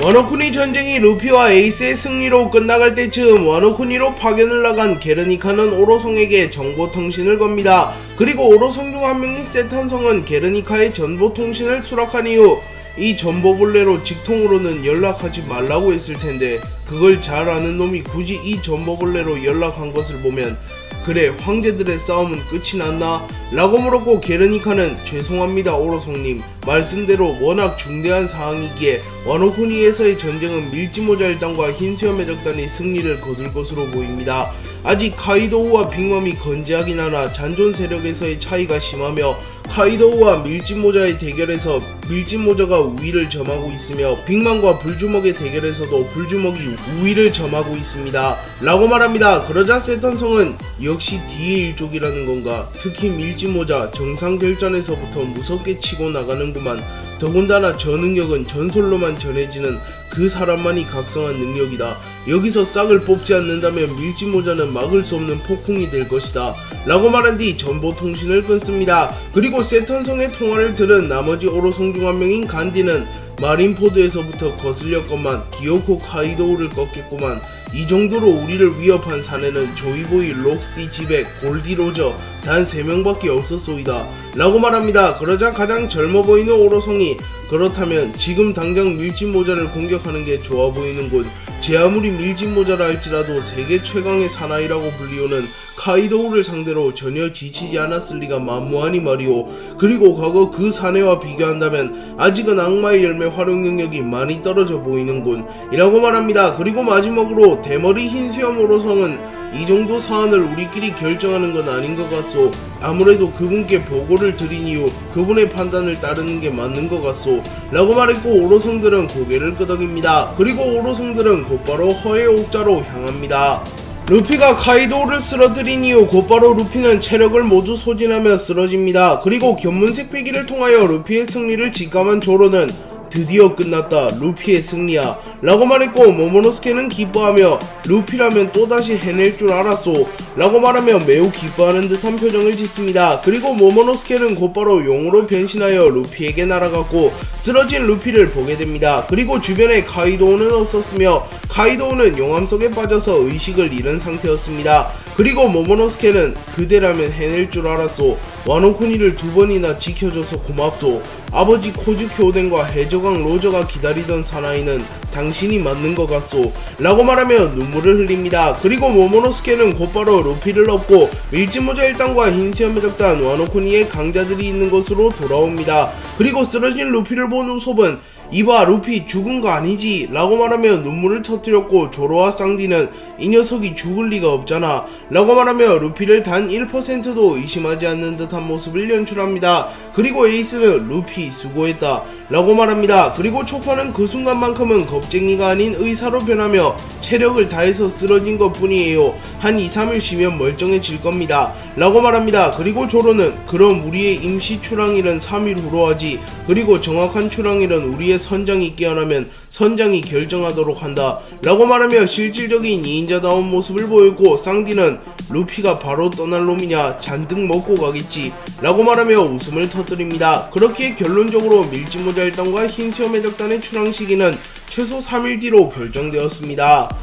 와노쿠니 전쟁이 루피와 에이스의 승리로 끝나갈 때쯤 와노쿠니로 파견을 나간 게르니카는 오로성에게 정보통신을 겁니다. 그리고 오로성 중 한 명인 세탄성은 게르니카의 정보통신을 수락한 이후 이 전보벌레로 직통으로는 연락하지 말라고 했을 텐데 그걸 잘 아는 놈이 굳이 이 전보벌레로 연락한 것을 보면 그래 황제들의 싸움은 끝이 났나? 라고 물었고 게르니카는 죄송합니다 오로성님, 말씀대로 워낙 중대한 사항이기에 와노쿠니에서의 전쟁은 밀짚모자 일당과 흰수염 해적단이 승리를 거둘 것으로 보입니다. 아직 카이도우와 빅맘이 건재하긴 하나 잔존 세력에서의 차이가 심하며 카이도우와 밀짚모자의 대결에서 밀짚모자가 우위를 점하고 있으며 빅맘과 불주먹의 대결에서도 불주먹이 우위를 점하고 있습니다. 라고 말합니다. 그러자 세탄성은 역시 D의 일족이라는 건가? 특히 밀짚모자 정상결전에서부터 무섭게 치고 나가는구만. 더군다나 저 능력은 전설로만 전해지는 그 사람만이 각성한 능력이다. 여기서 싹을 뽑지 않는다면 밀짚모자는 막을 수 없는 폭풍이 될 것이다. 라고 말한 뒤 정보통신을 끊습니다. 그리고 세탄성의 통화를 들은 나머지 오로성 중 한 명인 간디는 마린포드에서부터 거슬렸건만 기어코 카이도우를 꺾겠구만. 이 정도로 우리를 위협한 사내는 조이보이, 록스티, 지백, 골디로저 단 3명밖에 없었소이다. 라고 말합니다. 그러자 가장 젊어 보이는 오로성이 그렇다면 지금 당장 밀짚모자를 공격하는 게 좋아 보이는군. 제 아무리 밀짚모자라 할지라도 세계 최강의 사나이라고 불리우는 카이도우를 상대로 전혀 지치지 않았을 리가 만무하니 말이오. 그리고 과거 그 사내와 비교한다면 아직은 악마의 열매 활용 능력이 많이 떨어져 보이는군. 이라고 말합니다. 그리고 마지막으로 대머리 흰수염 오로성은 이 정도 사안을 우리끼리 결정하는 건 아닌 것 같소. 아무래도 그분께 보고를 드린 이후 그분의 판단을 따르는 게 맞는 것 같소. 라고 말했고 오로성들은 고개를 끄덕입니다. 그리고 오로성들은 곧바로 허의 옥자로 향합니다. 루피가 카이도우를 쓰러뜨린 이후 곧바로 루피는 체력을 모두 소진하며 쓰러집니다. 그리고 견문색 패기를 통하여 루피의 승리를 직감한 조로는 드디어 끝났다. 루피의 승리야. 라고 말했고 모모노스케는 기뻐하며 루피라면 또다시 해낼 줄 알았소. 라고 말하며 매우 기뻐하는 듯한 표정을 짓습니다. 그리고 모모노스케는 곧바로 용으로 변신하여 루피에게 날아갔고 쓰러진 루피를 보게 됩니다. 그리고 주변에 카이도우는 없었으며 카이도우는 용암 속에 빠져서 의식을 잃은 상태였습니다. 그리고 모모노스케는 그대라면 해낼 줄 알았소. 와노쿠니를 2번이나 지켜줘서 고맙소. 아버지 코즈키 오덴과 해적왕 로저가 기다리던 사나이는 당신이 맞는 것 같소. 라고 말하며 눈물을 흘립니다. 그리고 모모노스케는 곧바로 루피를 업고 밀짚모자 일당과 흰수염 해적단 와노쿠니의 강자들이 있는 곳으로 돌아옵니다. 그리고 쓰러진 루피를 본 우솝은 이봐 루피 죽은 거 아니지? 라고 말하며 눈물을 터뜨렸고 조로와 쌍디는 이 녀석이 죽을 리가 없잖아 라고 말하며 루피를 단 1%도 의심하지 않는 듯한 모습을 연출합니다. 그리고 에이스는 루피 수고했다 라고 말합니다. 그리고 초파는 그 순간만큼은 겁쟁이가 아닌 의사로 변하며 체력을 다해서 쓰러진 것 뿐이에요. 한 2-3일 쉬면 멀쩡해질 겁니다 라고 말합니다. 그리고 조로는 그럼 우리의 임시 출항일은 3일 후로 하지. 그리고 정확한 출항일은 우리의 선장이 깨어나면 선장이 결정하도록 한다 라고 말하며 실질적인 2인자다운 모습을 보였고 쌍디는 루피가 바로 떠날 놈이냐 잔뜩 먹고 가겠지 라고 말하며 웃음을 터뜨립니다. 그렇게 결론적으로 밀짚모자 일당과 흰수염 해적단의 출항 시기는 최소 3일 뒤로 결정되었습니다.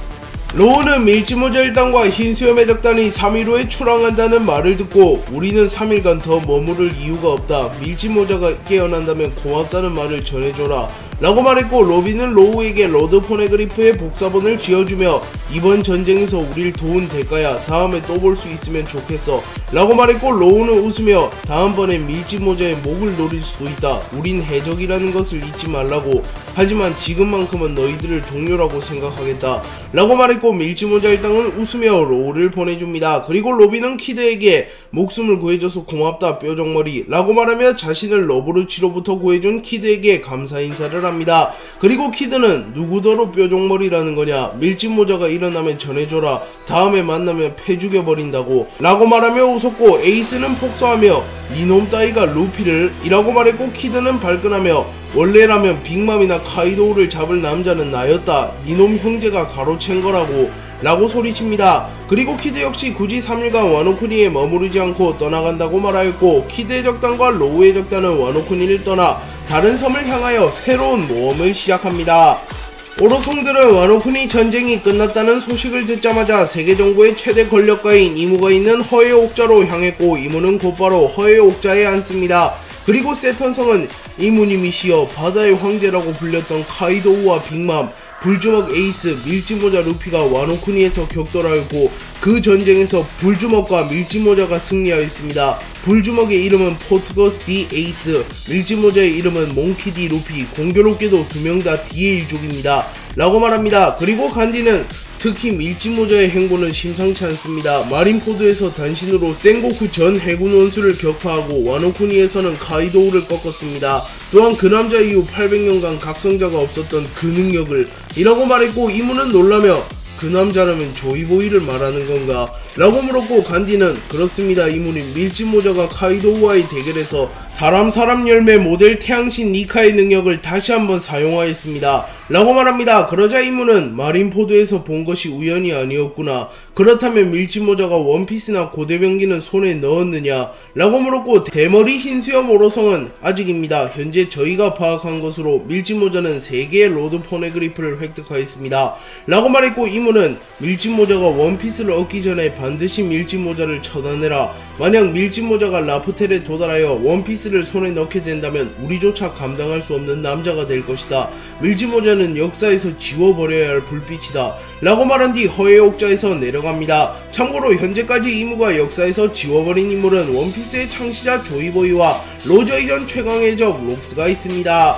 로우는 밀짚모자 일당과 흰수염 해적단이 3일 후에 출항한다는 말을 듣고 우리는 3일간 더 머무를 이유가 없다. 밀짚모자가 깨어난다면 고맙다는 말을 전해줘라 라고 말했고 로빈은 로우에게 로드 포네그리프의 복사본을 쥐어주며 이번 전쟁에서 우릴 도운 대가야. 다음에 또 볼 수 있으면 좋겠어 라고 말했고 로우는 웃으며 다음번엔 밀짚모자의 목을 노릴 수도 있다. 우린 해적이라는 것을 잊지 말라고. 하지만 지금만큼은 너희들을 동료라고 생각하겠다 라고 말했고 밀짚모자 일당은 웃으며 로우를 보내줍니다. 그리고 로빈은 키드에게 목숨을 구해줘서 고맙다 뾰족머리 라고 말하며 자신을 러브루치로부터 구해준 키드에게 감사 인사를 합니다. 그리고 키드는 누구더러 뾰족머리라는 거냐, 밀짚모자가 일어나면 전해줘라, 다음에 만나면 패 죽여버린다고 라고 말하며 웃었고 에이스는 폭소하며 이놈 따위가 루피를 이라고 말했고 키드는 발끈하며 원래라면 빅맘이나 카이도우를 잡을 남자는 나였다. 니놈 형제가 가로챈 거라고 라고 소리칩니다. 그리고 키드 역시 굳이 3일간 와노쿠니에 머무르지 않고 떠나간다고 말하였고 키드의 적단과 로우의 적단은 와노쿠니를 떠나 다른 섬을 향하여 새로운 모험을 시작합니다. 오로송들은 와노쿠니 전쟁이 끝났다는 소식을 듣자마자 세계정부의 최대 권력가인 이무가 있는 허의 옥자로 향했고 이무는 곧바로 허의 옥자에 앉습니다. 그리고 세턴성은 이무님이시여 바다의 황제라고 불렸던 카이도우와 빅맘, 불주먹 에이스 밀짚모자 루피가 와노쿠니에서 격돌하였고 그 전쟁에서 불주먹과 밀짚모자가 승리하였습니다. 불주먹의 이름은 포트거스 디 에이스, 밀짚모자의 이름은 몽키 디 루피, 공교롭게도 두 명 다 D의 일족입니다. 라고 말합니다. 그리고 간디는 특히 밀짚모자의 행보는 심상치 않습니다. 마린포드에서 단신으로 센고쿠 전 해군 원수를 격파하고 와노쿠니에서는 카이도우를 꺾었습니다. 또한 그 남자 이후 800년간 각성자가 없었던 그 능력을 이라고 말했고 이무는 놀라며 그 남자라면 조이보이를 말하는 건가? 라고 물었고 간디는 그렇습니다 이무님, 밀짚모자가 카이도우와의 대결에서 사람 열매 모델 태양신 니카의 능력을 다시 한번 사용하였습니다 라고 말합니다. 그러자 이무는 마린포드에서 본 것이 우연이 아니었구나. 그렇다면 밀짚모자가 원피스나 고대병기는 손에 넣었느냐? 라고 물었고 대머리 흰수염 오로성은 아직입니다. 현재 저희가 파악한 것으로 밀짚모자는 3개의 로드 포네그리프를 획득하였습니다. 라고 말했고 이무는 밀짚모자가 원피스를 얻기 전에 반드시 밀짚모자를 쳐다내라. 만약 밀짚모자가 라프텔에 도달하여 원피스를 손에 넣게 된다면 우리조차 감당할 수 없는 남자가 될 것이다. 밀짚모자는 역사에서 지워버려야 할 불빛이다. 라고 말한 뒤 허의 옥자에서 내려갑니다. 참고로 현재까지 이무가 역사에서 지워버린 인물은 원피스의 창시자 조이보이와 로저 이전 최강의 적 록스가 있습니다.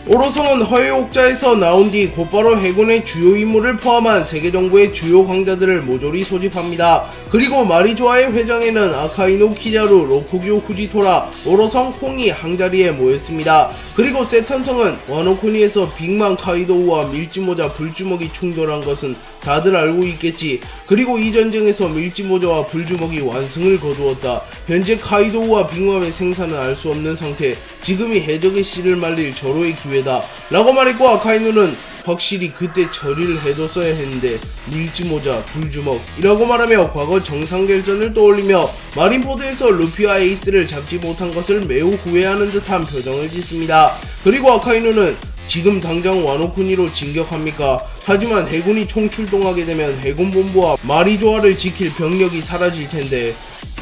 오로성은 허의 옥자에서 나온 뒤 곧바로 해군의 주요 인물을 포함한 세계정부의 주요 강자들을 모조리 소집합니다. 그리고 마리조아의 회장에는 아카이노 키자루, 로쿠교 후지토라, 오로성 홍이 한자리에 모였습니다. 그리고 세탄성은 와노쿠니에서 빅맘 카이도우와 밀짚모자 불주먹이 충돌한 것은 다들 알고 있겠지. 그리고 이 전쟁에서 밀짚모자와 불주먹이 완승을 거두었다. 현재 카이도우와 빅맘의 생사는 알 수 없는 상태. 지금이 해적의 씨를 말릴 절호의 기회다. 라고 말했고 아카이누는 확실히 그때 처리를 해뒀어야 했는데 밀짚모자 불주먹 이라고 말하며 과거 정상결전을 떠올리며 마린포드에서 루피와 에이스를 잡지 못한 것을 매우 후회하는 듯한 표정을 짓습니다. 그리고 아카이누는 지금 당장 와노쿠니로 진격합니까? 하지만 해군이 총출동하게 되면 해군본부와 마리조아를 지킬 병력이 사라질 텐데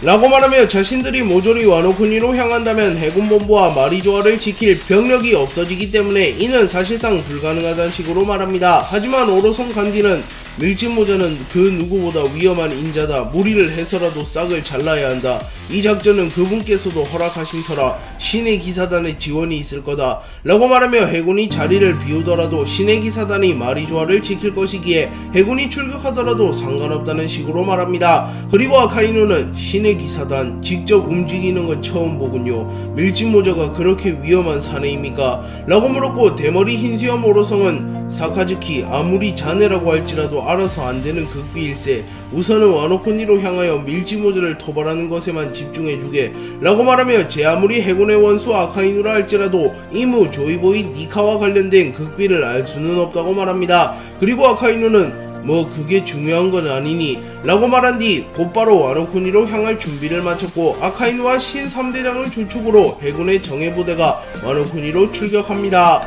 라고 말하며 자신들이 모조리 와노쿠니로 향한다면 해군본부와 마리조아를 지킬 병력이 없어지기 때문에 이는 사실상 불가능하다는 식으로 말합니다. 하지만 오로성 간디는 밀짚모자는 그 누구보다 위험한 인자다. 무리를 해서라도 싹을 잘라야 한다. 이 작전은 그분께서도 허락하신 터라 신의 기사단의 지원이 있을 거다. 라고 말하며 해군이 자리를 비우더라도 신의 기사단이 마리조아를 지킬 것이기에 해군이 출격하더라도 상관없다는 식으로 말합니다. 그리고 아카이누는 신의 기사단 직접 움직이는 건 처음 보군요. 밀짚모자가 그렇게 위험한 사내입니까? 라고 물었고 대머리 흰수염 오로성은 사카즈키 아무리 자네라고 할지라도 알아서 안되는 극비일세. 우선은 와노쿠니로 향하여 밀짚모자를 토벌하는 것에만 집중해주게 라고 말하며 제 아무리 해군의 원수 아카이누라 할지라도 이무 조이보이 니카와 관련된 극비를 알 수는 없다고 말합니다. 그리고 아카이누는 뭐 그게 중요한 건 아니니 라고 말한 뒤 곧바로 와노쿠니로 향할 준비를 마쳤고 아카이누와 신 3대장을 주축으로 해군의 정예부대가 와노쿠니로 출격합니다.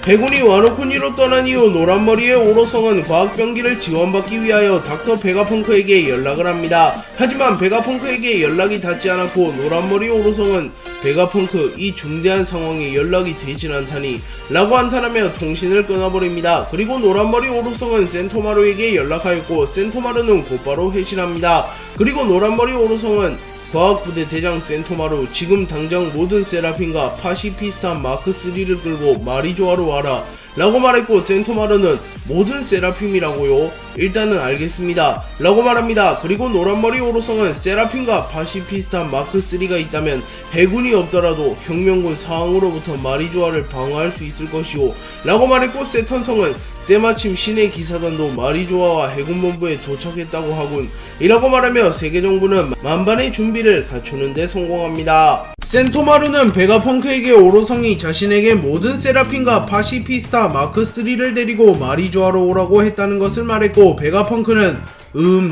해군이 와노쿠니로 떠난 이후 노란머리의 오로성은 과학병기를 지원받기 위하여 닥터 베가펑크에게 연락을 합니다. 하지만 베가펑크에게 연락이 닿지 않았고 노란머리 오로성은 베가펑크 이 중대한 상황에 연락이 되진 않다니 라고 한탄하며 통신을 끊어버립니다. 그리고 노란머리 오로성은 센토마루에게 연락하였고 센토마루는 곧바로 회신합니다. 그리고 노란머리 오로성은 과학부대 대장 센토마루 지금 당장 모든 세라핀과 파시피스탄 마크3를 끌고 마리조아로 와라 라고 말했고 센토마루는 모든 세라핌이라고요? 일단은 알겠습니다 라고 말합니다. 그리고 노란머리 오로성은 세라핌과 파시피스탄 마크3가 있다면 해군이 없더라도 혁명군 상황으로부터 마리조아를 방어할 수 있을 것이오 라고 말했고 세턴성은 때마침 신의 기사단도 마리조아와 해군본부에 도착했다고 하군 이라고 말하며 세계정부는 만반의 준비를 갖추는 데 성공합니다. 센토마루는 베가펑크에게 오로성이 자신에게 모든 세라핀과 파시피스타 마크3를 데리고 마리조아로 오라고 했다는 것을 말했고 베가펑크는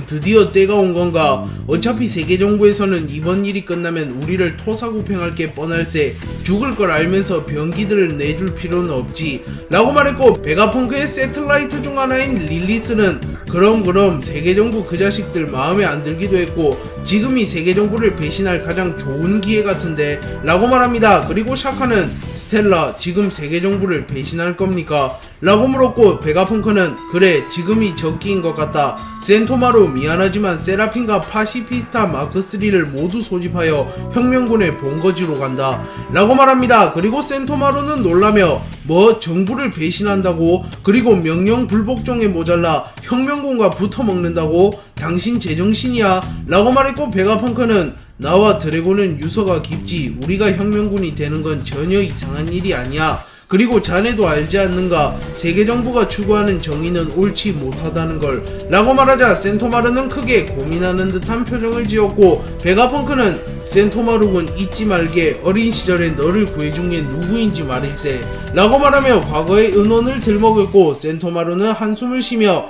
드디어 때가 온 건가? 어차피 세계정부에서는 이번 일이 끝나면 우리를 토사구팽할 게 뻔할세. 죽을 걸 알면서 병기들을 내줄 필요는 없지 라고 말했고, 베가펑크의 새틀라이트 중 하나인 릴리스는 그럼 세계정부 그 자식들 마음에 안 들기도 했고 지금이 세계정부를 배신할 가장 좋은 기회 같은데 라고 말합니다. 그리고 샤카는 스텔라 지금 세계정부를 배신할 겁니까? 라고 물었고, 베가펑크는 그래 지금이 적기인 것 같다. 센토마루 미안하지만 세라핀과 파시피스타 마크3를 모두 소집하여 혁명군의 본거지로 간다 라고 말합니다. 그리고 센토마루는 놀라며 뭐 정부를 배신한다고? 그리고 명령 불복종에 모자라 혁명군과 붙어먹는다고? 당신 제정신이야? 라고 말했고, 베가펑크는 나와 드래곤은 유서가 깊지 우리가 혁명군이 되는 건 전혀 이상한 일이 아니야. 그리고 자네도 알지 않는가? 세계정부가 추구하는 정의는 옳지 못하다는 걸 라고 말하자 센토마루는 크게 고민하는 듯한 표정을 지었고, 베가펑크는 센토마루군 잊지 말게 어린 시절에 너를 구해준 게 누구인지 말일세 라고 말하며 과거의 은원을 들먹였고, 센토마루는 한숨을 쉬며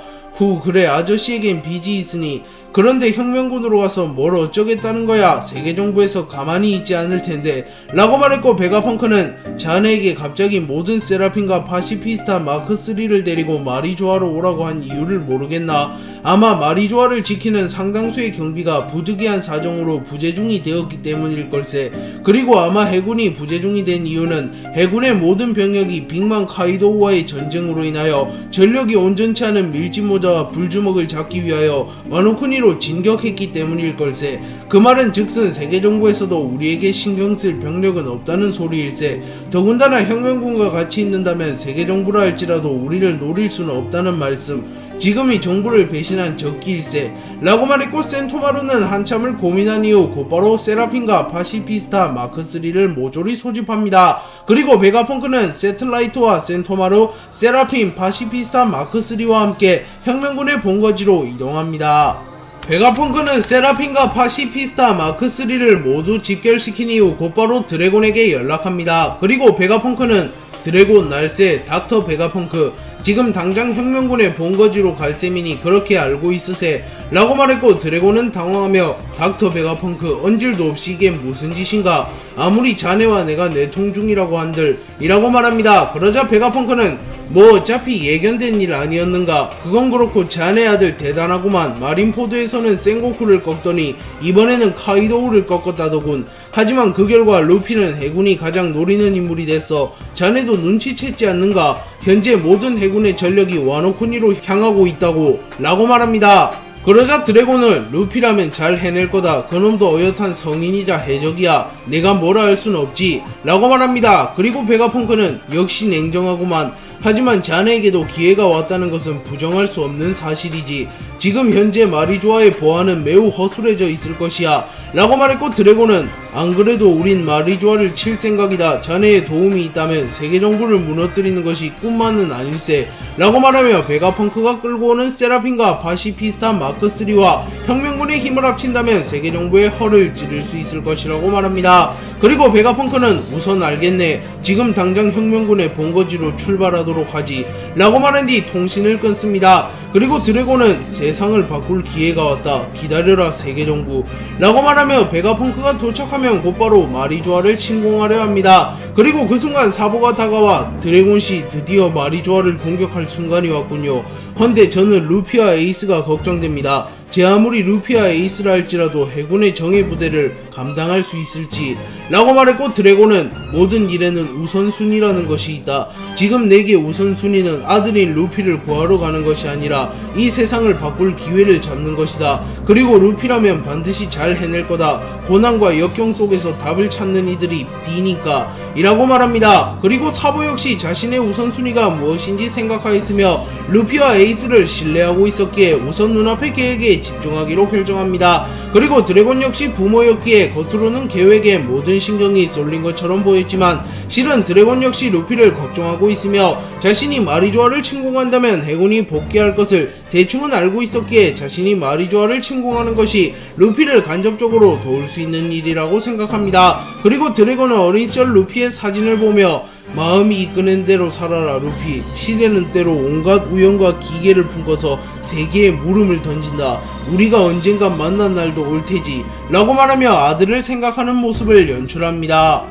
그래 아저씨에겐 빚이 있으니 그런데 혁명군으로 가서 뭘 어쩌겠다는 거야. 세계정부에서 가만히 있지 않을 텐데 라고 말했고, 베가펑크는 자네에게 갑자기 모든 세라핀과 파시피스타 마크3를 데리고 마리조아로 오라고 한 이유를 모르겠나? 아마 마리조아를 지키는 상당수의 경비가 부득이한 사정으로 부재중이 되었기 때문일 걸세. 그리고 아마 해군이 부재중이 된 이유는 해군의 모든 병력이 빅만 카이도우와의 전쟁으로 인하여 전력이 온전치 않은 밀짚모자와 불주먹을 잡기 위하여 와노쿠니로 진격했기 때문일 걸세. 그 말은 즉슨 세계정부에서도 우리에게 신경쓸 병력은 없다는 소리일세. 더군다나 혁명군과 같이 있는다면 세계정부라 할지라도 우리를 노릴 수는 없다는 말씀. 지금이 정부를 배신한 적기일세 라고 말했고, 센토마루는 한참을 고민한 이후 곧바로 세라핀과 파시피스타 마크3를 모조리 소집합니다. 그리고 베가펑크는 새틀라이트와 센토마루, 세라핀, 파시피스타 마크3와 함께 혁명군의 본거지로 이동합니다. 베가펑크는 세라핀과 파시피스타 마크3를 모두 집결시킨 이후 곧바로 드래곤에게 연락합니다. 그리고 베가펑크는 드래곤 날쌔 닥터 베가펑크 지금 당장 혁명군의 본거지로 갈 셈이니 그렇게 알고 있으세 라고 말했고, 드래곤은 당황하며 닥터 베가펑크 언질도 없이 이게 무슨 짓인가? 아무리 자네와 내가 내통 중이라고 한들 이라고 말합니다. 그러자 베가펑크는 뭐 어차피 예견된 일 아니었는가? 그건 그렇고 자네 아들 대단하구만. 마린포드에서는 센고쿠를 꺾더니 이번에는 카이도우를 꺾었다더군. 하지만 그 결과 루피는 해군이 가장 노리는 인물이 됐어. 자네도 눈치챘지 않는가? 현재 모든 해군의 전력이 와노쿠니로 향하고 있다고 라고 말합니다. 그러자 드래곤은 루피라면 잘 해낼 거다. 그놈도 어엿한 성인이자 해적이야. 내가 뭐라 할 순 없지 라고 말합니다. 그리고 베가펑크는 역시 냉정하구만. 하지만 자네에게도 기회가 왔다는 것은 부정할 수 없는 사실이지. 지금 현재 마리조아의 보안은 매우 허술해져 있을 것이야 라고 말했고, 드래곤은 안 그래도 우린 마리조아를 칠 생각이다. 자네의 도움이 있다면 세계정부를 무너뜨리는 것이 꿈만은 아닐세 라고 말하며 베가펑크가 끌고 오는 세라핀과 파시피스타 마크3와 혁명군의 힘을 합친다면 세계정부의 허를 찌를 수 있을 것이라고 말합니다. 그리고 베가펑크는 우선 알겠네. 지금 당장 혁명군의 본거지로 출발하도록 하지 라고 말한 뒤 통신을 끊습니다. 그리고 드래곤은 세상을 바꿀 기회가 왔다. 기다려라 세계정부 라고 말하며 베가펑크가 도착하면 곧바로 마리조아를 침공하려 합니다. 그리고 그 순간 사보가 다가와 드래곤씨 드디어 마리조아를 공격할 순간이 왔군요. 헌데 저는 루피와 에이스가 걱정됩니다. 제 아무리 루피와 에이스라 할지라도 해군의 정예 부대를 감당할 수 있을지 라고 말했고, 드래곤은 모든 일에는 우선순위라는 것이 있다. 지금 내게 우선순위는 아들인 루피를 구하러 가는 것이 아니라 이 세상을 바꿀 기회를 잡는 것이다. 그리고 루피라면 반드시 잘 해낼 거다. 고난과 역경 속에서 답을 찾는 이들이 D니까 이라고 말합니다. 그리고 사보 역시 자신의 우선순위가 무엇인지 생각하였으며 루피와 에이스를 신뢰하고 있었기에 우선 눈앞의 계획에 집중하기로 결정합니다. 그리고 드래곤 역시 부모였기에 겉으로는 계획에 모든 신경이 쏠린 것처럼 보였지만 실은 드래곤 역시 루피를 걱정하고 있으며 자신이 마리조아를 침공한다면 해군이 복귀할 것을 대충은 알고 있었기에 자신이 마리조아를 침공하는 것이 루피를 간접적으로 도울 수 있는 일이라고 생각합니다. 그리고 드래곤은 어린 시절 루피의 사진을 보며 마음이 이끄는 대로 살아라 루피. 시대는 때로 온갖 우연과 기계를 품고서 세계에 물음을 던진다. 우리가 언젠가 만난 날도 올 테지 라고 말하며 아들을 생각하는 모습을 연출합니다.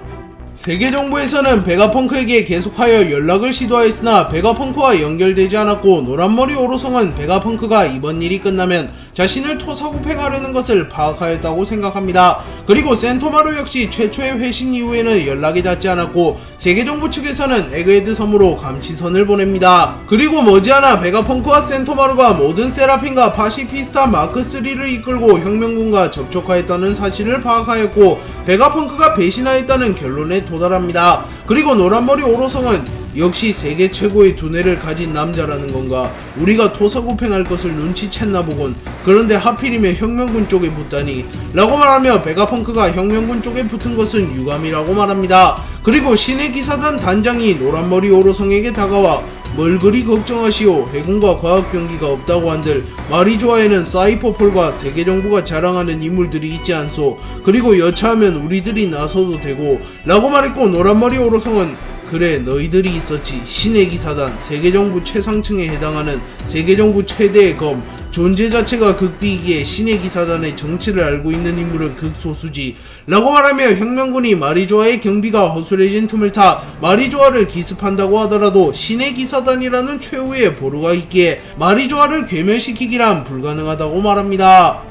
세계정부에서는 베가펑크에게 계속하여 연락을 시도하였으나 베가펑크와 연결되지 않았고, 노란머리 오로성은 베가펑크가 이번 일이 끝나면 자신을 토사구팽하려는 것을 파악하였다고 생각합니다. 그리고 센토마루 역시 최초의 회신 이후에는 연락이 닿지 않았고, 세계정부 측에서는 에그헤드 섬으로 감시선을 보냅니다. 그리고 머지않아 베가펑크와 센토마루가 모든 세라핀과 파시피스타 마크3를 이끌고 혁명군과 접촉하였다는 사실을 파악하였고, 베가펑크가 배신하였다는 결론에 도달합니다. 그리고 노란머리 오로성은 역시 세계 최고의 두뇌를 가진 남자라는 건가, 우리가 토사구팽할 것을 눈치챘나 보군. 그런데 하필이면 혁명군 쪽에 붙다니 라고 말하며 베가펑크가 혁명군 쪽에 붙은 것은 유감이라고 말합니다. 그리고 신의 기사단 단장이 노란머리 오로성에게 다가와 뭘 그리 걱정하시오. 해군과 과학병기가 없다고 한들 마리조아에는 사이퍼폴과 세계정부가 자랑하는 인물들이 있지 않소. 그리고 여차하면 우리들이 나서도 되고 라고 말했고, 노란머리 오로성은 그래, 너희들이 있었지. 신의 기사단, 세계정부 최상층에 해당하는 세계정부 최대의 검, 존재 자체가 극비이기에 신의 기사단의 정체를 알고 있는 인물은 극소수지 라고 말하며, 혁명군이 마리조아의 경비가 허술해진 틈을 타 마리조아를 기습한다고 하더라도 신의 기사단이라는 최후의 보루가 있기에 마리조아를 괴멸시키기란 불가능하다고 말합니다.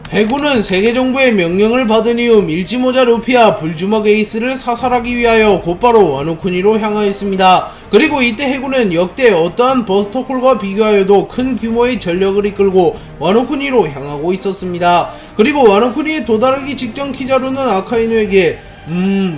해군은 세계정부의 명령을 받은 이후 밀지모자 루피와 불주먹 에이스를 사살하기 위하여 곧바로 와노쿠니로 향하였습니다. 그리고 이때 해군은 역대 어떠한 버스터콜과 비교하여도 큰 규모의 전력을 이끌고 와노쿠니로 향하고 있었습니다. 그리고 와노쿠니에 도달하기 직전 키자루는 아카이누에게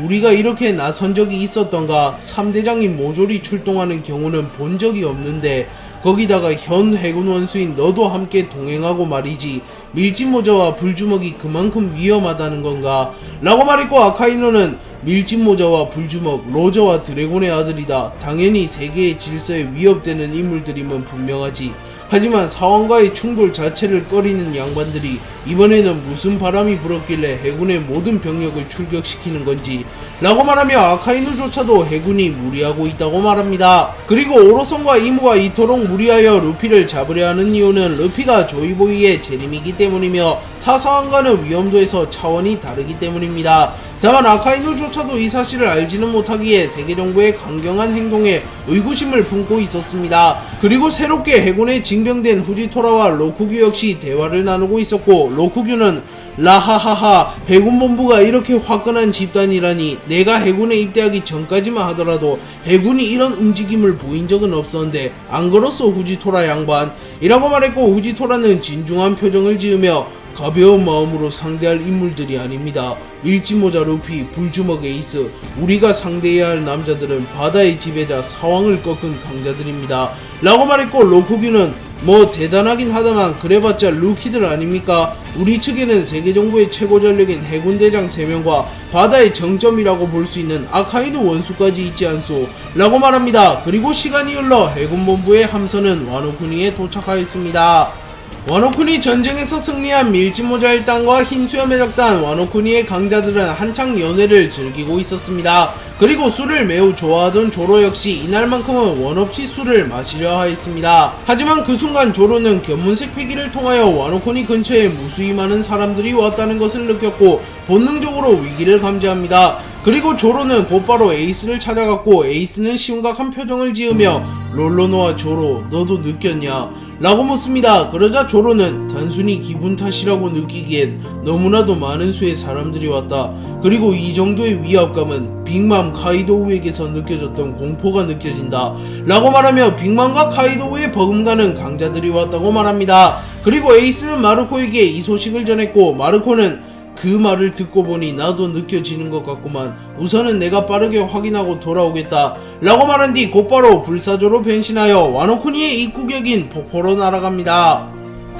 우리가 이렇게 나선 적이 있었던가? 3대장이 모조리 출동하는 경우는 본 적이 없는데 거기다가 현 해군 원수인 너도 함께 동행하고 말이지. 밀짚모자와 불주먹이 그만큼 위험하다는 건가? 라고 말했고, 아카이노는 밀짚모자와 불주먹, 로저와 드래곤의 아들이다. 당연히 세계의 질서에 위협되는 인물들이면 분명하지. 하지만 사왕과의 충돌 자체를 꺼리는 양반들이 이번에는 무슨 바람이 불었길래 해군의 모든 병력을 출격시키는 건지 라고 말하며, 아카이누조차도 해군이 무리하고 있다고 말합니다. 그리고 오로성과 이무가 이토록 무리하여 루피를 잡으려 하는 이유는 루피가 조이보이의 재림이기 때문이며 타사왕과는 위험도에서 차원이 다르기 때문입니다. 다만 아카이누조차도 이 사실을 알지는 못하기에 세계정부의 강경한 행동에 의구심을 품고 있었습니다. 그리고 새롭게 해군에 징병된 후지토라와 로쿠규 역시 대화를 나누고 있었고, 로쿠규는 라하하하, 해군본부가 이렇게 화끈한 집단이라니. 내가 해군에 입대하기 전까지만 하더라도 해군이 이런 움직임을 보인 적은 없었는데 안 그렇소 후지토라 양반? 이라고 말했고, 후지토라는 진중한 표정을 지으며 가벼운 마음으로 상대할 인물들이 아닙니다. 밀짚모자 루피, 불주먹 에이스, 우리가 상대해야 할 남자들은 바다의 지배자 사왕을 꺾은 강자들입니다 라고 말했고, 로쿠규는 뭐 대단하긴 하다만 그래봤자 루키들 아닙니까? 우리 측에는 세계정부의 최고 전력인 해군대장 3명과 바다의 정점이라고 볼 수 있는 아카이누 원수까지 있지 않소? 라고 말합니다. 그리고 시간이 흘러 해군본부의 함선은 와노쿠니에 도착하였습니다. 와노쿠니 전쟁에서 승리한 밀짚모자 일당과 흰수염의 작단 와노쿠니의 강자들은 한창 연애를 즐기고 있었습니다. 그리고 술을 매우 좋아하던 조로 역시 이날만큼은 원없이 술을 마시려 하였습니다. 하지만 그 순간 조로는 견문색 패기를 통하여 와노쿠니 근처에 무수히 많은 사람들이 왔다는 것을 느꼈고 본능적으로 위기를 감지합니다. 그리고 조로는 곧바로 에이스를 찾아갔고, 에이스는 심각한 표정을 지으며 롤로노와 조로, 너도 느꼈냐? 라고 묻습니다. 그러자 조로는 단순히 기분 탓이라고 느끼기엔 너무나도 많은 수의 사람들이 왔다. 그리고 이 정도의 위압감은 빅맘 카이도우에게서 느껴졌던 공포가 느껴진다 라고 말하며 빅맘과 카이도우의 버금가는 강자들이 왔다고 말합니다. 그리고 에이스는 마르코에게 이 소식을 전했고, 마르코는 그 말을 듣고 보니 나도 느껴지는 것 같구만. 우선은 내가 빠르게 확인하고 돌아오겠다 라고 말한 뒤 곧바로 불사조로 변신하여 와노쿠니의 입구격인 폭포로 날아갑니다.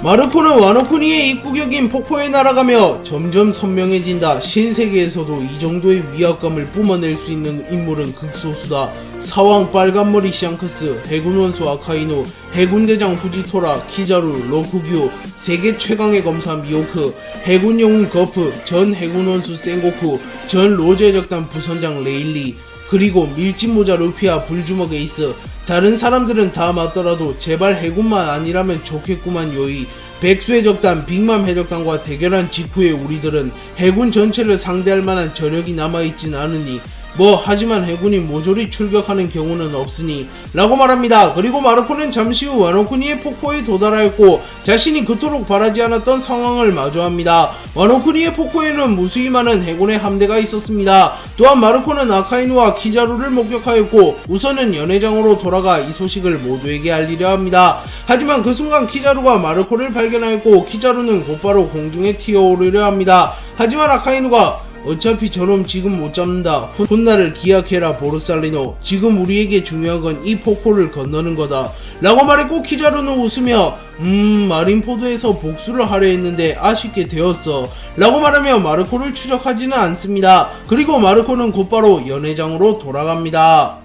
마르코는 와노쿠니의 입구격인 폭포에 날아가며 점점 선명해진다. 신세계에서도 이 정도의 위압감을 뿜어낼 수 있는 인물은 극소수다. 사왕 빨간머리 샹크스, 해군 원수 아카이누, 해군대장 후지토라, 키자루, 로쿠규, 세계 최강의 검사 미호크, 해군 영웅 거프, 전 해군 원수 센고쿠, 전 로제 적단 부선장 레일리, 그리고 밀짚모자 루피와 불주먹 에이스, 다른 사람들은 다 맞더라도 제발 해군만 아니라면 좋겠구만 요이. 백수의 적단 빅맘 해적단과 대결한 직후에 우리들은 해군 전체를 상대할 만한 저력이 남아있진 않으니 하지만 해군이 모조리 출격하는 경우는 없으니 라고 말합니다. 그리고 마르코는 잠시 후 와노쿠니의 폭포에 도달하였고 자신이 그토록 바라지 않았던 상황을 마주합니다. 와노쿠니의 폭포에는 무수히 많은 해군의 함대가 있었습니다. 또한 마르코는 아카이누와 키자루를 목격하였고 우선은 연회장으로 돌아가 이 소식을 모두에게 알리려 합니다. 하지만 그 순간 키자루가 마르코를 발견하였고 키자루는 곧바로 공중에 튀어오르려 합니다. 하지만 아카이누가 어차피 저놈 지금 못 잡는다. 훗날을 기약해라 보르살리노. 지금 우리에게 중요한 건 이 폭포를 건너는 거다. 라고 말했고 키자루는 웃으며 마린포드에서 복수를 하려 했는데 아쉽게 되었어. 라고 말하며 마르코를 추적하지는 않습니다. 그리고 마르코는 곧바로 연회장으로 돌아갑니다.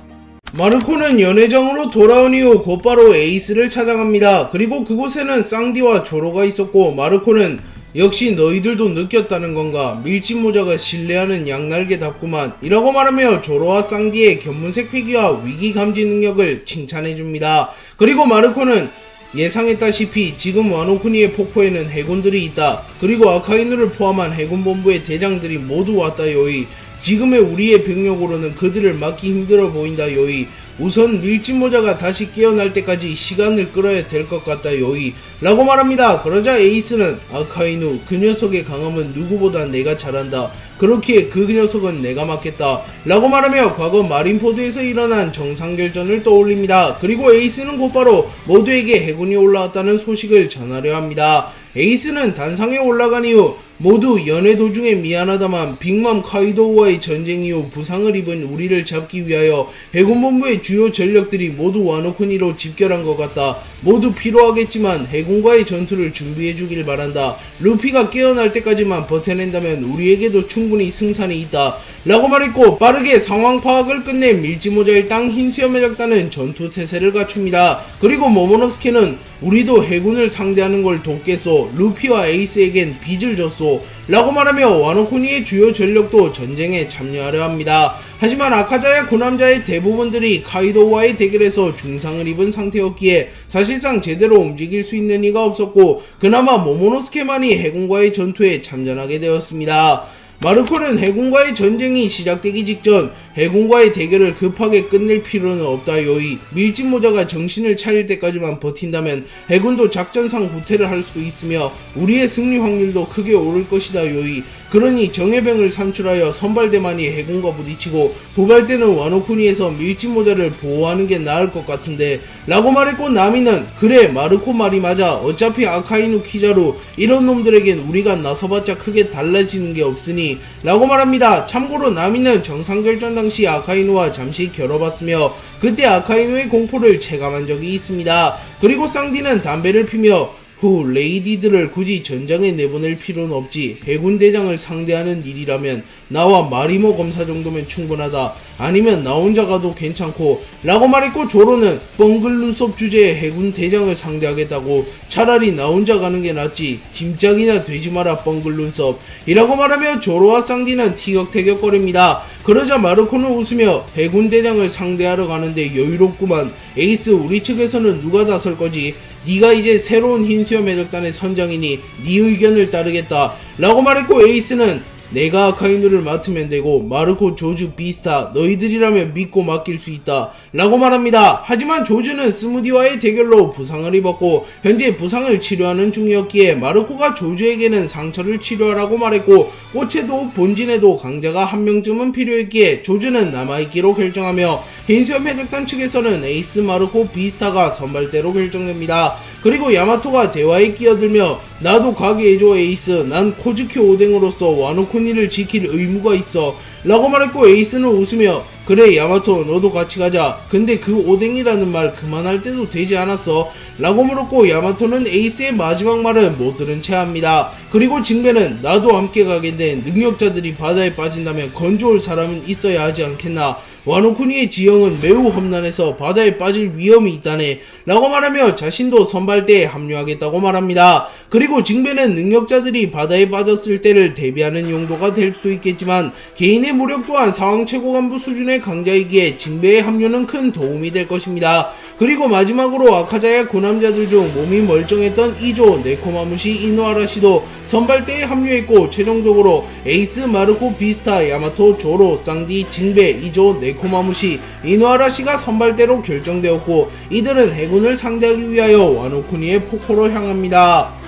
마르코는 연회장으로 돌아온 이후 곧바로 에이스를 찾아갑니다. 그리고 그곳에는 쌍디와 조로가 있었고 마르코는 역시 너희들도 느꼈다는 건가? 밀짚모자가 신뢰하는 양날개답구만 이라고 말하며 조로와 쌍디의 견문색 패기와 위기감지 능력을 칭찬해줍니다. 그리고 마르코는 예상했다시피 지금 와노쿠니의 폭포에는 해군들이 있다. 그리고 아카이누를 포함한 해군본부의 대장들이 모두 왔다 요이. 지금의 우리의 병력으로는 그들을 막기 힘들어 보인다 요이. 우선 밀짚모자가 다시 깨어날 때까지 시간을 끌어야 될 것 같다 요이 라고 말합니다. 그러자 에이스는 아카이누 그 녀석의 강함은 누구보다 내가 잘한다. 그렇기에 그 녀석은 내가 맡겠다 라고 말하며 과거 마린포드에서 일어난 정상결전을 떠올립니다. 그리고 에이스는 곧바로 모두에게 해군이 올라왔다는 소식을 전하려 합니다. 에이스는 단상에 올라간 이후 모두 연회 도중에 미안하다만 빅맘 카이도우와의 전쟁 이후 부상을 입은 우리를 잡기 위하여 해군본부의 주요 전력들이 모두 와노쿠니로 집결한 것 같다. 모두 필요하겠지만 해군과의 전투를 준비해주길 바란다. 루피가 깨어날 때까지만 버텨낸다면 우리에게도 충분히 승산이 있다. 라고 말했고 빠르게 상황 파악을 끝낸 밀짚모자 일당 흰수염 해적단은 전투 태세를 갖춥니다. 그리고 모모노스케는 우리도 해군을 상대하는 걸 돕겠소. 루피와 에이스에겐 빚을 졌소. 라고 말하며 와노쿠니의 주요 전력도 전쟁에 참여하려 합니다. 하지만 아카자야 고남자의 대부분들이 카이도와의 대결에서 중상을 입은 상태였기에 사실상 제대로 움직일 수 있는 이가 없었고 그나마 모모노스케만이 해군과의 전투에 참전하게 되었습니다. 마르코는 해군과의 전쟁이 시작되기 직전 해군과의 대결을 급하게 끝낼 필요는 없다 요이. 밀짚모자가 정신을 차릴 때까지만 버틴다면 해군도 작전상 후퇴를 할 수도 있으며 우리의 승리 확률도 크게 오를 것이다 요이. 그러니 정예병을 산출하여 선발대만이 해군과 부딪히고 후발대는 와노쿠니에서 밀짚모자를 보호하는 게 나을 것 같은데 라고 말했고 나미는 그래 마르코 말이 맞아. 어차피 아카이누 키자루 이런 놈들에겐 우리가 나서봤자 크게 달라지는 게 없으니 라고 말합니다. 참고로 나미는 정상결전 당시 아카이누와 잠시 겨뤄봤으며 그때 아카이누의 공포를 체감한 적이 있습니다. 그리고 쌍디는 담배를 피며 레이디들을 굳이 전장에 내보낼 필요는 없지. 해군 대장을 상대하는 일이라면 나와 마리모 검사 정도면 충분하다. 아니면 나 혼자 가도 괜찮고 라고 말했고 조로는 뻥글 눈썹 주제에 해군 대장을 상대하겠다고. 차라리 나 혼자 가는 게 낫지. 짐짝이나 되지 마라 뻥글 눈썹 이라고 말하며 조로와 쌍디는 티격태격거립니다. 그러자 마르코는 웃으며 해군 대장을 상대하러 가는데 여유롭구만. 에이스 우리 측에서는 누가 나설 거지? 네가 이제 새로운 흰수염 해적단의 선장이니 네 의견을 따르겠다 라고 말했고 에이스는 내가 아카이누를 맡으면 되고 마르코, 조즈, 비스타 너희들이라면 믿고 맡길 수 있다 라고 말합니다. 하지만 조즈는 스무디와의 대결로 부상을 입었고 현재 부상을 치료하는 중이었기에 마르코가 조즈에게는 상처를 치료하라고 말했고 꽃에도 본진에도 강자가 한 명쯤은 필요했기에 조즈는 남아있기로 결정하며 흰수염 해적단 측에서는 에이스, 마르코, 비스타가 선발대로 결정됩니다. 그리고 야마토가 대화에 끼어들며 나도 가게 해줘 에이스. 난 코즈큐 오뎅으로서 와노쿠니를 지킬 의무가 있어 라고 말했고 에이스는 웃으며 그래 야마토 너도 같이 가자. 근데 그 오뎅이라는 말 그만할 때도 되지 않았어? 라고 물었고 야마토는 에이스의 마지막 말은 못 들은 채 합니다. 그리고 징베는 나도 함께 가겠네. 능력자들이 바다에 빠진다면 건져올 사람은 있어야 하지 않겠나. 와노쿠니의 지형은 매우 험난해서 바다에 빠질 위험이 있다네 라고 말하며 자신도 선발대에 합류하겠다고 말합니다. 그리고 징배는 능력자들이 바다에 빠졌을 때를 대비하는 용도가 될 수도 있겠지만 개인의 무력 또한 상황 최고 간부 수준의 강자이기에 징배의 합류는 큰 도움이 될 것입니다. 그리고 마지막으로 아카자야 고남자들 중 몸이 멀쩡했던 이조, 네코마무시, 이노아라시도 선발대에 합류했고 최종적으로 에이스, 마르코, 비스타, 야마토, 조로, 쌍디, 징배, 이조, 네코마무시, 이노아라시가 선발대로 결정되었고 이들은 해군을 상대하기 위하여 와노쿠니의 폭포로 향합니다.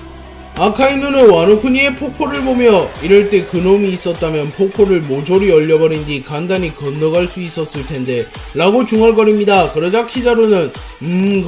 아카이누는 와노쿠니의 폭포를 보며 이럴 때 그놈이 있었다면 폭포를 모조리 얼려버린 뒤 간단히 건너갈 수 있었을 텐데 라고 중얼거립니다. 그러자 키자루는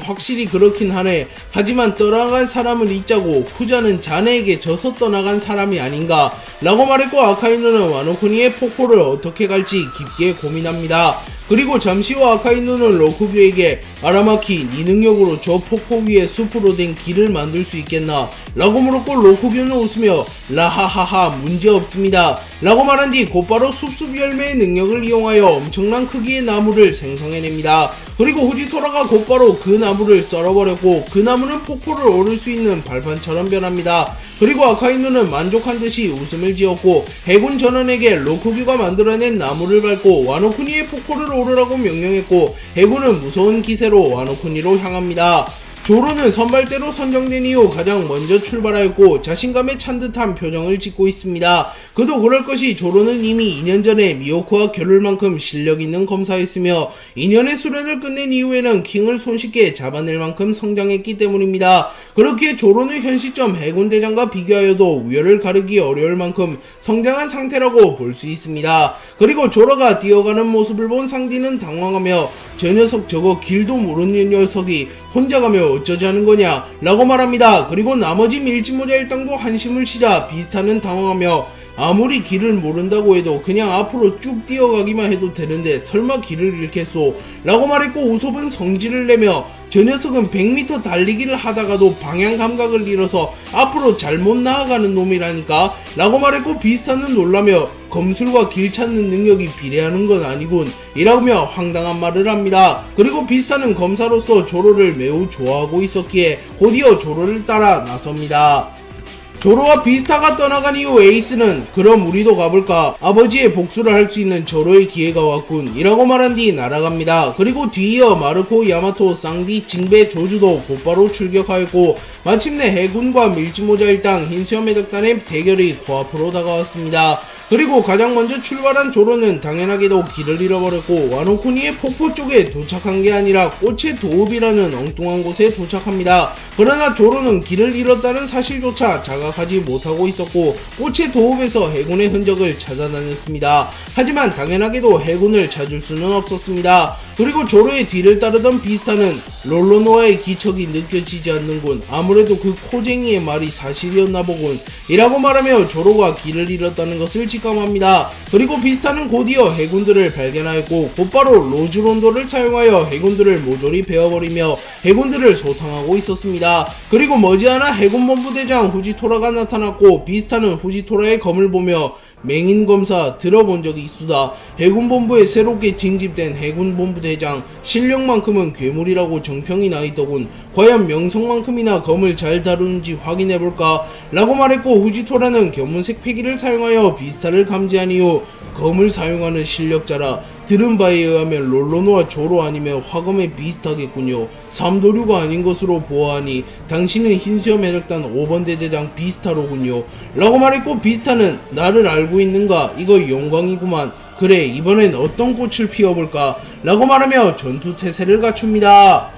확실히 그렇긴 하네. 하지만 떠나간 사람을 잊자고 쿠자는 자네에게 져서 떠나간 사람이 아닌가 라고 말했고 아카이누는 와노쿠니의 폭포를 어떻게 갈지 깊게 고민합니다. 그리고 잠시 후 아카이누는 로쿠규에게 아라마키 네 능력으로 저 폭포 위에 숲으로 된 길을 만들 수 있겠나 라고 물었고 로쿠규는 웃으며 라하하하 문제없습니다 라고 말한 뒤 곧바로 숲숲 열매의 능력을 이용하여 엄청난 크기의 나무를 생성해냅니다. 그리고 후지토라가 곧바로 그 나무를 썰어버렸고 그 나무는 폭포를 오를 수 있는 발판처럼 변합니다. 그리고 아카이누는 만족한 듯이 웃음을 지었고 해군 전원에게 로쿠규가 만들어낸 나무를 밟고 와노쿠니의 폭포를 오르라고 명령했고 해군은 무서운 기세로 와노쿠니로 향합니다. 조로는 선발대로 선정된 이후 가장 먼저 출발하였고 자신감에 찬 듯한 표정을 짓고 있습니다. 그도 그럴 것이 조로는 이미 2년 전에 미호크와 겨룰 만큼 실력 있는 검사였으며 2년의 수련을 끝낸 이후에는 킹을 손쉽게 잡아낼 만큼 성장했기 때문입니다. 그렇기에 조로는 현 시점 해군대장과 비교하여도 우열을 가르기 어려울 만큼 성장한 상태라고 볼 수 있습니다. 그리고 조로가 뛰어가는 모습을 본 상디는 당황하며 저 녀석 저거 길도 모르는 녀석이 혼자 가며 어쩌지 하는 거냐 라고 말합니다. 그리고 나머지 밀짚모자 일당도 한심을 쉬자 비스타는 당황하며 아무리 길을 모른다고 해도 그냥 앞으로 쭉 뛰어가기만 해도 되는데 설마 길을 잃겠소 라고 말했고 우섭은 성질을 내며 저 녀석은 100m 달리기를 하다가도 방향 감각을 잃어서 앞으로 잘못 나아가는 놈이라니까 라고 말했고 비스타는 놀라며 검술과 길 찾는 능력이 비례하는 건 아니군 이라며 황당한 말을 합니다. 그리고 비스타는 검사로서 조로를 매우 좋아하고 있었기에 곧이어 조로를 따라 나섭니다. 조로와 비스타가 떠나간 이후 에이스는 그럼 우리도 가볼까? 아버지의 복수를 할 수 있는 조로의 기회가 왔군 이라고 말한 뒤 날아갑니다. 그리고 뒤이어 마르코, 야마토, 쌍디, 징배, 조주도 곧바로 출격하였고 마침내 해군과 밀짚모자 일당, 흰수염 해적단의 대결이 코앞으로 다가왔습니다. 그리고 가장 먼저 출발한 조로는 당연하게도 길을 잃어버렸고 와노쿠니의 폭포 쪽에 도착한 게 아니라 꽃의 도읍이라는 엉뚱한 곳에 도착합니다. 그러나 조로는 길을 잃었다는 사실조차 자각하지 못하고 있었고 꽃의 도읍에서 해군의 흔적을 찾아다녔습니다. 하지만 당연하게도 해군을 찾을 수는 없었습니다. 그리고 조로의 뒤를 따르던 비스타는 롤로노아의 기척이 느껴지지 않는군. 아무래도 그 코쟁이의 말이 사실이었나 보군 이라고 말하며 조로가 길을 잃었다는 것을 직감합니다. 그리고 비스타는 곧이어 해군들을 발견하였고 곧바로 로즈론도를 사용하여 해군들을 모조리 베어버리며 해군들을 소탕하고 있었습니다. 그리고 머지않아 해군본부대장 후지토라가 나타났고 비스타는 후지토라의 검을 보며 맹인검사 들어본 적이 있수다. 해군본부에 새롭게 징집된 해군본부대장 실력만큼은 괴물이라고 정평이 나있더군. 과연 명성만큼이나 검을 잘 다루는지 확인해볼까? 라고 말했고 후지토라는 견문색 패기를 사용하여 비스타를 감지한 이후 검을 사용하는 실력자라 들은 바에 의하면 롤로노와 조로 아니면 화검에 비슷하겠군요. 삼도류가 아닌 것으로 보아하니 당신은 흰수염 해적단 5번 대대장 비스타로군요 라고 말했고 비스타는 나를 알고 있는가? 이거 영광이구만. 그래 이번엔 어떤 꽃을 피워볼까? 라고 말하며 전투 태세를 갖춥니다.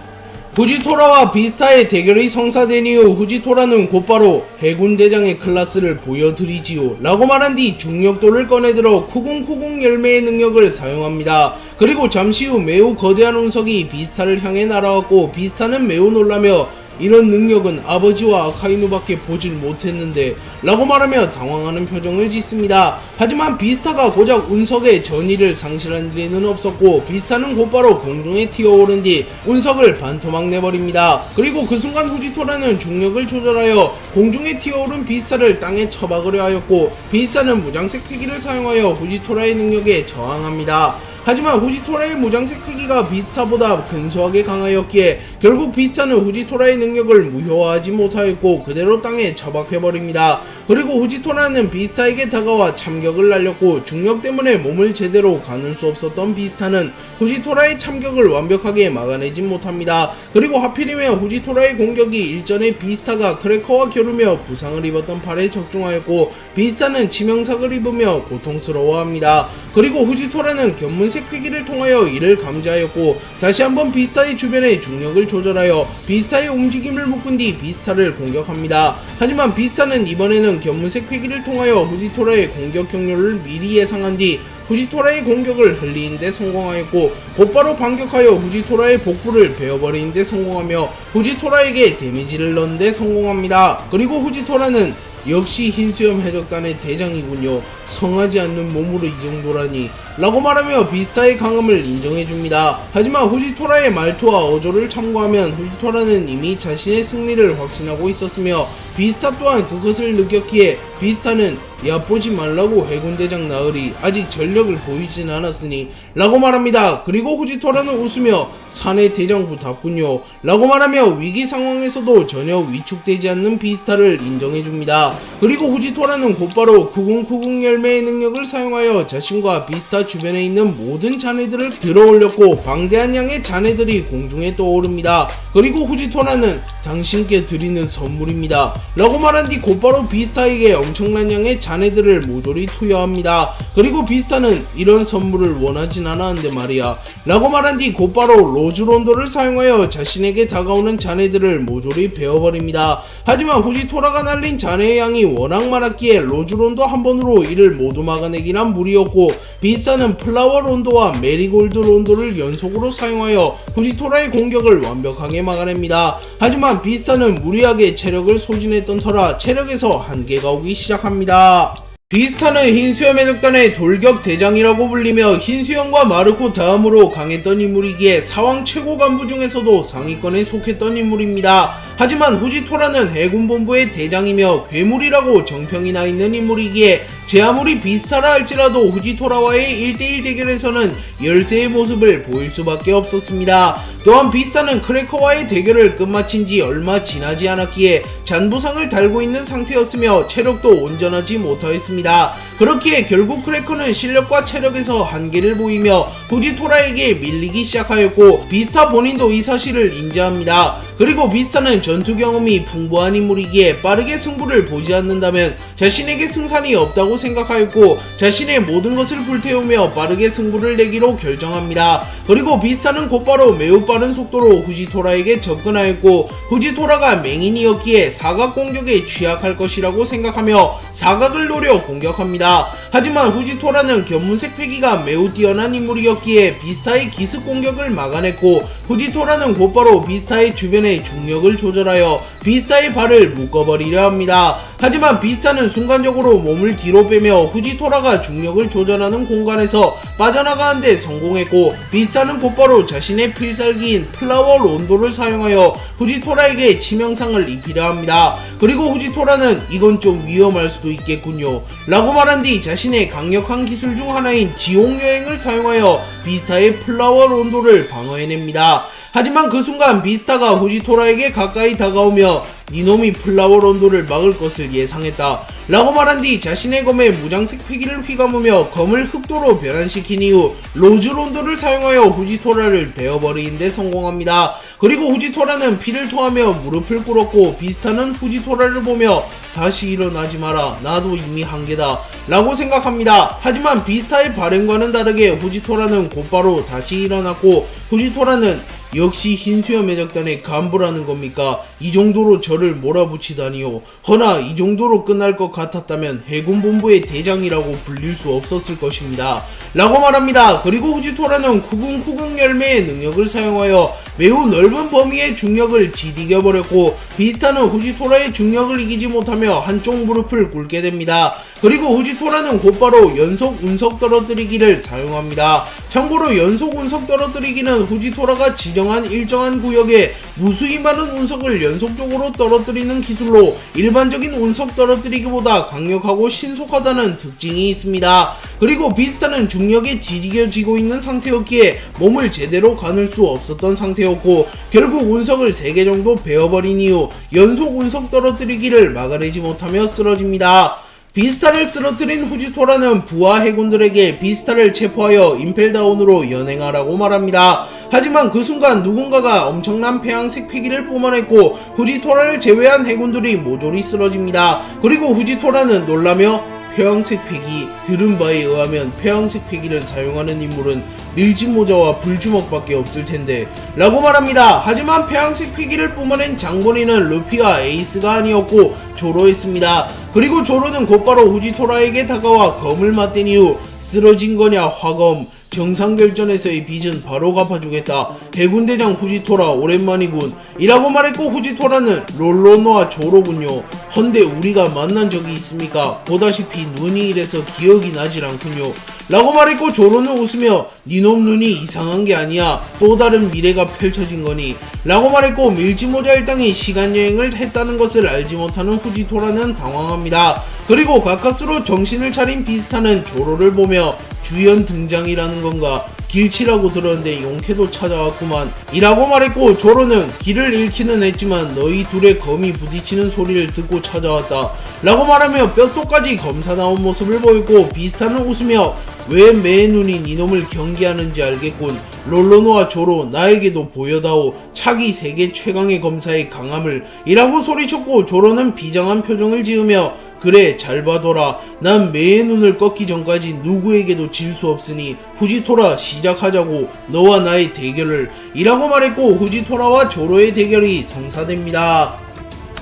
후지토라와 비스타의 대결이 성사된 이후 후지토라는 곧바로 해군대장의 클라스를 보여드리지요 라고 말한 뒤 중력도를 꺼내들어 쿠궁쿠궁 열매의 능력을 사용합니다. 그리고 잠시 후 매우 거대한 운석이 비스타를 향해 날아왔고 비스타는 매우 놀라며 이런 능력은 아버지와 아카이누밖에 보질 못했는데 라고 말하며 당황하는 표정을 짓습니다. 하지만 비스타가 고작 운석의 전의를 상실한 일은 없었고 비스타는 곧바로 공중에 튀어오른 뒤 운석을 반토막 내버립니다. 그리고 그 순간 후지토라는 중력을 조절하여 공중에 튀어오른 비스타를 땅에 처박으려 하였고 비스타는 무장색 패기를 사용하여 후지토라의 능력에 저항합니다. 하지만 후지토라의 무장색 패기가 비스타보다 근소하게 강하였기에 결국 비스타는 후지토라의 능력을 무효화하지 못하였고 그대로 땅에 처박혀버립니다. 그리고 후지토라는 비스타에게 다가와 참격을 날렸고 중력 때문에 몸을 제대로 가눌 수 없었던 비스타는 후지토라의 참격을 완벽하게 막아내지 못합니다. 그리고 하필이면 후지토라의 공격이 일전에 비스타가 크래커와 겨루며 부상을 입었던 팔에 적중하였고 비스타는 치명상을 입으며 고통스러워합니다. 그리고 후지토라는 견문색 패기를 통하여 이를 감지하였고 다시 한번 비스타의 주변의 중력을 조절하여 비스타의 움직임을 묶은 뒤 비스타를 공격합니다. 하지만 비스타는 이번에는 견문색 패기를 통하여 후지토라의 공격 경로를 미리 예상한 뒤 후지토라의 공격을 흘리는 데 성공하였고 곧바로 반격하여 후지토라의 복부를 베어버리는 데 성공하며 후지토라에게 데미지를 넣는 데 성공합니다. 그리고 후지토라는 역시 흰수염 해적단의 대장이군요. 성하지 않는 몸으로 이 정도라니 라고 말하며 비스타의 강함을 인정해줍니다. 하지만 후지토라의 말투와 어조를 참고하면 후지토라는 이미 자신의 승리를 확신하고 있었으며 비스타 또한 그것을 느꼈기에 비스타는 얕보지 말라고 해군대장 나으리 아직 전력을 보이진 않았으니 라고 말합니다. 그리고 후지토라는 웃으며 사내 대장부답군요 라고 말하며 위기 상황에서도 전혀 위축되지 않는 비스타를 인정해줍니다. 그리고 후지토라는 곧바로 쿠궁쿠궁 열매의 능력을 사용하여 자신과 비스타 주변에 있는 모든 잔해들을 들어올렸고 방대한 양의 잔해들이 공중에 떠오릅니다. 그리고 후지토라는 당신께 드리는 선물입니다 라고 말한 뒤 곧바로 비스타에게 엄청난 양의 잔해들을 모조리 투여합니다. 그리고 비스타는 이런 선물을 원하진 않았는데 말이야 라고 말한 뒤 곧바로 로즈론도를 사용하여 자신에게 다가오는 잔해들을 모조리 베어버립니다. 하지만 후지토라가 날린 잔해의 양이 워낙 많았기에 로즈론도 한 번으로 이를 모두 막아내기란 무리였고 비스타는 플라워 론도와 메리골드 론도를 연속으로 사용하여 후지토라의 공격을 완벽하게 막아냅니다. 하지만 비스타는 무리하게 체력을 소진했던 터라 체력에서 한계가 오기 시작합니다. 비스타는 흰수염 해적단의 돌격 대장이라고 불리며 흰수염과 마르코 다음으로 강했던 인물이기에 사왕 최고 간부 중에서도 상위권에 속했던 인물입니다. 하지만 후지토라는 해군본부의 대장이며 괴물이라고 정평이 나 있는 인물이기에 제 아무리 비스타라 할지라도 후지토라와의 1대1 대결에서는 열세의 모습을 보일 수밖에 없었습니다. 또한 비스타는 크래커와의 대결을 끝마친 지 얼마 지나지 않았기에 잔부상을 달고 있는 상태였으며 체력도 온전하지 못하였습니다. 그렇기에 결국 크래커는 실력과 체력에서 한계를 보이며 후지토라에게 밀리기 시작하였고 비스타 본인도 이 사실을 인지합니다. 그리고 비스타는 전투 경험이 풍부한 인물이기에 빠르게 승부를 보지 않는다면 자신에게 승산이 없다고 생각하였고 자신의 모든 것을 불태우며 빠르게 승부를 내기로 결정합니다. 그리고 비스타는 곧바로 매우 빠른 속도로 후지토라에게 접근하였고 후지토라가 맹인이었기에 사각 공격에 취약할 것이라고 생각하며 사각을 노려 공격합니다. 하지만 후지토라는 견문색 패기가 매우 뛰어난 인물이었기에 비스타의 기습 공격을 막아냈고 후지토라는 곧바로 비스타의 주변의 중력을 조절하여 비스타의 발을 묶어버리려 합니다. 하지만 비스타는 순간적으로 몸을 뒤로 빼며 후지토라가 중력을 조절하는 공간에서 빠져나가는 데 성공했고 비스타는 곧바로 자신의 필살기인 플라워 론도를 사용하여 후지토라에게 치명상을 입히려 합니다. 그리고 후지토라는 이건 좀 위험할 수도 있겠군요 라고 말한 뒤 자신의 강력한 기술 중 하나인 지옥여행을 사용하여 비스타의 플라워 론도를 방어해냅니다. 하지만 그 순간 비스타가 후지토라에게 가까이 다가오며 니놈이 플라워 론도를 막을 것을 예상했다 라고 말한 뒤 자신의 검에 무장색 패기를 휘감으며 검을 흑도로 변환시킨 이후 로즈 론도를 사용하여 후지토라를 베어버리는 데 성공합니다. 그리고 후지토라는 피를 토하며 무릎을 꿇었고 비스타는 후지토라를 보며 다시 일어나지 마라 나도 이미 한계다 라고 생각합니다. 하지만 비스타의 발행과는 다르게 후지토라는 곧바로 다시 일어났고 후지토라는 역시 흰수염 해적단의 간부라는 겁니까? 이 정도로 저를 몰아붙이다니요. 허나 이 정도로 끝날 것 같았다면 해군본부의 대장이라고 불릴 수 없었을 것입니다 라고 말합니다. 그리고 후지토라는 쿠궁쿠궁 열매의 능력을 사용하여 매우 넓은 범위의 중력을 지디겨버렸고 비스타는 후지토라의 중력을 이기지 못하며 한쪽 무릎을 꿇게 됩니다. 그리고 후지토라는 곧바로 연속 운석 떨어뜨리기를 사용합니다. 참고로 연속 운석 떨어뜨리기는 후지토라가 지정한 일정한 구역에 무수히 많은 운석을 연속적으로 떨어뜨리는 기술로 일반적인 운석 떨어뜨리기보다 강력하고 신속하다는 특징이 있습니다. 그리고 비스타는 중력에 뒤지겨지고 있는 상태였기에 몸을 제대로 가눌 수 없었던 상태였고, 결국 운석을 3개 정도 베어버린 이후 연속 운석 떨어뜨리기를 막아내지 못하며 쓰러집니다. 비스타를 쓰러뜨린 후지토라는 부하 해군들에게 비스타를 체포하여 임펠다운으로 연행하라고 말합니다. 하지만 그 순간 누군가가 엄청난 폐양색 패기를 뿜어냈고 후지토라를 제외한 해군들이 모조리 쓰러집니다. 그리고 후지토라는 놀라며 폐양색 패기, 들은 바에 의하면 폐양색 패기를 사용하는 인물은 밀짚모자와 불주먹밖에 없을 텐데 라고 말합니다. 하지만 폐양색 패기를 뿜어낸 장본인은 루피와 에이스가 아니었고 조로였습니다. 그리고 조로는 곧바로 후지토라에게 다가와 검을 맞댄 이후 쓰러진 거냐 화검, 정상결전에서의 빚은 바로 갚아주겠다. 해군대장 후지토라 오랜만이군 이라고 말했고, 후지토라는 롤로노와 조로군요. 헌데 우리가 만난 적이 있습니까? 보다시피 눈이 이래서 기억이 나질 않군요 라고 말했고, 조로는 웃으며 니놈 눈이 이상한 게 아니야, 또 다른 미래가 펼쳐진 거니 라고 말했고, 밀짚모자 일당이 시간여행을 했다는 것을 알지 못하는 후지토라는 당황합니다. 그리고 가까스로 정신을 차린 비스타는 조로를 보며 주연 등장이라는 건가? 길치라고 들었는데 용케도 찾아왔구만 이라고 말했고, 조로는 길을 잃기는 했지만 너희 둘의 검이 부딪히는 소리를 듣고 찾아왔다 라고 말하며 뼛속까지 검사 나온 모습을 보였고, 비스타는 웃으며 왜 매 눈이 니놈을 경계하는지 알겠군. 롤로노와 조로 나에게도 보여다오 차기 세계 최강의 검사의 강함을 이라고 소리쳤고, 조로는 비장한 표정을 지으며 그래 잘 봐둬라, 난 매의 눈을 꺾기 전까지 누구에게도 질 수 없으니 후지토라 시작하자고, 너와 나의 대결을 이라고 말했고, 후지토라와 조로의 대결이 성사됩니다.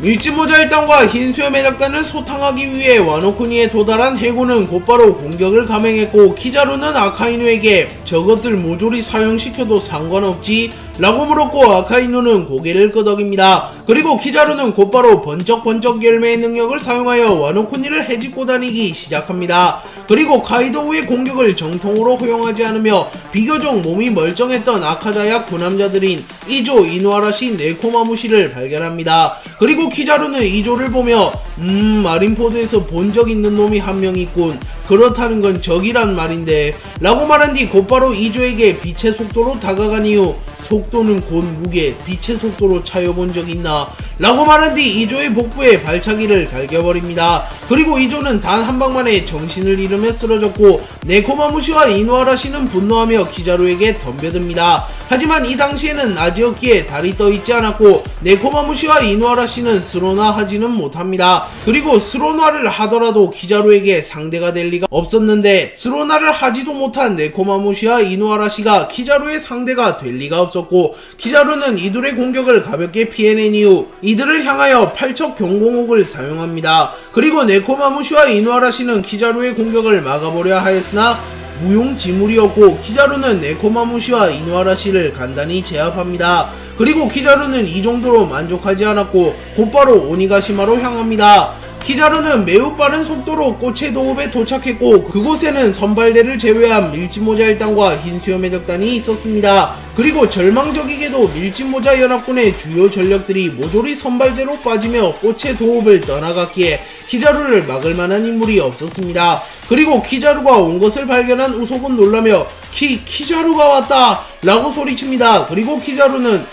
밀짚모자 일당과 흰수염의 작단을 소탕하기 위해 와노쿠니에 도달한 해군은 곧바로 공격을 감행했고, 키자루는 아카이누에게 저것들 모조리 사용시켜도 상관없지? 라고 물었고, 아카이누는 고개를 끄덕입니다. 그리고 키자루는 곧바로 번쩍번쩍 열매의 능력을 사용하여 와노쿠니를 헤집고 다니기 시작합니다. 그리고 카이도우의 공격을 정통으로 허용하지 않으며 비교적 몸이 멀쩡했던 아카자야 구남자들인 이조, 이누아라시, 네코마무시를 발견합니다. 그리고 키자루는 이조를 보며 마린포드에서 본 적 있는 놈이 한 명 있군. 그렇다는 건 적이란 말인데 라고 말한 뒤 곧바로 이조에게 빛의 속도로 다가간 이후 속도는 곧 무게, 빛의 속도로 차여본 적 있나? 라고 말한 뒤 이조의 복부에 발차기를 갈겨버립니다. 그리고 이조는 단 한 방만에 정신을 잃으며 쓰러졌고, 네코마무시와 이누아라시는 분노하며 키자루에게 덤벼듭니다. 하지만 이 당시에는 낮이었기에 달이 떠있지 않았고, 네코마무시와 이누아라시는 스로나 하지는 못합니다. 그리고 스로나를 하더라도 키자루에게 상대가 될 리가 없었는데, 스로나를 하지도 못한 네코마무시와 이누아라시가 키자루의 상대가 될 리가 없었고, 키자루는 이들의 공격을 가볍게 피해낸 이후 이들을 향하여 팔척 경공옥을 사용합니다. 그리고 네코마무시와 이누아라시는 키자루의 공격을 막아보려 하였으나 무용지물이었고, 키자루는 네코마무시와 이누아라시를 간단히 제압합니다. 그리고 키자루는 이 정도로 만족하지 않았고 곧바로 오니가시마로 향합니다. 키자루는 매우 빠른 속도로 꽃의 도읍에 도착했고, 그곳에는 선발대를 제외한 밀짚모자 일당과 흰수염의 적단이 있었습니다. 그리고 절망적이게도 밀짚모자 연합군의 주요 전력들이 모조리 선발대로 빠지며 꽃의 도읍을 떠나갔기에 키자루를 막을 만한 인물이 없었습니다. 그리고 키자루가 온 것을 발견한 우속은 놀라며 키자루가 왔다 라고 소리칩니다. 그리고 키자루는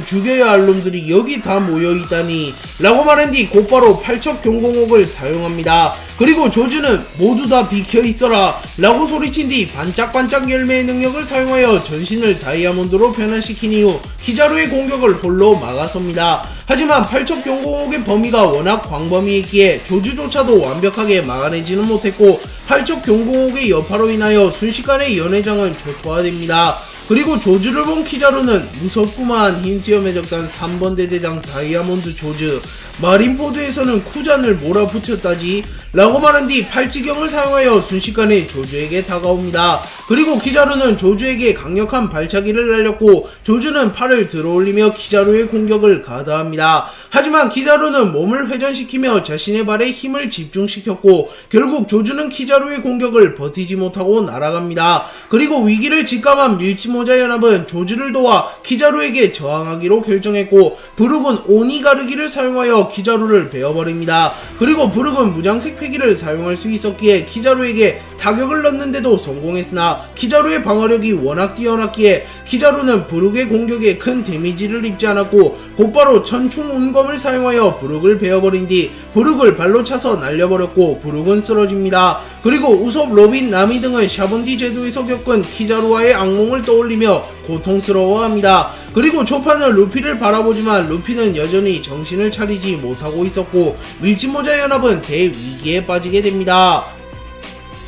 죽여야 할 놈들이 여기 다 모여있다니 라고 말한 뒤 곧바로 팔척 경공옥을 사용합니다. 그리고 조즈는 모두 다 비켜있어라 라고 소리친 뒤 반짝반짝 열매의 능력을 사용하여 전신을 다이아몬드로 변화시킨 이후 키자루의 공격을 홀로 막아섭니다. 하지만 팔척 경공옥의 범위가 워낙 광범위했기에 조즈조차도 완벽하게 막아내지는 못했고, 팔척 경공옥의 여파로 인하여 순식간에 연회장은 초토화됩니다. 그리고 조즈를 본 키자루는 무섭구만, 흰수염의 적단 3번 대대장 다이아몬드 조즈, 마린포드에서는 쿠잔을 몰아붙였다지 라고 말한 뒤 팔찌경을 사용하여 순식간에 조즈에게 다가옵니다. 그리고 키자루는 조즈에게 강력한 발차기를 날렸고, 조즈는 팔을 들어올리며 키자루의 공격을 가다합니다. 하지만 키자루는 몸을 회전시키며 자신의 발에 힘을 집중시켰고 결국 조주는 키자루의 공격을 버티지 못하고 날아갑니다. 그리고 위기를 직감한 밀짚모자 연합은 조주를 도와 키자루에게 저항하기로 결정했고 브룩은 오니가르기를 사용하여 키자루를 베어버립니다. 그리고 브룩은 무장색 패기를 사용할 수 있었기에 키자루에게 타격을 넣는데도 성공했으나 키자루의 방어력이 워낙 뛰어났기에 키자루는 브룩의 공격에 큰 데미지를 입지 않았고 곧바로 천충 운검을 사용하여 브룩을 베어버린 뒤 브룩을 발로 차서 날려버렸고 브룩은 쓰러집니다. 그리고 우솝, 로빈, 나미 등은 샤본디 제도에서 겪은 키자루와의 악몽을 떠올리며 고통스러워합니다. 그리고 초파는 루피를 바라보지만 루피는 여전히 정신을 차리지 못하고 있었고 밀짚모자 연합은 대위기에 빠지게 됩니다.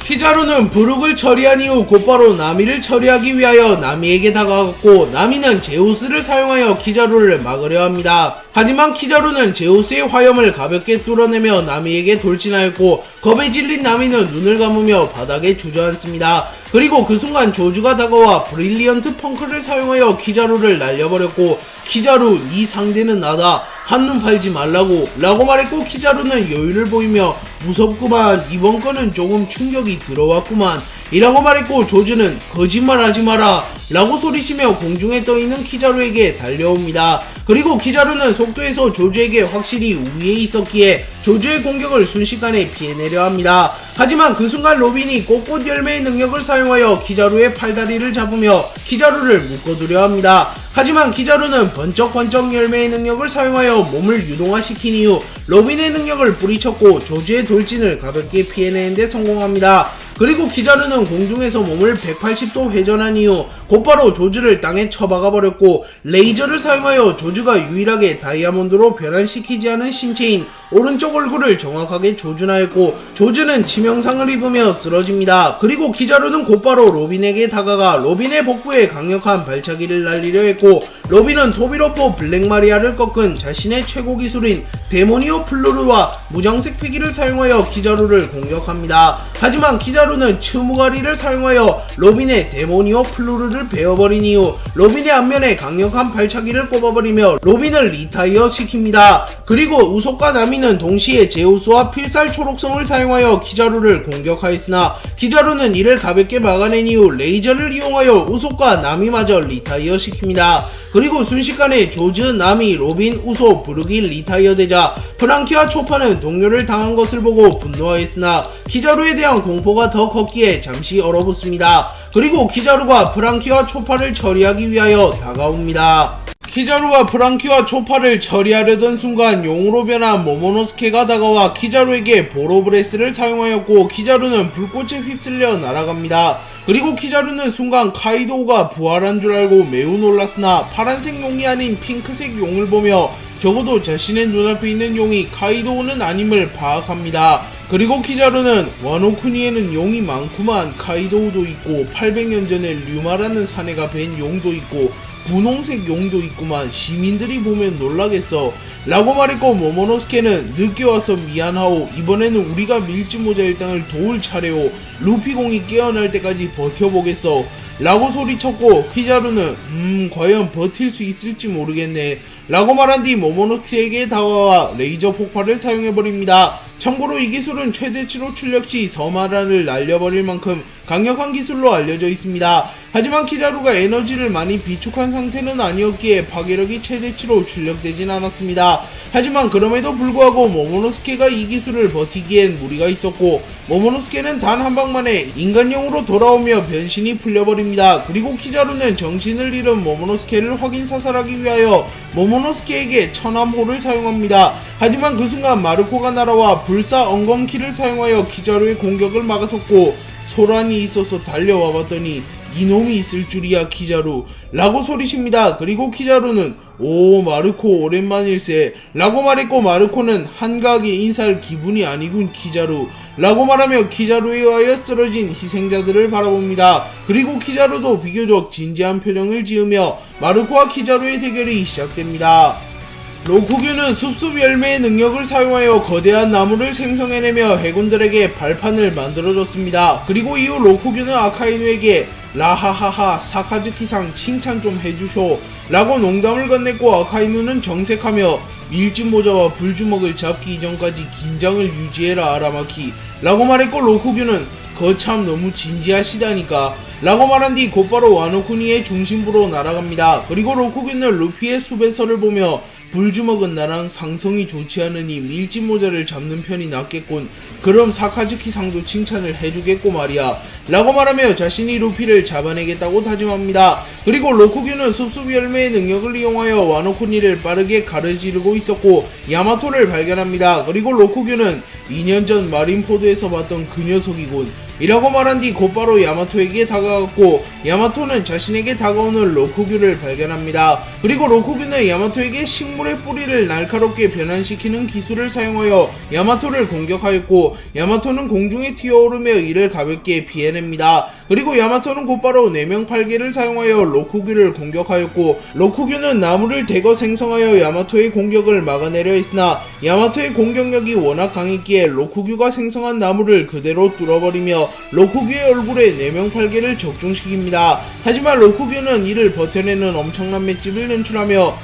키자루는 브룩을 처리한 이후 곧바로 나미를 처리하기 위하여 나미에게 다가갔고 나미는 제우스를 사용하여 키자루를 막으려 합니다. 하지만 키자루는 제우스의 화염을 가볍게 뚫어내며 나미에게 돌진하였고 겁에 질린 나미는 눈을 감으며 바닥에 주저앉습니다. 그리고 그 순간 조주가 다가와 브릴리언트 펑크를 사용하여 키자루를 날려버렸고 키자루 네 상대는 나다. 한눈 팔지 말라고 라고 말했고 키자루는 여유를 보이며 무섭구만 이번 건은 조금 충격이 들어왔구만 이라고 말했고 조주는 거짓말하지 마라 라고 소리치며 공중에 떠있는 키자루에게 달려옵니다. 그리고 키자루는 속도에서 조주에게 확실히 우위에 있었기에 조주의 공격을 순식간에 피해내려 합니다. 하지만 그 순간 로빈이 꽃꽃 열매의 능력을 사용하여 키자루의 팔다리를 잡으며 키자루를 묶어두려 합니다. 하지만 키자루는 번쩍번쩍 열매의 능력을 사용하여 몸을 유동화시킨 이후 로빈의 능력을 뿌리쳤고 조주의 돌진을 가볍게 피해내는데 성공합니다. 그리고 키자루는 공중에서 몸을 180도 회전한 이후 곧바로 조주를 땅에 처박아버렸고 레이저를 사용하여 조주가 유일하게 다이아몬드로 변환시키지 않은 신체인 오른쪽 얼굴을 정확하게 조준하였고 조주는 치명상을 입으며 쓰러집니다. 그리고 키자루는 곧바로 로빈에게 다가가 로빈의 복부에 강력한 발차기를 날리려 했고 로빈은 토비로포 블랙마리아를 꺾은 자신의 최고 기술인 데모니오 플루르와 무장색 패기를 사용하여 키자루를 공격합니다. 하지만 키자루는 츠무가리를 사용하여 로빈의 데모니오 플루르를 베어버린 이후 로빈의 앞면에 강력한 발차기를 꼽아버리며 로빈을 리타이어 시킵니다. 그리고 우솝과 나미는 동시에 제우스와 필살 초록성을 사용하여 키자루를 공격하였으나 키자루는 이를 가볍게 막아낸 이후 레이저를 이용하여 우솝과 나미마저 리타이어 시킵니다. 그리고 순식간에 조즈, 나미, 로빈, 우솝, 브룩이 리타이어 되자 프랑키와 초파는 동료를 당한 것을 보고 분노하였으나 키자루에 대한 공포가 더 컸기에 잠시 얼어붙습니다. 그리고 키자루가 프랑키와 초파를 처리하기 위하여 다가옵니다. 키자루가 프랑키와 초파를 처리하려던 순간 용으로 변한 모모노스케가 다가와 키자루에게 보로브레스를 사용하였고 키자루는 불꽃에 휩쓸려 날아갑니다. 그리고 키자루는 순간 카이도우가 부활한 줄 알고 매우 놀랐으나 파란색 용이 아닌 핑크색 용을 보며 적어도 자신의 눈앞에 있는 용이 카이도우는 아님을 파악합니다. 그리고 키자루는 와노쿠니에는 용이 많구만 카이도우도 있고 800년 전에 류마라는 사내가 뵌 용도 있고 분홍색 용도 있구만 시민들이 보면 놀라겠어 라고 말했고 모모노스케는 늦게 와서 미안하오 이번에는 우리가 밀짚모자 일당을 도울 차례오 루피공이 깨어날 때까지 버텨보겠어 라고 소리쳤고 키자루는 과연 버틸 수 있을지 모르겠네 라고 말한 뒤 모모노스케에게 다가와 레이저 폭발을 사용해버립니다. 참고로 이 기술은 최대치로 출력 시 서마라를 날려버릴 만큼 강력한 기술로 알려져 있습니다. 하지만 키자루가 에너지를 많이 비축한 상태는 아니었기에 파괴력이 최대치로 출력되진 않았습니다. 하지만 그럼에도 불구하고 모모노스케가 이 기술을 버티기엔 무리가 있었고 모모노스케는 단 한 방만에 인간형으로 돌아오며 변신이 풀려버립니다. 그리고 키자루는 정신을 잃은 모모노스케를 확인 사살하기 위하여 모모노스케에게 천암호를 사용합니다. 하지만 그 순간 마르코가 날아와 불사 엉겅키를 사용하여 키자루의 공격을 막아섰고 소란이 있어서 달려와 봤더니 이놈이 있을 줄이야 키자루 라고 소리칩니다. 그리고 키자루는 오 마르코 오랜만일세 라고 말했고 마르코는 한가하게 인사할 기분이 아니군 키자루 라고 말하며 키자루에 의하여 쓰러진 희생자들을 바라봅니다. 그리고 키자루도 비교적 진지한 표정을 지으며 마르코와 키자루의 대결이 시작됩니다. 로쿠규는 숲숲 열매의 능력을 사용하여 거대한 나무를 생성해내며 해군들에게 발판을 만들어줬습니다. 그리고 이후 로쿠규는 아카이누에게 라하하하 사카즈키상 칭찬 좀 해주쇼 라고 농담을 건넸고 아카이누는 정색하며 밀짚모자와 불주먹을 잡기 이전까지 긴장을 유지해라 아라마키 라고 말했고, 로쿠규는 거참 너무 진지하시다니까 라고 말한 뒤 곧바로 와노쿠니의 중심부로 날아갑니다. 그리고 로쿠규는 루피의 수배서를 보며 불주먹은 나랑 상성이 좋지 않으니 밀짚모자를 잡는 편이 낫겠군. 그럼 사카즈키 상도 칭찬을 해주겠고 말이야 라고 말하며 자신이 루피를 잡아내겠다고 다짐합니다. 그리고 로쿠규는 숲숲 열매의 능력을 이용하여 와노쿠니를 빠르게 가르지르고 있었고 야마토를 발견합니다. 그리고 로쿠규는 2년 전 마린포드에서 봤던 그 녀석이군 이라고 말한 뒤 곧바로 야마토에게 다가갔고, 야마토는 자신에게 다가오는 로쿠규를 발견합니다. 그리고 로쿠규는 야마토에게 식물의 뿌리를 날카롭게 변환시키는 기술을 사용하여 야마토를 공격하였고, 야마토는 공중에 튀어오르며 이를 가볍게 피해냅니다. 그리고 야마토는 곧바로 4명 8개를 사용하여 로쿠규를 공격하였고, 로쿠규는 나무를 대거 생성하여 야마토의 공격을 막아내려 했으나 야마토의 공격력이 워낙 강했기에 로쿠규가 생성한 나무를 그대로 뚫어버리며 로쿠규의 얼굴에 4명 8개를 적중시킵니다. 하지만 로쿠규는 이를 버텨내는 엄청난 맷집을 연출하며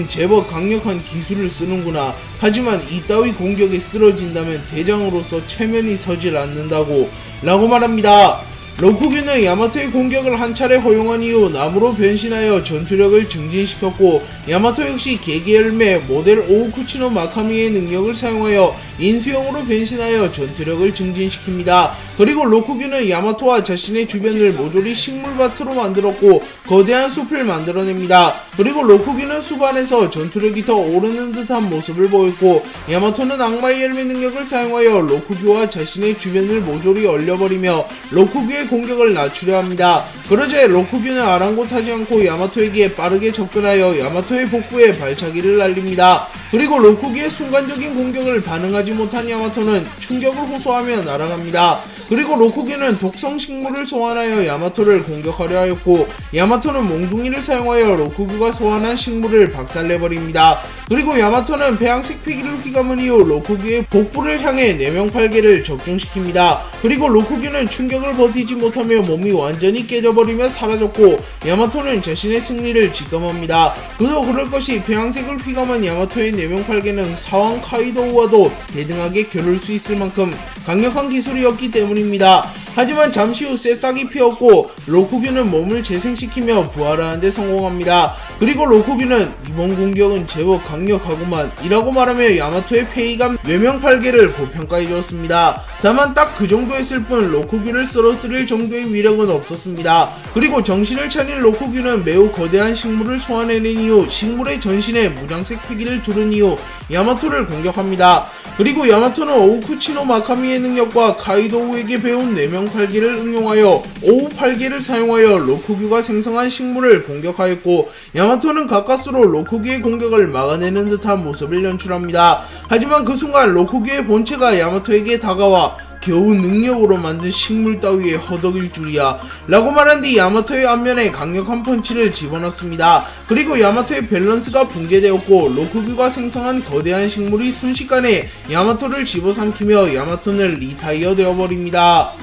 제법 강력한 기술을 쓰는구나. 하지만 이따위 공격에 쓰러진다면 대장으로서 체면이 서질 않는다고 라고 말합니다. 로쿠규는 야마토의 공격을 한 차례 허용한 이후 나무로 변신하여 전투력을 증진시켰고, 야마토 역시 개개열매 모델 오우쿠치노 마카미의 능력을 사용하여 인수형으로 변신하여 전투력을 증진시킵니다. 그리고 로쿠규는 야마토와 자신의 주변을 모조리 식물밭으로 만들었고 거대한 숲을 만들어냅니다. 그리고 로쿠규는 숲 안에서 전투력이 더 오르는 듯한 모습을 보였고, 야마토는 악마의 열매 능력을 사용하여 로쿠규와 자신의 주변을 모조리 얼려버리며 로쿠규의 공격을 낮추려 합니다. 그러자 로쿠규는 아랑곳하지 않고 야마토에게 빠르게 접근하여 야마토의 복부에 발차기를 날립니다. 그리고 로쿠규의 순간적인 공격을 반응하지 못한 야마토는 충격을 호소하며 날아갑니다. 그리고 로쿠규는 독성 식물을 소환하여 야마토를 공격하려 하였고, 야마토는 몽둥이를 사용하여 로쿠규가 소환한 식물을 박살내버립니다. 그리고 야마토는 배양색 피기를 휘감은 이후 로쿠규의 복부를 향해 4명 8개를 적중시킵니다. 그리고 로쿠규는 충격을 버티지 못하며 몸이 완전히 깨져버리며 사라졌고, 야마토는 자신의 승리를 직감합니다. 그도 그럴 것이 배양색을 휘감은 야마토의 4명 8개는 사왕 카이도우와도 대등하게 겨룰 수 있을 만큼 강력한 기술이었기 때문입니다. 하지만 잠시 후 새싹이 피었고 로쿠규는 몸을 재생시키며 부활하는 데 성공합니다. 그리고 로쿠규는 이번 공격은 제법 강력하구만 이라고 말하며 야마토의 폐위감 4명 8개를 고평가해 주었습니다. 다만 딱 그 정도 했을 뿐 로쿠규를 쓰러뜨릴 정도의 위력은 없었습니다. 그리고 정신을 차린 로쿠규는 매우 거대한 식물을 소환해낸 이후 식물의 전신에 무장색 폐기를 두른 이후 야마토를 공격합니다. 그리고 야마토는 오우쿠치노 마카미의 능력과 카이도우에게 배운 4명 8개를 응용하여 오우 8개를 사용하여 로쿠규가 생성한 식물을 공격하였고, 야마토는 가까스로 로쿠규의 공격을 막아내는 듯한 모습을 연출합니다. 하지만 그 순간 로쿠규의 본체가 야마토에게 다가와 겨우 능력으로 만든 식물 따위에 허덕일 줄이야 라고 말한 뒤 야마토의 앞면에 강력한 펀치를 집어넣습니다. 그리고 야마토의 밸런스가 붕괴되었고 로쿠규가 생성한 거대한 식물이 순식간에 야마토를 집어삼키며 야마토는 리타이어 되어버립니다.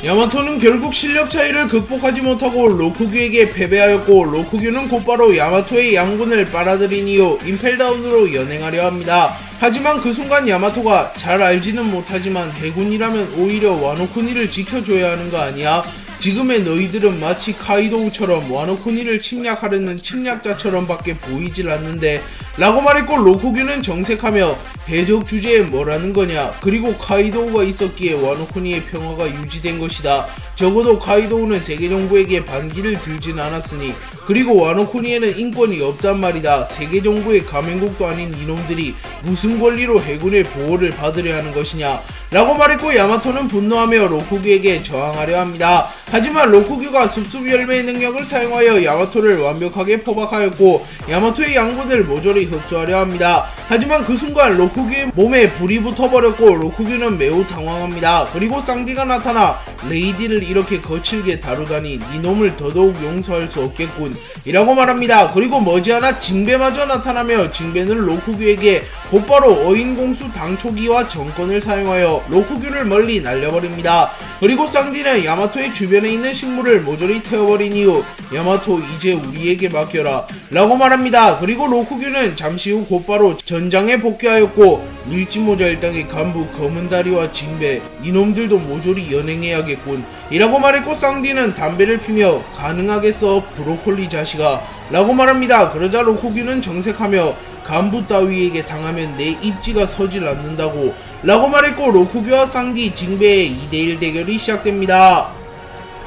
야마토는 결국 실력 차이를 극복하지 못하고 로쿠규에게 패배하였고, 로쿠규는 곧바로 야마토의 양군을 빨아들인 이후 임펠다운으로 연행하려 합니다. 하지만 그 순간 야마토가 잘 알지는 못하지만 해군이라면 오히려 와노쿠니를 지켜줘야 하는 거 아니야? 지금의 너희들은 마치 카이도우처럼 와노쿠니를 침략하려는 침략자처럼 밖에 보이질 않는데 라고 말했고, 로쿠규는 정색하며 해적 주제에 뭐라는 거냐, 그리고 카이도우가 있었기에 와노쿠니의 평화가 유지된 것이다. 적어도 카이도우는 세계정부에게 반기를 들진 않았으니, 그리고 와노쿠니에는 인권이 없단 말이다. 세계정부의 가맹국도 아닌 이놈들이 무슨 권리로 해군의 보호를 받으려 하는 것이냐 라고 말했고, 야마토는 분노하며 로쿠규에게 저항하려 합니다. 하지만 로쿠규가 숲숲 열매의 능력을 사용하여 야마토를 완벽하게 포박하였고 야마토의 양분을 모조리 흡수하려 합니다. 하지만 그 순간 로쿠규의 몸에 불이 붙어버렸고 로쿠규는 매우 당황합니다. 그리고 쌍디가 나타나 레이디를 이렇게 거칠게 다루다니 네 놈을 더더욱 용서할 수 없겠군 이라고 말합니다. 그리고 머지않아 징베마저 나타나며 징베는 로쿠규에게 곧바로 어인공수 당초기와 정권을 사용하여 로쿠규를 멀리 날려버립니다. 그리고 쌍디는 야마토의 주변에 있는 식물을 모조리 태워버린 이후 야마토 이제 우리에게 맡겨라 라고 말합니다. 그리고 로쿠규는 잠시 후 곧바로 전장에 복귀하였고 일지모자 일당의 간부 검은다리와 징배 이놈들도 모조리 연행해야겠군 이라고 말했고 쌍디는 담배를 피며 가능하겠어 브로콜리 자식아 라고 말합니다. 그러자 로쿠규는 정색하며 간부 따위에게 당하면 내 입지가 서질 않는다고 라고 말했고 로쿠규와 쌍디 징배의 2대1 대결이 시작됩니다.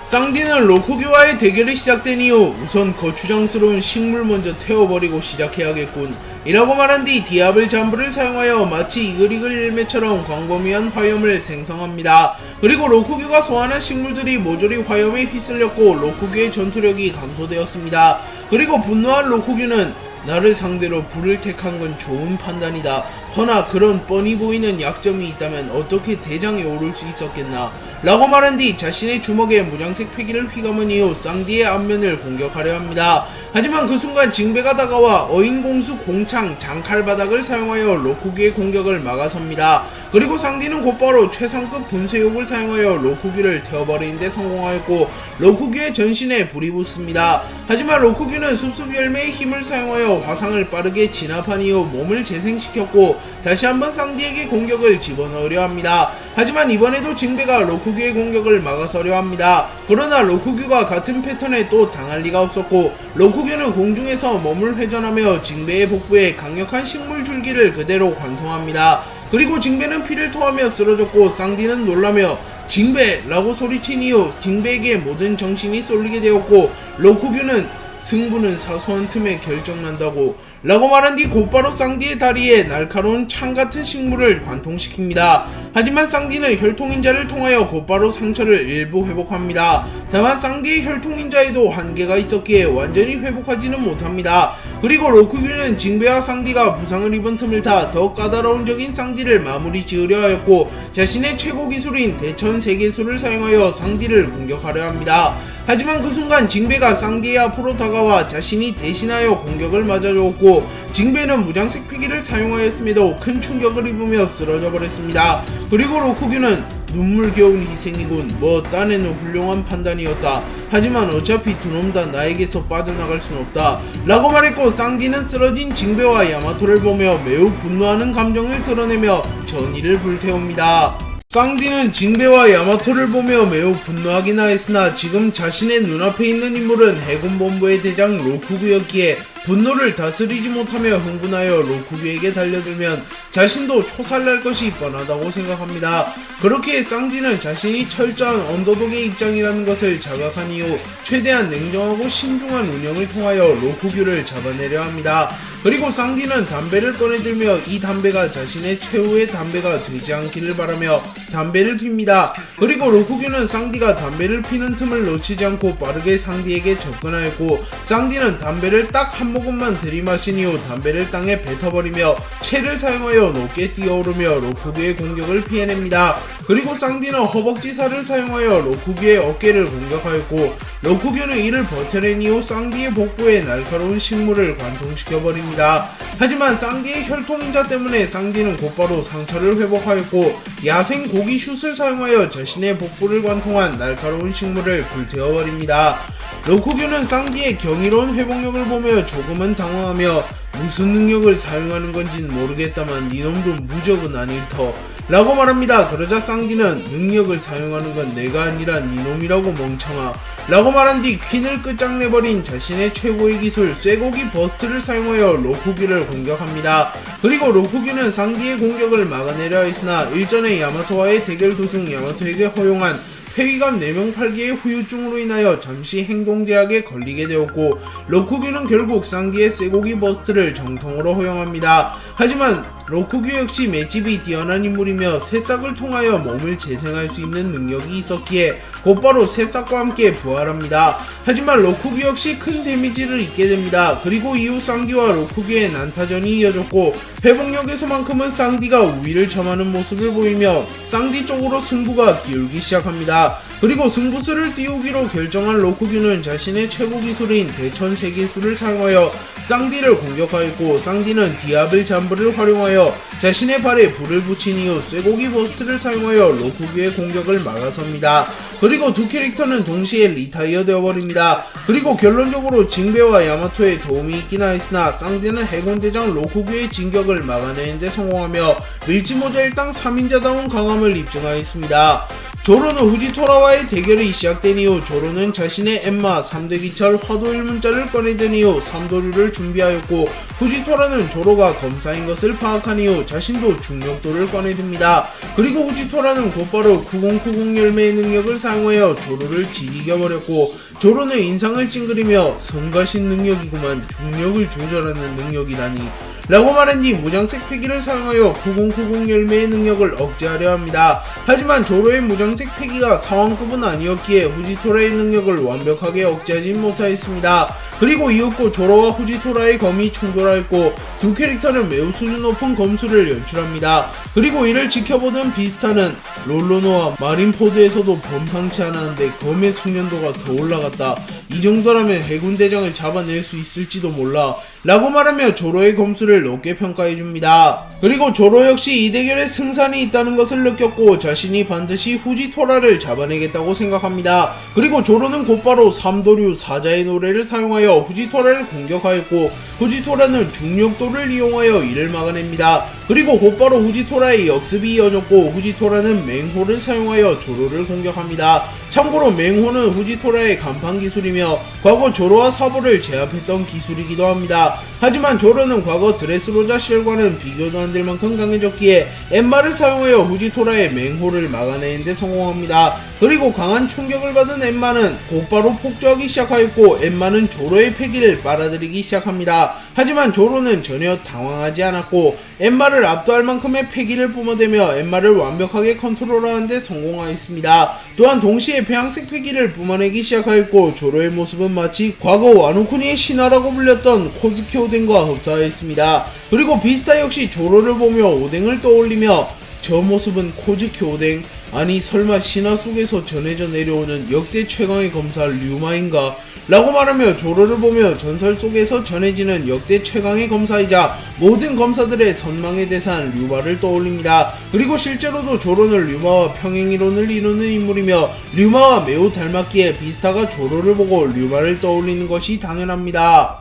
쌍디는 로쿠규와의 대결이 시작된 이후 우선 거추장스러운 식물 먼저 태워버리고 시작해야겠군 이라고 말한 뒤 디아블 잠브를 사용하여 마치 이글이글 일매처럼 광범위한 화염을 생성합니다. 그리고 로쿠규가 소환한 식물들이 모조리 화염에 휩쓸렸고 로쿠규의 전투력이 감소되었습니다. 그리고 분노한 로쿠규는 나를 상대로 불을 택한 건 좋은 판단이다. 허나 그런 뻔히 보이는 약점이 있다면 어떻게 대장에 오를 수 있었겠나 라고 말한 뒤 자신의 주먹에 무장색 패기를 휘감은 이후 쌍디의 앞면을 공격하려 합니다. 하지만 그 순간 징배가 다가와 어인공수 공창 장칼바닥을 사용하여 로쿠규의 공격을 막아섭니다. 그리고 쌍디는 곧바로 최상급 분쇄욕을 사용하여 로쿠규를 태워버리는데 성공하였고 로쿠규의 전신에 불이 붙습니다. 하지만 로쿠규는 숲숲 열매의 힘을 사용하여 화상을 빠르게 진압한 이후 몸을 재생시켰고 다시 한번 쌍디에게 공격을 집어넣으려 합니다. 하지만 이번에도 징배가 로쿠규의 공격을 막아서려 합니다. 그러나 로쿠규가 같은 패턴에 또 당할 리가 없었고 로쿠규는 공중에서 몸을 회전하며 징배의 복부에 강력한 식물 줄기를 그대로 관통합니다. 그리고 징배는 피를 토하며 쓰러졌고 쌍디는 놀라며 징배! 라고 소리친 이후 징배에게 모든 정신이 쏠리게 되었고 로쿠규는 승부는 사소한 틈에 결정난다고 라고 말한 뒤 곧바로 쌍디의 다리에 날카로운 창같은 식물을 관통시킵니다. 하지만 쌍디는 혈통인자를 통하여 곧바로 상처를 일부 회복합니다. 다만 쌍디의 혈통인자에도 한계가 있었기에 완전히 회복하지는 못합니다. 그리고 로쿠규는 징배와 쌍디가 부상을 입은 틈을 타 더 까다로운 적인 쌍디를 마무리 지으려 하였고 자신의 최고 기술인 대천 세계수를 사용하여 쌍디를 공격하려 합니다. 하지만 그 순간 징배가 쌍디의 앞으로 다가와 자신이 대신하여 공격을 맞아주었고 징배는 무장색 피기를 사용하였음에도 큰 충격을 입으며 쓰러져 버렸습니다. 그리고 로쿠규는 눈물겨운 희생이군. 뭐 딴에는 훌륭한 판단이었다. 하지만 어차피 두 놈 다 나에게서 빠져나갈 순 없다 라고 말했고 쌍디는 쓰러진 징배와 야마토를 보며 매우 분노하는 감정을 드러내며 전의를 불태웁니다. 쌍디는 징배와 야마토를 보며 매우 분노하기나 했으나 지금 자신의 눈앞에 있는 인물은 해군본부의 대장 로쿠규였기에 분노를 다스리지 못하며 흥분하여 로쿠규에게 달려들면 자신도 초살날 것이 뻔하다고 생각합니다. 그렇게 쌍디는 자신이 철저한 언더독의 입장이라는 것을 자각한 이후 최대한 냉정하고 신중한 운영을 통하여 로쿠규를 잡아내려 합니다. 그리고 쌍디는 담배를 꺼내들며 이 담배가 자신의 최후의 담배가 되지 않기를 바라며 담배를 핍니다. 그리고 로쿠규는 쌍디가 담배를 피는 틈을 놓치지 않고 빠르게 쌍디에게 접근하였고 쌍디는 담배를 딱 한 모금만 들이마신 이후 담배를 땅에 뱉어버리며 채를 사용하여 높게 뛰어오르며 로쿠규의 공격을 피해냅니다. 그리고 쌍디는 허벅지살을 사용하여 로쿠규의 어깨를 공격하였고 로쿠규는 이를 버텨낸 이후 쌍디의 복부에 날카로운 식물을 관통시켜버립니다. 하지만 쌍디의 혈통인자 때문에 쌍디는 곧바로 상처를 회복하였고 야생 고기 슛을 사용하여 자신의 복부를 관통한 날카로운 식물을 불태워버립니다. 로쿠규는 쌍디의 경이로운 회복력을 보며 조금은 당황하며 무슨 능력을 사용하는 건진 모르겠다만 니놈도 무적은 아닐 터 라고 말합니다. 그러자 쌍디는 능력을 사용하는 건 내가 아니라 니놈이라고 멍청아 라고 말한 뒤 퀸을 끝장내버린 자신의 최고의 기술 쇠고기 버스트를 사용하여 로쿠규를 공격합니다. 그리고 로쿠규는 쌍디의 공격을 막아내려 했으나 일전에 야마토와의 대결 도중 야마토에게 허용한 폐위감 4명 8개의 후유증으로 인하여 잠시 행동제약에 걸리게 되었고 로쿠규는 결국 쌍디의 쇠고기 버스트를 정통으로 허용합니다. 하지만 로쿠규 역시 맷집이 뛰어난 인물이며 새싹을 통하여 몸을 재생할 수 있는 능력이 있었기에 곧바로 새싹과 함께 부활합니다. 하지만 로쿠규 역시 큰 데미지를 입게 됩니다. 그리고 이후 쌍디와 로쿠규의 난타전이 이어졌고 회복력에서만큼은 쌍디가 우위를 점하는 모습을 보이며 쌍디 쪽으로 승부가 기울기 시작합니다. 그리고 승부수를 띄우기로 결정한 로쿠규는 자신의 최고 기술인 대천 세기술을 사용하여 쌍디를 공격하였고, 쌍디는 디아블 잠브를 활용하여 자신의 발에 불을 붙인 이후 쇠고기 버스트를 사용하여 로쿠규의 공격을 막아섭니다. 그리고 두 캐릭터는 동시에 리타이어 되어버립니다. 그리고 결론적으로 징베와 야마토의 도움이 있긴 하였으나 쌍디는 해군대장 로쿠규의 진격을 막아내는데 성공하며 밀지모자 일당 3인자다운 강함을 입증하였습니다. 조로는 후지토라와의 대결이 시작된 이후 조로는 자신의 엠마 3대 기철 화도 1문자를 꺼내든 이후 3도류를 준비하였고, 후지토라는 조로가 검사인 것을 파악한 이후 자신도 중력도를 꺼내듭니다. 그리고 후지토라는 곧바로 9090 열매의 능력을 사용하여 조로를 지이겨버렸고, 조로는 인상을 찡그리며 성가신 능력이구만, 중력을 조절하는 능력이라니 라고 말한 뒤 무장색 패기를 사용하여 9090 열매의 능력을 억제하려 합니다. 하지만 조로의 무장색 패기가 상황급은 아니었기에 후지토라의 능력을 완벽하게 억제하지 못하였습니다. 그리고 이윽고 조로와 후지토라의 검이 충돌하였고 두 캐릭터는 매우 수준 높은 검수를 연출합니다. 그리고 이를 지켜보던 비스타는 롤로노와 마린포드에서도 범상치 않았는데 검의 숙련도가 더 올라갔다. 이 정도라면 해군대장을 잡아낼 수 있을지도 몰라 라고 말하며 조로의 검수를 높게 평가해줍니다. 그리고 조로 역시 이 대결에 승산이 있다는 것을 느꼈고 자신이 반드시 후지토라를 잡아내겠다고 생각합니다. 그리고 조로는 곧바로 삼도류 사자의 노래를 사용하여 후지토라를 공격하였고 후지토라는 중력도를 이용하여 이를 막아냅니다. 그리고 곧바로 후지토라의 역습이 이어졌고 후지토라는 맹호를 사용하여 조로를 공격합니다. 참고로 맹호는 후지토라의 간판 기술이며 과거 조로와 사보를 제압했던 기술이기도 합니다. 하지만 조로는 과거 드레스로자 실과는 비교도 안 될 만큼 강해졌기에 엠마를 사용하여 후지토라의 맹호를 막아내는 데 성공합니다. 그리고 강한 충격을 받은 엠마는 곧바로 폭주하기 시작하였고 엠마는 조로의 패기를 빨아들이기 시작합니다. 하지만 조로는 전혀 당황하지 않았고 엠마를 압도할 만큼의 패기를 뿜어대며 엠마를 완벽하게 컨트롤하는 데 성공하였습니다. 또한 동시에 배양색 패기를 뿜어내기 시작하였고 조로의 모습은 마치 과거 와노쿠니의 신화라고 불렸던 코즈키 오뎅과 흡사하였습니다. 그리고 비스타 역시 조로를 보며 오뎅을 떠올리며 저 모습은 코즈키 오뎅? 아니 설마 신화 속에서 전해져 내려오는 역대 최강의 검사 류마인가? 라고 말하며 조로를 보며 전설 속에서 전해지는 역대 최강의 검사이자 모든 검사들의 선망의 대상 류마를 떠올립니다. 그리고 실제로도 조로는 류마와 평행이론을 이루는 인물이며 류마와 매우 닮았기에 비스타가 조로를 보고 류마를 떠올리는 것이 당연합니다.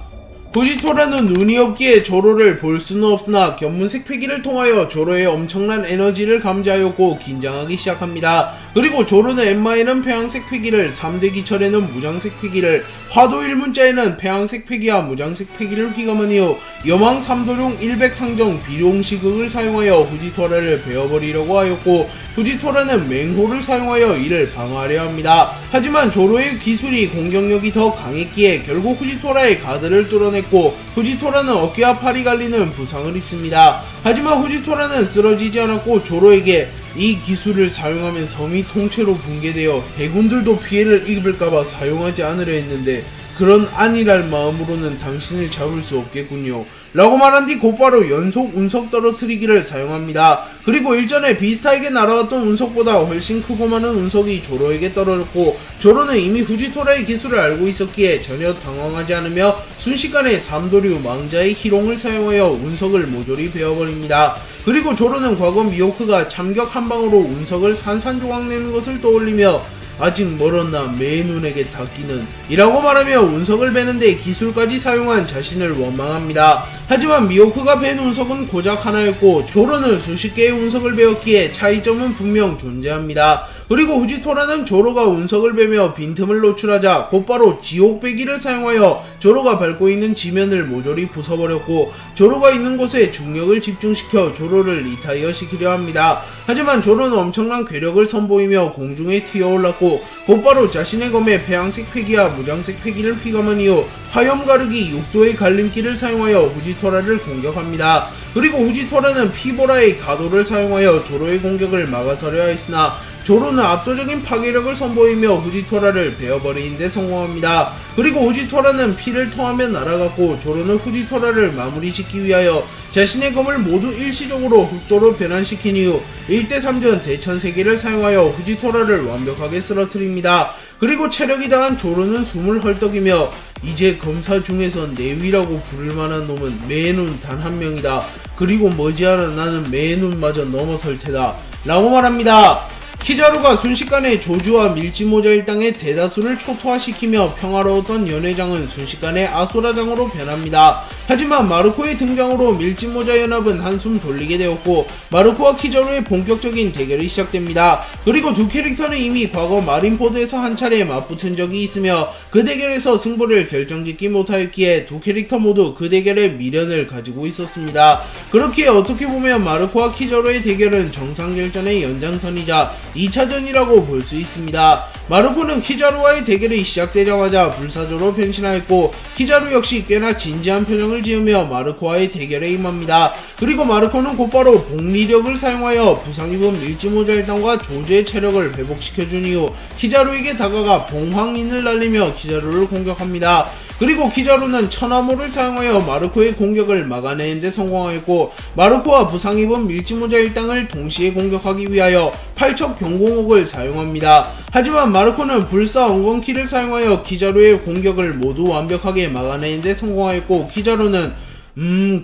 후지토라는 눈이 없기에 조로를 볼 수는 없으나 견문색 패기를 통하여 조로의 엄청난 에너지를 감지하였고 긴장하기 시작합니다. 그리고 조로는 엠마에는 폐양색 패기를, 3대 기철에는 무장색 패기를, 화도 1문자에는 폐양색 패기와 무장색 패기를 휘감은 이후 여망 3도룡 100상정 비룡시극을 사용하여 후지토라를 베어버리려고 하였고 후지토라는 맹호를 사용하여 이를 방어하려 합니다. 하지만 조로의 기술이 공격력이 더 강했기에 결국 후지토라의 가드를 뚫어냈고 후지토라는 어깨와 팔이 갈리는 부상을 입습니다. 하지만 후지토라는 쓰러지지 않았고 조로에게 이 기술을 사용하면 섬이 통째로 붕괴되어 해군들도 피해를 입을까봐 사용하지 않으려 했는데 그런 안일할 마음으로는 당신을 잡을 수 없겠군요 라고 말한 뒤 곧바로 연속 운석 떨어뜨리기를 사용합니다. 그리고 일전에 비스타에게 날아왔던 운석보다 훨씬 크고 많은 운석이 조로에게 떨어졌고 조로는 이미 후지토라의 기술을 알고 있었기에 전혀 당황하지 않으며 순식간에 삼도류 망자의 희롱을 사용하여 운석을 모조리 베어버립니다. 그리고 조로는 과거 미호크가 참격 한 방으로 운석을 산산조각 내는 것을 떠올리며 아직 멀었나 매 눈에게 닿기는 이라고 말하며 운석을 베는데 기술까지 사용한 자신을 원망합니다. 하지만 미호크가 벤 운석은 고작 하나였고 조로는 수십 개의 운석을 베었기에 차이점은 분명 존재합니다. 그리고 후지토라는 조로가 운석을 베며 빈틈을 노출하자 곧바로 지옥배기를 사용하여 조로가 밟고 있는 지면을 모조리 부숴버렸고 조로가 있는 곳에 중력을 집중시켜 조로를 리타이어 시키려 합니다. 하지만 조로는 엄청난 괴력을 선보이며 공중에 튀어올랐고 곧바로 자신의 검에 폐양색 패기와 무장색 패기를 휘감은 이후 화염 가르기 6도의 갈림길을 사용하여 후지토라를 공격합니다. 그리고 후지토라는 피보라의 가도를 사용하여 조로의 공격을 막아서려 했으나 조로는 압도적인 파괴력을 선보이며 후지토라를 베어버리는 데 성공합니다. 그리고 후지토라는 피를 토하며 날아갔고 조로는 후지토라를 마무리짓기 위하여 자신의 검을 모두 일시적으로 흑도로 변환시킨 이후 1대3전 대천세기를 사용하여 후지토라를 완벽하게 쓰러뜨립니다. 그리고 체력이 다한 조로는 숨을 헐떡이며 이제 검사 중에선 내위라고 부를 만한 놈은 매눈 단 한 명이다. 그리고 머지않아 나는 매눈마저 넘어설 테다 라고 말합니다. 키자루가 순식간에 조주와 밀지모자 일당의 대다수를 초토화시키며 평화로웠던 연회장은 순식간에 아수라장으로 변합니다. 하지만 마르코의 등장으로 밀지모자 연합은 한숨 돌리게 되었고 마르코와 키자루의 본격적인 대결이 시작됩니다. 그리고 두 캐릭터는 이미 과거 마린포드에서 한 차례 맞붙은 적이 있으며 그 대결에서 승부를 결정짓지 못하였기에 두 캐릭터 모두 그 대결에 미련을 가지고 있었습니다. 그렇기에 어떻게 보면 마르코와 키자루의 대결은 정상결전의 연장선이자 2차전이라고 볼 수 있습니다. 마르코는 키자루와의 대결이 시작되자마자 불사조로 변신하였고 키자루 역시 꽤나 진지한 표정을 지으며 마르코와의 대결에 임합니다. 그리고 마르코는 곧바로 복리력을 사용하여 부상 입은 밀지모자 일당과 조주의 체력을 회복시켜준 이후 키자루에게 다가가 봉황인을 날리며 키자루를 공격합니다. 그리고 키자루는 천하모를 사용하여 마르코의 공격을 막아내는 데 성공하였고 마르코와 부상 입은 밀지모자 일당을 동시에 공격하기 위하여 8척 경공옥을 사용합니다. 하지만 마르코는 불사 엉겅키를 사용하여 키자루의 공격을 모두 완벽하게 막아내는 데 성공하였고 키자루는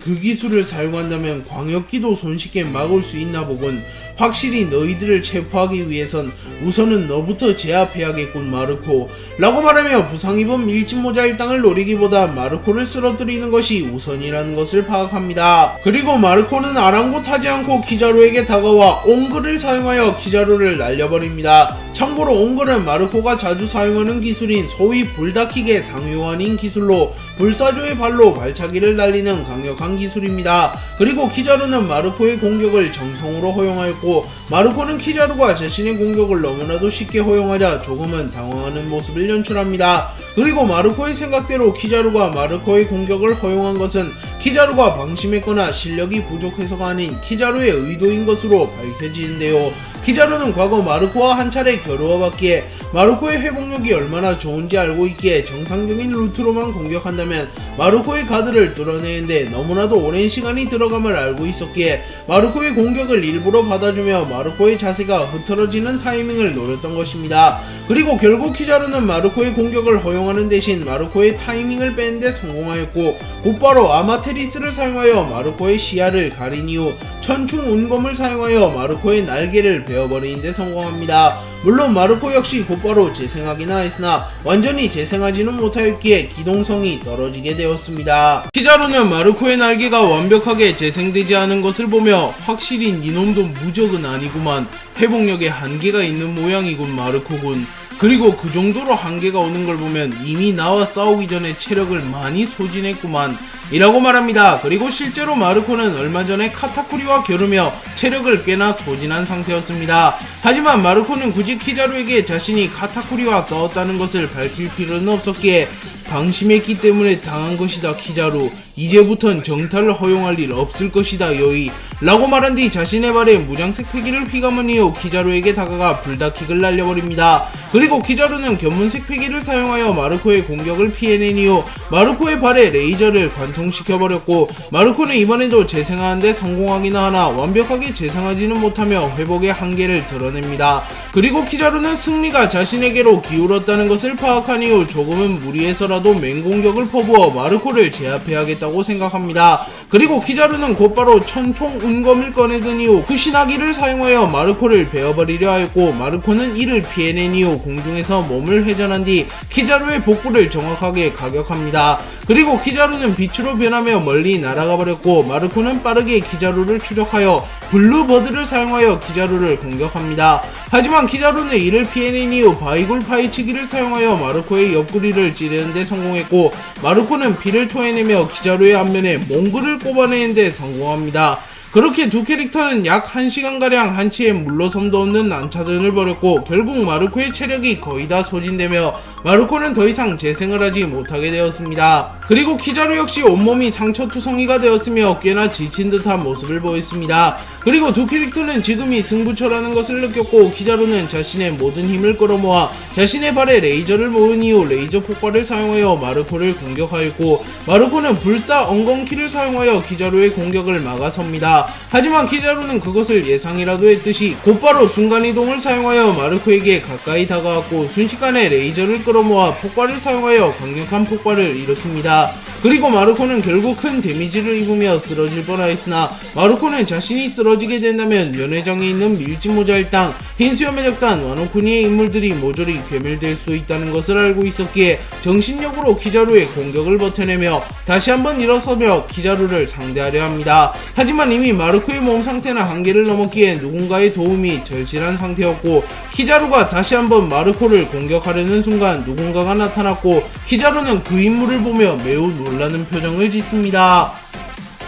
그 기술을 사용한다면 광역기도 손쉽게 막을 수 있나 보군. 확실히 너희들을 체포하기 위해선 우선은 너부터 제압해야겠군 마르코 라고 말하며 부상 입은 밀지모자 일당을 노리기보다 마르코를 쓰러뜨리는 것이 우선이라는 것을 파악합니다. 그리고 마르코는 아랑곳하지 않고 키자루에게 다가와 옹글을 사용하여 키자루를 날려버립니다. 참고로 옹글은 마르코가 자주 사용하는 기술인 소위 불다킥의 상위호환인 기술로 불사조의 발로 발차기를 날리는 강력한 기술입니다. 그리고 키자루는 마르코의 공격을 정통으로 허용하였고 마르코는 키자루가 자신의 공격을 너무나도 쉽게 허용하자 조금은 당황하는 모습을 연출합니다. 그리고 마르코의 생각대로 키자루가 마르코의 공격을 허용한 것은 키자루가 방심했거나 실력이 부족해서가 아닌 키자루의 의도인 것으로 밝혀지는데요. 키자루는 과거 마르코와 한 차례 겨루어봤기에 마르코의 회복력이 얼마나 좋은지 알고 있기에 정상적인 루트로만 공격한다면 마르코의 가드를 뚫어내는데 너무나도 오랜 시간이 들어감을 알고 있었기에 마르코의 공격을 일부러 받아주며 마르코의 자세가 흐트러지는 타이밍을 노렸던 것입니다. 그리고 결국 키자루는 마르코의 공격을 허용하는 대신 마르코의 타이밍을 빼는데 성공하였고 곧바로 아마테리스를 사용하여 마르코의 시야를 가린 이후 천충 운검을 사용하여 마르코의 날개를 베어버리는 데 성공합니다. 물론 마르코 역시 곧바로 재생하기나 했으나 완전히 재생하지는 못하였기에 기동성이 떨어지게 되었습니다. 키자루는 마르코의 날개가 완벽하게 재생되지 않은 것을 보며 확실히 니놈도 무적은 아니구만, 회복력에 한계가 있는 모양이군 마르코군. 그리고 그 정도로 한계가 오는 걸 보면 이미 나와 싸우기 전에 체력을 많이 소진했구만 이라고 말합니다. 그리고 실제로 마르코는 얼마 전에 카타쿠리와 겨루며 체력을 꽤나 소진한 상태였습니다. 하지만 마르코는 굳이 키자루에게 자신이 카타쿠리와 싸웠다는 것을 밝힐 필요는 없었기에 방심했기 때문에 당한 것이다 키자루, 이제부턴 정탈을 허용할 일 없을 것이다 여이 라고 말한 뒤 자신의 발에 무장색 패기를 휘감은 이후 키자루에게 다가가 불다킥을 날려버립니다. 그리고 키자루는 견문색 패기를 사용하여 마르코의 공격을 피해낸 이후 마르코의 발에 레이저를 관통시켜버렸고 마르코는 이번에도 재생하는데 성공하기나 하나 완벽하게 재생하지는 못하며 회복의 한계를 드러냅니다. 그리고 키자루는 승리가 자신에게로 기울었다는 것을 파악한 이후 조금은 무리해서라도 맹공격을 퍼부어 마르코를 제압해야겠다고 생각합니다. 그리고 키자루는 곧바로 천총 운검을 꺼내든 이후 쿠시나기를 사용하여 마르코를 베어버리려 하였고 마르코는 이를 피해낸 이후 공중에서 몸을 회전한 뒤 키자루의 복부를 정확하게 가격합니다. 그리고 키자루는 빛으로 변하며 멀리 날아가 버렸고 마르코는 빠르게 키자루를 추적하여 블루버드를 사용하여 키자루를 공격합니다. 하지만 키자루는 이를 피해낸 이후 바이골 파이치기를 사용하여 마르코의 옆구리를 찌르는 데 성공했고 마르코는 피를 토해내며 키자루의 앞면에 몽글을 꼽아내는 데 성공합니다. 그렇게 두 캐릭터는 약 1시간가량 한치의 물러섬도 없는 난타전을 벌였고 결국 마르코의 체력이 거의 다 소진되며 마르코는 더 이상 재생을 하지 못하게 되었습니다. 그리고 키자루 역시 온몸이 상처투성이가 되었으며 꽤나 지친 듯한 모습을 보였습니다. 그리고 두 캐릭터는 지금이 승부처라는 것을 느꼈고, 키자루는 자신의 모든 힘을 끌어모아 자신의 발에 레이저를 모은 이후 레이저 폭발을 사용하여 마르코를 공격하였고, 마르코는 불사 엉겅키를 사용하여 키자루의 공격을 막아섭니다. 하지만 키자루는 그것을 예상이라도 했듯이 곧바로 순간이동을 사용하여 마르코에게 가까이 다가왔고, 순식간에 레이저를 끌어모아 폭발을 사용하여 강력한 폭발을 일으킵니다. 그리고 마르코는 결국 큰 데미지를 입으며 쓰러질 뻔하였으나, 마르코는 자신이 쓰러지게 된다면 연회장에 있는 밀짚모자일당, 흰수염의 적단, 와노쿠니의 인물들이 모조리 괴멸될 수 있다는 것을 알고 있었기에 정신력으로 키자루의 공격을 버텨내며 다시 한번 일어서며 키자루를 상대하려 합니다. 하지만 이미 마르코의 몸 상태는 한계를 넘었기에 누군가의 도움이 절실한 상태였고, 키자루가 다시 한번 마르코를 공격하려는 순간 누군가가 나타났고, 키자루는 그 인물을 보며 매우 놀라는 표정을 짓습니다.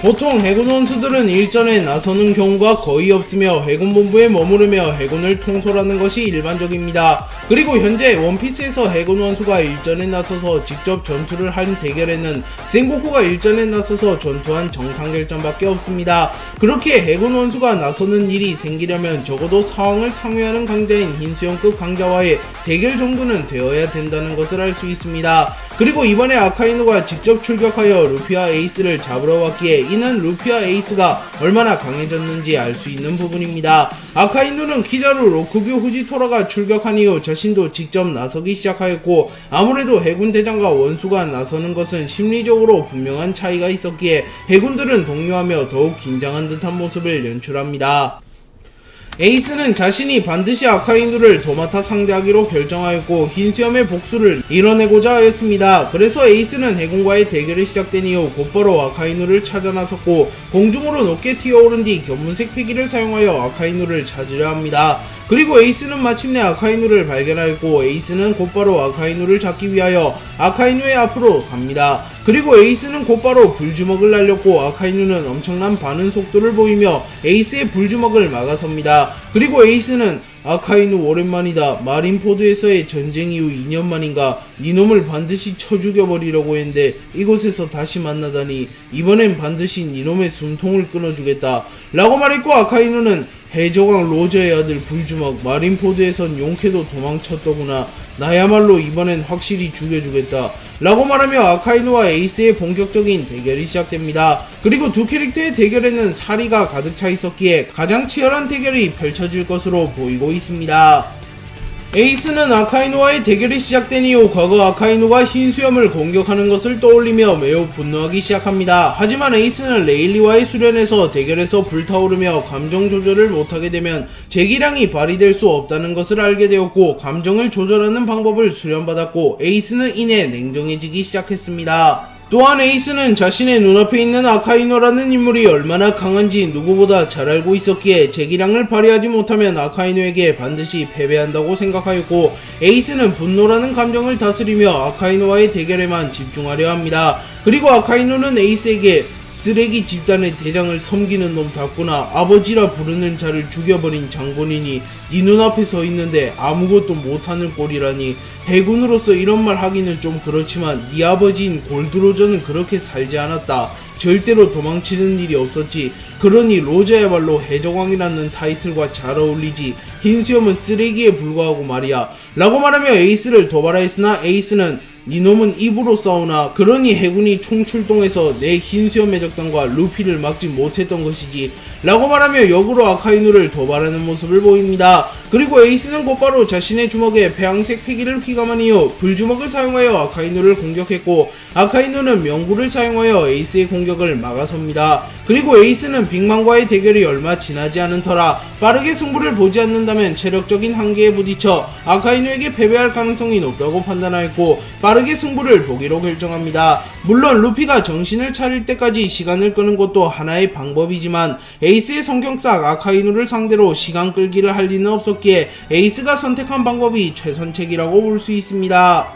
보통 해군 원수들은 일전에 나서는 경우가 거의 없으며 해군본부에 머무르며 해군을 통솔하는 것이 일반적입니다. 그리고 현재 원피스에서 해군 원수가 일전에 나서서 직접 전투를 한 대결에는 센고쿠가 일전에 나서서 전투한 정상결전밖에 없습니다. 그렇게 해군 원수가 나서는 일이 생기려면 적어도 상황을 상회하는 강자인 흰수염급 강자와의 대결 정도는 되어야 된다는 것을 알 수 있습니다. 그리고 이번에 아카이누가 직접 출격하여 루피와 에이스를 잡으러 왔기에 이는 루피와 에이스가 얼마나 강해졌는지 알 수 있는 부분입니다. 아카이누는 키자루 로쿠규 후지토라가 출격한 이후 자신도 직접 나서기 시작하였고, 아무래도 해군 대장과 원수가 나서는 것은 심리적으로 분명한 차이가 있었기에 해군들은 동요하며 더욱 긴장한 듯한 모습을 연출합니다. 에이스는 자신이 반드시 아카이누를 도맡아 상대하기로 결정하였고, 흰수염의 복수를 이뤄내고자 하였습니다. 그래서 에이스는 해군과의 대결이 시작된 이후 곧바로 아카이누를 찾아 나섰고, 공중으로 높게 튀어오른 뒤 견문색 패기를 사용하여 아카이누를 찾으려 합니다. 그리고 에이스는 마침내 아카이누를 발견하였고, 에이스는 곧바로 아카이누를 잡기 위하여 아카이누의 앞으로 갑니다. 그리고 에이스는 곧바로 불주먹을 날렸고, 아카이누는 엄청난 반응 속도를 보이며 에이스의 불주먹을 막아섭니다. 그리고 에이스는 아카이누 오랜만이다. 마린포드에서의 전쟁 이후 2년 만인가 니놈을 반드시 쳐 죽여버리려고 했는데 이곳에서 다시 만나다니 이번엔 반드시 니놈의 숨통을 끊어주겠다 라고 말했고, 아카이누는 해적왕 로저의 아들 불주먹, 마린포드에선 용케도 도망쳤더구나. 나야말로 이번엔 확실히 죽여주겠다 라고 말하며 아카이누와 에이스의 본격적인 대결이 시작됩니다. 그리고 두 캐릭터의 대결에는 사리가 가득 차 있었기에 가장 치열한 대결이 펼쳐질 것으로 보이고 있습니다. 에이스는 아카이누와의 대결이 시작된 이후 과거 아카이누가 흰수염을 공격하는 것을 떠올리며 매우 분노하기 시작합니다. 하지만 에이스는 레일리와의 수련에서 대결에서 불타오르며 감정 조절을 못하게 되면 재기량이 발휘될 수 없다는 것을 알게 되었고, 감정을 조절하는 방법을 수련받았고, 에이스는 이내 냉정해지기 시작했습니다. 또한 에이스는 자신의 눈앞에 있는 아카이누라는 인물이 얼마나 강한지 누구보다 잘 알고 있었기에 재기량을 발휘하지 못하면 아카이누에게 반드시 패배한다고 생각하였고, 에이스는 분노라는 감정을 다스리며 아카이누와의 대결에만 집중하려 합니다. 그리고 아카이누는 에이스에게 쓰레기 집단의 대장을 섬기는 놈답구나. 아버지라 부르는 자를 죽여버린 장본인이 네 눈앞에 서 있는데 아무것도 못하는 꼴이라니. 해군으로서 이런 말 하기는 좀 그렇지만 네 아버지인 골드로저는 그렇게 살지 않았다. 절대로 도망치는 일이 없었지. 그러니 로저야말로 해적왕이라는 타이틀과 잘 어울리지. 흰수염은 쓰레기에 불과하고 말이야 라고 말하며 에이스를 도발하였으나, 에이스는 니놈은 입으로 싸우나. 그러니 해군이 총출동해서 내 흰수염 해적단과 루피를 막지 못했던 것이지 라고 말하며 역으로 아카이누를 도발하는 모습을 보입니다. 그리고 에이스는 곧바로 자신의 주먹에 폐양색 패기를 휘감은 이후 불주먹을 사용하여 아카이누를 공격했고, 아카이누는 명구를 사용하여 에이스의 공격을 막아섭니다. 그리고 에이스는 빅만과의 대결이 얼마 지나지 않은 터라 빠르게 승부를 보지 않는다면 체력적인 한계에 부딪혀 아카이누에게 패배할 가능성이 높다고 판단하였고, 빠르게 승부를 보기로 결정합니다. 물론 루피가 정신을 차릴 때까지 시간을 끄는 것도 하나의 방법이지만 에이스의 성경싹 아카이누를 상대로 시간 끌기를 할 리는 없었기에 에이스가 선택한 방법이 최선책이라고 볼 수 있습니다.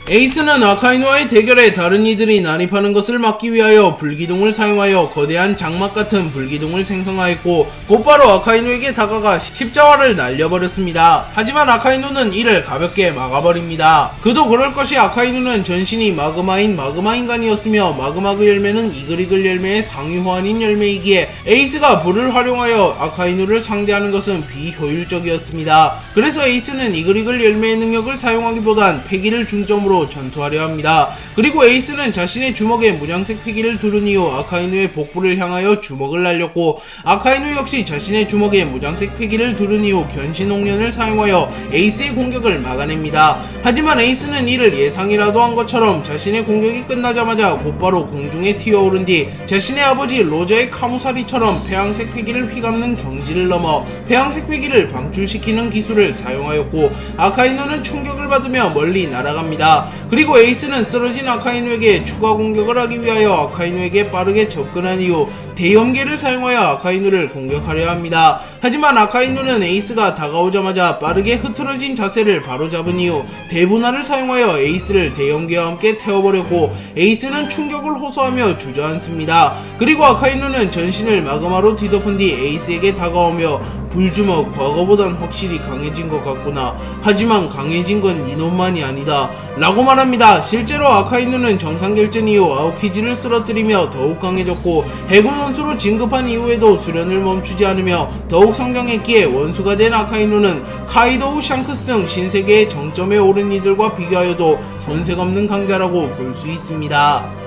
에이스는 아카이누와의 대결에 다른 이들이 난입하는 것을 막기 위하여 불기둥을 사용하여 거대한 장막 같은 불기둥을 생성하였고 곧바로 아카이누에게 다가가 십자화를 날려버렸습니다. 하지만 아카이누는 이를 가볍게 막아버립니다. 그도 그럴 것이 아카이누는 전신이 마그마인 마그마 인간이었으며 마그마그 열매는 이글이글 열매의 상위 호환인 열매이기에 에이스가 불을 활용하여 아카이누를 상대하는 것은 비효율적이었습니다. 그래서 에이스는 이글이글 열매의 능력을 사용하기보단 패기를 중점으로 전투하려 합니다. 그리고 에이스는 자신의 주먹에 문양색 패기를 두른 이후 아카이누의 복부를 향하여 주먹을 날렸고 아카이누 역시 자신의 주먹에 무장색 패기를 두른 이후 견신 홍련을 사용하여 에이스의 공격을 막아냅니다. 하지만 에이스는 이를 예상이라도 한 것처럼 자신의 공격이 끝나자마자 곧바로 공중에 튀어오른 뒤 자신의 아버지 로저의 카무사리처럼 폐양색 패기를 휘감는 경지를 넘어 폐양색 패기를 방출시키는 기술을 사용하였고 아카이누는 충격을 받으며 멀리 날아갑니다. 그리고 에이스는 쓰러진 아카이누에게 추가 공격을 하기 위하여 아카이누에게 빠르게 접근한 이후 대염계를 사용하여 아카이누를 공격하려 합니다. 하지만 아카이누는 에이스가 다가오자마자 빠르게 흐트러진 자세를 바로잡은 이후 대분할을 사용하여 에이스를 대염계와 함께 태워버렸고 에이스는 충격을 호소하며 주저앉습니다. 그리고 아카이누는 전신을 마그마로 뒤덮은 뒤 에이스에게 다가오며 불주먹 과거보단 확실히 강해진 것 같구나. 하지만 강해진 건 이놈만이 아니다 라고 말합니다. 실제로 아카이누는 정상결전 이후 아오키지를 쓰러뜨리며 더욱 강해졌고 해군 원수로 진급한 이후에도 수련을 멈추지 않으며 더욱 성장했기에 원수가 된 아카이누는 카이도우 샹크스 등 신세계의 정점에 오른 이들과 비교하여도 손색 없는 강자라고 볼 수 있습니다.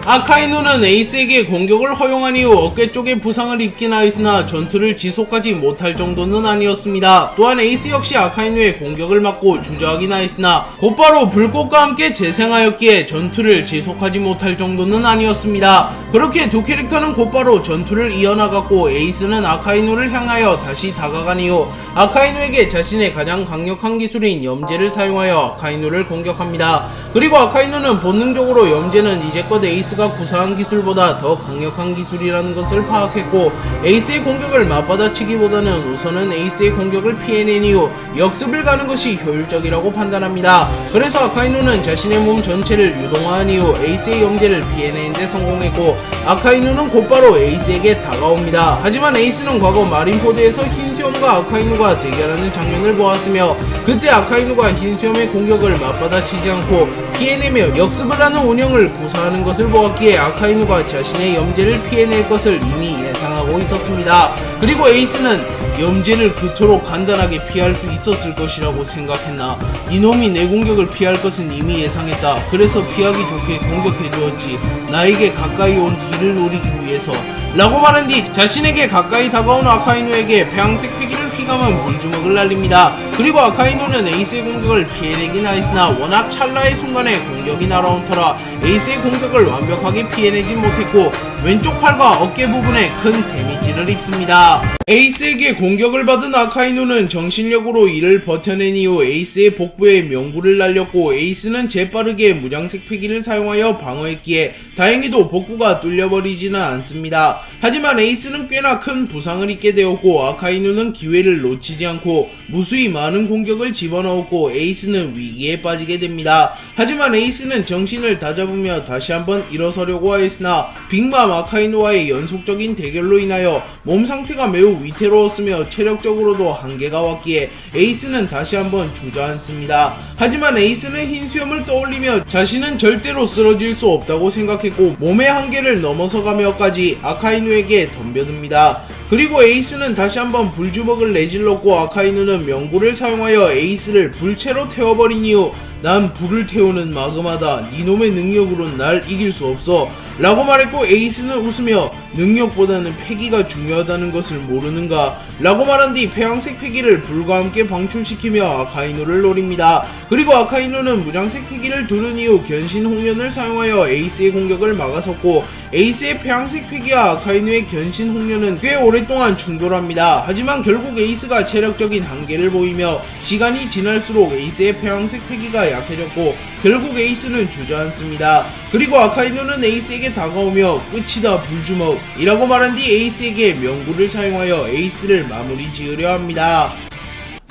아카이누는 에이스에게 공격을 허용한 이후 어깨 쪽에 부상을 입긴 하였으나 전투를 지속하지 못할 정도는 아니었습니다. 또한 에이스 역시 아카이누의 공격을 막고 주저하긴 하였으나 곧바로 불꽃과 함께 재생하였기에 전투를 지속하지 못할 정도는 아니었습니다. 그렇게 두 캐릭터는 곧바로 전투를 이어나갔고 에이스는 아카이누를 향하여 다시 다가간 이후 아카이누에게 자신의 가장 강력한 기술인 염제를 사용하여 아카이누를 공격합니다. 그리고 아카이누는 본능적으로 염제는 이제껏 에이스가 구사한 기술보다 더 강력한 기술이라는 것을 파악했고 에이스의 공격을 맞받아치기보다는 우선은 에이스의 공격을 피해낸 이후 역습을 가는 것이 효율적이라고 판단합니다. 그래서 아카이누는 자신의 몸 전체를 유동화한 이후 에이스의 염제를 피해내는 데 성공했고 아카이누는 곧바로 에이스에게 다가옵니다. 하지만 에이스는 과거 마린포드에서 흰수염과 아카이누가 대결하는 장면을 보았으며 그때 아카이누가 흰수염의 공격을 맞받아치지 않고 피해내며 역습을 하는 운영을 구사하는 것을 보았기에 아카이누가 자신의 염제를 피해낼 것을 이미 예상하고 있었습니다. 그리고 에이스는 염제를 그토록 간단하게 피할 수 있었을 것이라고 생각했나? 이놈이 내 공격을 피할 것은 이미 예상했다. 그래서 피하기 좋게 공격해 주었지. 나에게 가까이 온 뒤를 노리기 위해서 라고 말한 뒤 자신에게 가까이 다가온 아카이누에게 배양색 패기를 휘감은 불주먹을 날립니다. 그리고 아카이누는 에이스의 공격을 피해내긴 하였으나 워낙 찰나의 순간에 공격이 날아온 터라 에이스의 공격을 완벽하게 피해내지 못했고 왼쪽 팔과 어깨 부분에 큰 데미지를 입습니다. 에이스에게 공격을 받은 아카이누는 정신력으로 이를 버텨낸 이후 에이스의 복부에 명구를 날렸고 에이스는 재빠르게 무장색 패기를 사용하여 방어했기에 다행히도 복부가 뚫려버리지는 않습니다. 하지만 에이스는 꽤나 큰 부상을 입게 되었고 아카이누는 기회를 놓치지 않고 무수히 많은 공격을 집어넣었고 에이스는 위기에 빠지게 됩니다. 하지만 에이스는 정신을 다잡으며 다시 한번 일어서려고 하였으나 빅맘 아카이누와의 연속적인 대결로 인하여 몸 상태가 매우 위태로웠으며 체력적으로도 한계가 왔기에 에이스는 다시 한번 주저앉습니다. 하지만 에이스는 흰수염을 떠올리며 자신은 절대로 쓰러질 수 없다고 생각했고 몸의 한계를 넘어서가며까지 아카이누에게 덤벼듭니다. 그리고 에이스는 다시 한번 불주먹을 내질렀고 아카이누는 명구를 사용하여 에이스를 불체로 태워버린 이후 난 불을 태우는 마그마다. 이놈의 능력으로는 날 이길 수 없어 라고 말했고 에이스는 웃으며 능력보다는 패기가 중요하다는 것을 모르는가 라고 말한 뒤 폐양색 패기를 불과 함께 방출시키며 아카이누를 노립니다. 그리고 아카이누는 무장색 패기를 두른 이후 견신 홍련을 사용하여 에이스의 공격을 막아섰고 에이스의 폐양색 패기와 아카이누의 견신 홍련은 꽤 오랫동안 충돌합니다. 하지만 결국 에이스가 체력적인 한계를 보이며 시간이 지날수록 에이스의 폐양색 패기가 약해졌고 결국 에이스는 주저앉습니다. 그리고 아카이누는 에이스에게 다가오며 끝이다 불주먹 이라고 말한 뒤 에이스에게 명구를 사용하여 에이스를 마무리 지으려 합니다.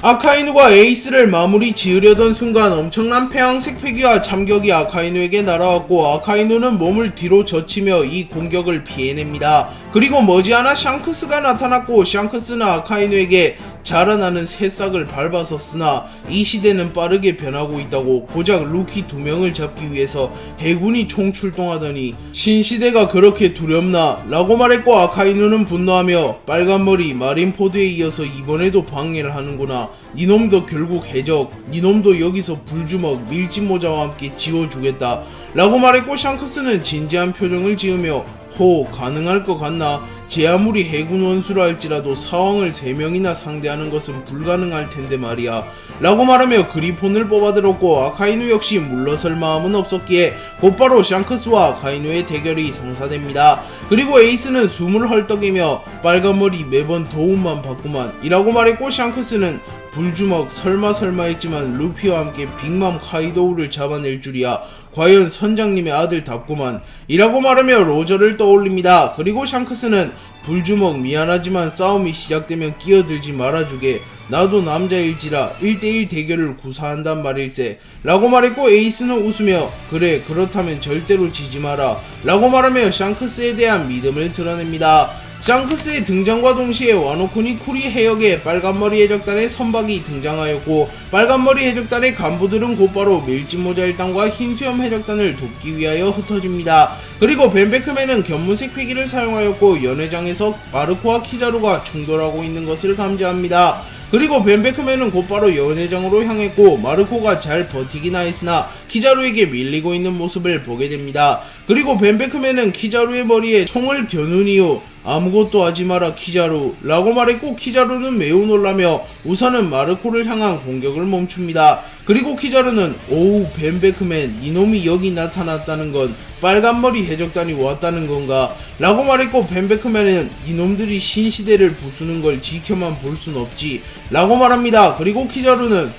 아카이누가 에이스를 마무리 지으려던 순간 엄청난 폐왕색 패기와 참격이 아카이누에게 날아왔고 아카이누는 몸을 뒤로 젖히며 이 공격을 피해냅니다. 그리고 머지않아 샹크스가 나타났고 샹크스는 아카이누에게 자라나는 새싹을 밟아서 쓰나 이 시대는 빠르게 변하고 있다고 고작 루키 2명을 잡기 위해서 해군이 총출동하더니 신시대가 그렇게 두렵나? 라고 말했고 아카이누는 분노하며 빨간머리 마린포드에 이어서 이번에도 방해를 하는구나. 니놈도 결국 해적, 니놈도 여기서 불주먹 밀짚모자와 함께 지워주겠다 라고 말했고 샹크스는 진지한 표정을 지으며 호 가능할 것 같나? 제 아무리 해군 원수라 할지라도 사왕을 3명이나 상대하는 것은 불가능할 텐데 말이야 라고 말하며 그리폰을 뽑아들었고 아카이누 역시 물러설 마음은 없었기에 곧바로 샹크스와 아카이누의 대결이 성사됩니다. 그리고 에이스는 숨을 헐떡이며 빨간머리 매번 도움만 받구만 이라고 말했고 샹크스는 불주먹 설마 했지만 루피와 함께 빅맘 카이도우를 잡아낼 줄이야. 과연 선장님의 아들답구만 이라고 말하며 로저를 떠올립니다. 그리고 샹크스는 불주먹 미안하지만 싸움이 시작되면 끼어들지 말아주게. 나도 남자일지라 1대1 대결을 구사한단 말일세 라고 말했고 에이스는 웃으며 그래 그렇다면 절대로 지지 마라 라고 말하며 샹크스에 대한 믿음을 드러냅니다. 샹크스의 등장과 동시에 와노쿠니 쿠리 해역에 빨간머리 해적단의 선박이 등장하였고 빨간머리 해적단의 간부들은 곧바로 밀짚모자 일당과 흰수염 해적단을 돕기 위하여 흩어집니다. 그리고 벤베크맨은 견문색 패기를 사용하였고 연회장에서 마르코와 키자루가 충돌하고 있는 것을 감지합니다. 그리고 벤베크맨은 곧바로 연회장으로 향했고 마르코가 잘 버티긴 하였으나 키자루에게 밀리고 있는 모습을 보게 됩니다. 그리고 벤베크맨은 키자루의 머리에 총을 겨눈 이후 아무것도 하지 마라 키자루 라고 말했고 키자루는 매우 놀라며 우선은 마르코를 향한 공격을 멈춥니다. 그리고 키자루는 오우 벤베크맨 이놈이 여기 나타났다는 건 빨간머리 해적단이 왔다는 건가 라고 말했고 벤베크맨은 이놈들이 신시대를 부수는 걸 지켜만 볼 순 없지 라고 말합니다. 그리고 키자루는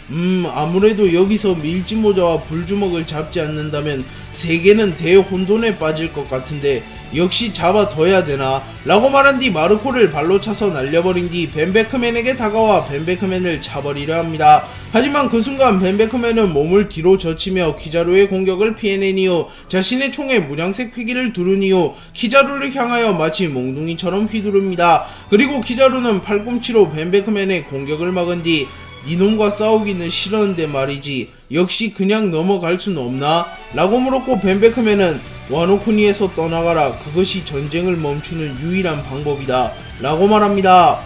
아무래도 여기서 밀짚모자와 불주먹을 잡지 않는다면 세계는 대혼돈에 빠질 것 같은데 역시 잡아둬야 되나 라고 말한 뒤 마르코를 발로 차서 날려버린 뒤 벤베크맨에게 다가와 벤베크맨을 차버리려 합니다. 하지만 그 순간 벤베크맨은 몸을 뒤로 젖히며 키자루의 공격을 피해낸 이후 자신의 총에 무장색 패기를 두른 이후 키자루를 향하여 마치 몽둥이처럼 휘두릅니다. 그리고 키자루는 팔꿈치로 벤베크맨의 공격을 막은 뒤 이놈과 싸우기는 싫었는데 말이지 역시 그냥 넘어갈 순 없나? 라고 물었고 벤베크맨은 와노쿠니에서 떠나가라. 그것이 전쟁을 멈추는 유일한 방법이다 라고 말합니다.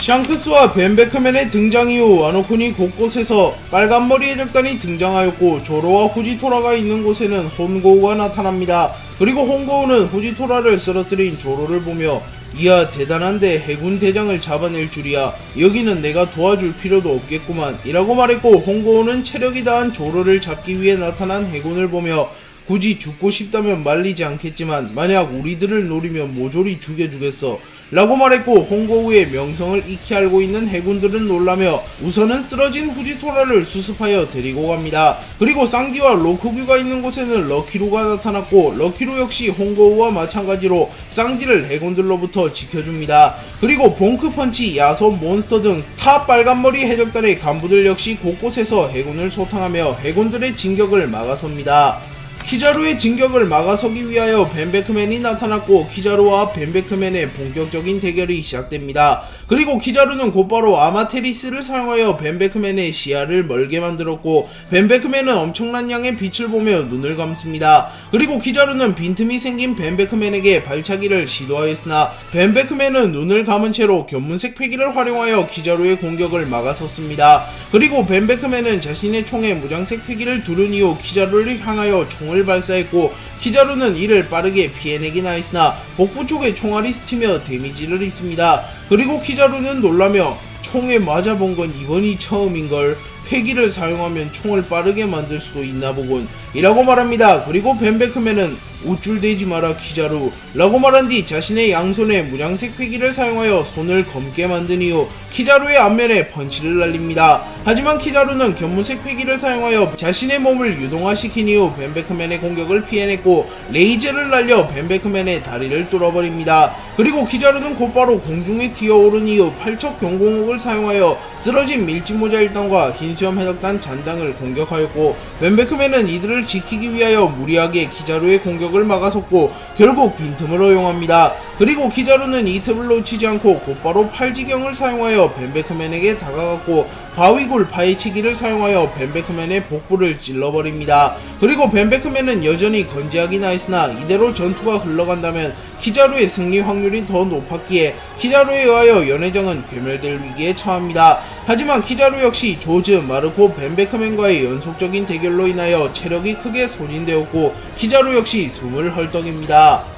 샹크스와 벤베크맨의 등장 이후 와노쿠니 곳곳에서 빨간머리 해적단이 등장하였고 조로와 후지토라가 있는 곳에는 혼고우가 나타납니다. 그리고 혼고우는 후지토라를 쓰러뜨린 조로를 보며 이야 대단한데 해군 대장을 잡아낼 줄이야. 여기는 내가 도와줄 필요도 없겠구만 이라고 말했고 혼고우는 체력이 다한 조로를 잡기 위해 나타난 해군을 보며 굳이 죽고 싶다면 말리지 않겠지만 만약 우리들을 노리면 모조리 죽여주겠어 라고 말했고 홍고우의 명성을 익히 알고 있는 해군들은 놀라며 우선은 쓰러진 후지토라를 수습하여 데리고 갑니다. 그리고 쌍기와 로쿠규가 있는 곳에는 럭키루가 나타났고 럭키루 역시 홍고우와 마찬가지로 쌍기를 해군들로부터 지켜줍니다. 그리고 봉크펀치, 야손 몬스터 등 타 빨간머리 해적단의 간부들 역시 곳곳에서 해군을 소탕하며 해군들의 진격을 막아섭니다. 키자루의 진격을 막아서기 위하여 벤베크맨이 나타났고 키자루와 벤베크맨의 본격적인 대결이 시작됩니다. 그리고 키자루는 곧바로 아마테리스를 사용하여 벤베크맨의 시야를 멀게 만들었고 벤베크맨은 엄청난 양의 빛을 보며 눈을 감습니다. 그리고 키자루는 빈틈이 생긴 벤베크맨에게 발차기를 시도하였으나 벤베크맨은 눈을 감은 채로 견문색 패기를 활용하여 키자루의 공격을 막아섰습니다. 그리고 벤베크맨은 자신의 총에 무장색 패기를 두른 이후 키자루를 향하여 총을 발사했고 키자루는 이를 빠르게 피해내긴 하였으나 복부 쪽에 총알이 스치며 데미지를 입습니다. 그리고 키자루는 놀라며 총에 맞아본 건 이번이 처음인걸. 패기를 사용하면 총을 빠르게 만들 수도 있나 보군 이라고 말합니다. 그리고 벤베크맨은 우쭐대지 마라 키자루 라고 말한 뒤 자신의 양손에 무장색 패기를 사용하여 손을 검게 만든 이후 키자루의 앞면에 펀치를 날립니다. 하지만 키자루는 견문색 패기를 사용하여 자신의 몸을 유동화시킨 이후 벤베크맨의 공격을 피해냈고 레이저를 날려 벤베크맨의 다리를 뚫어버립니다. 그리고 키자루는 곧바로 공중에 튀어오른 이후 팔척 경공옥을 사용하여 쓰러진 밀짚모자 일당과 흰수염 해적단 잔당을 공격하였고 벤베크맨은 이들을 지키기 위하여 무리하게 키자루의 공격을 막아섰고 결국 빈틈을 허용합니다. 그리고 키자루는 이 틈을 놓치지 않고 곧바로 팔지경을 사용하여 벤베크맨에게 다가갔고 바위굴 파헤치기를 사용하여 벤베크맨의 복부를 찔러버립니다. 그리고 벤베크맨은 여전히 건재하긴 하였으나 이대로 전투가 흘러간다면 키자루의 승리 확률이 더 높았기에 키자루에 의하여 연회장은 괴멸될 위기에 처합니다. 하지만 키자루 역시 조즈, 마르코, 벤베크맨과의 연속적인 대결로 인하여 체력이 크게 소진되었고 키자루 역시 숨을 헐떡입니다.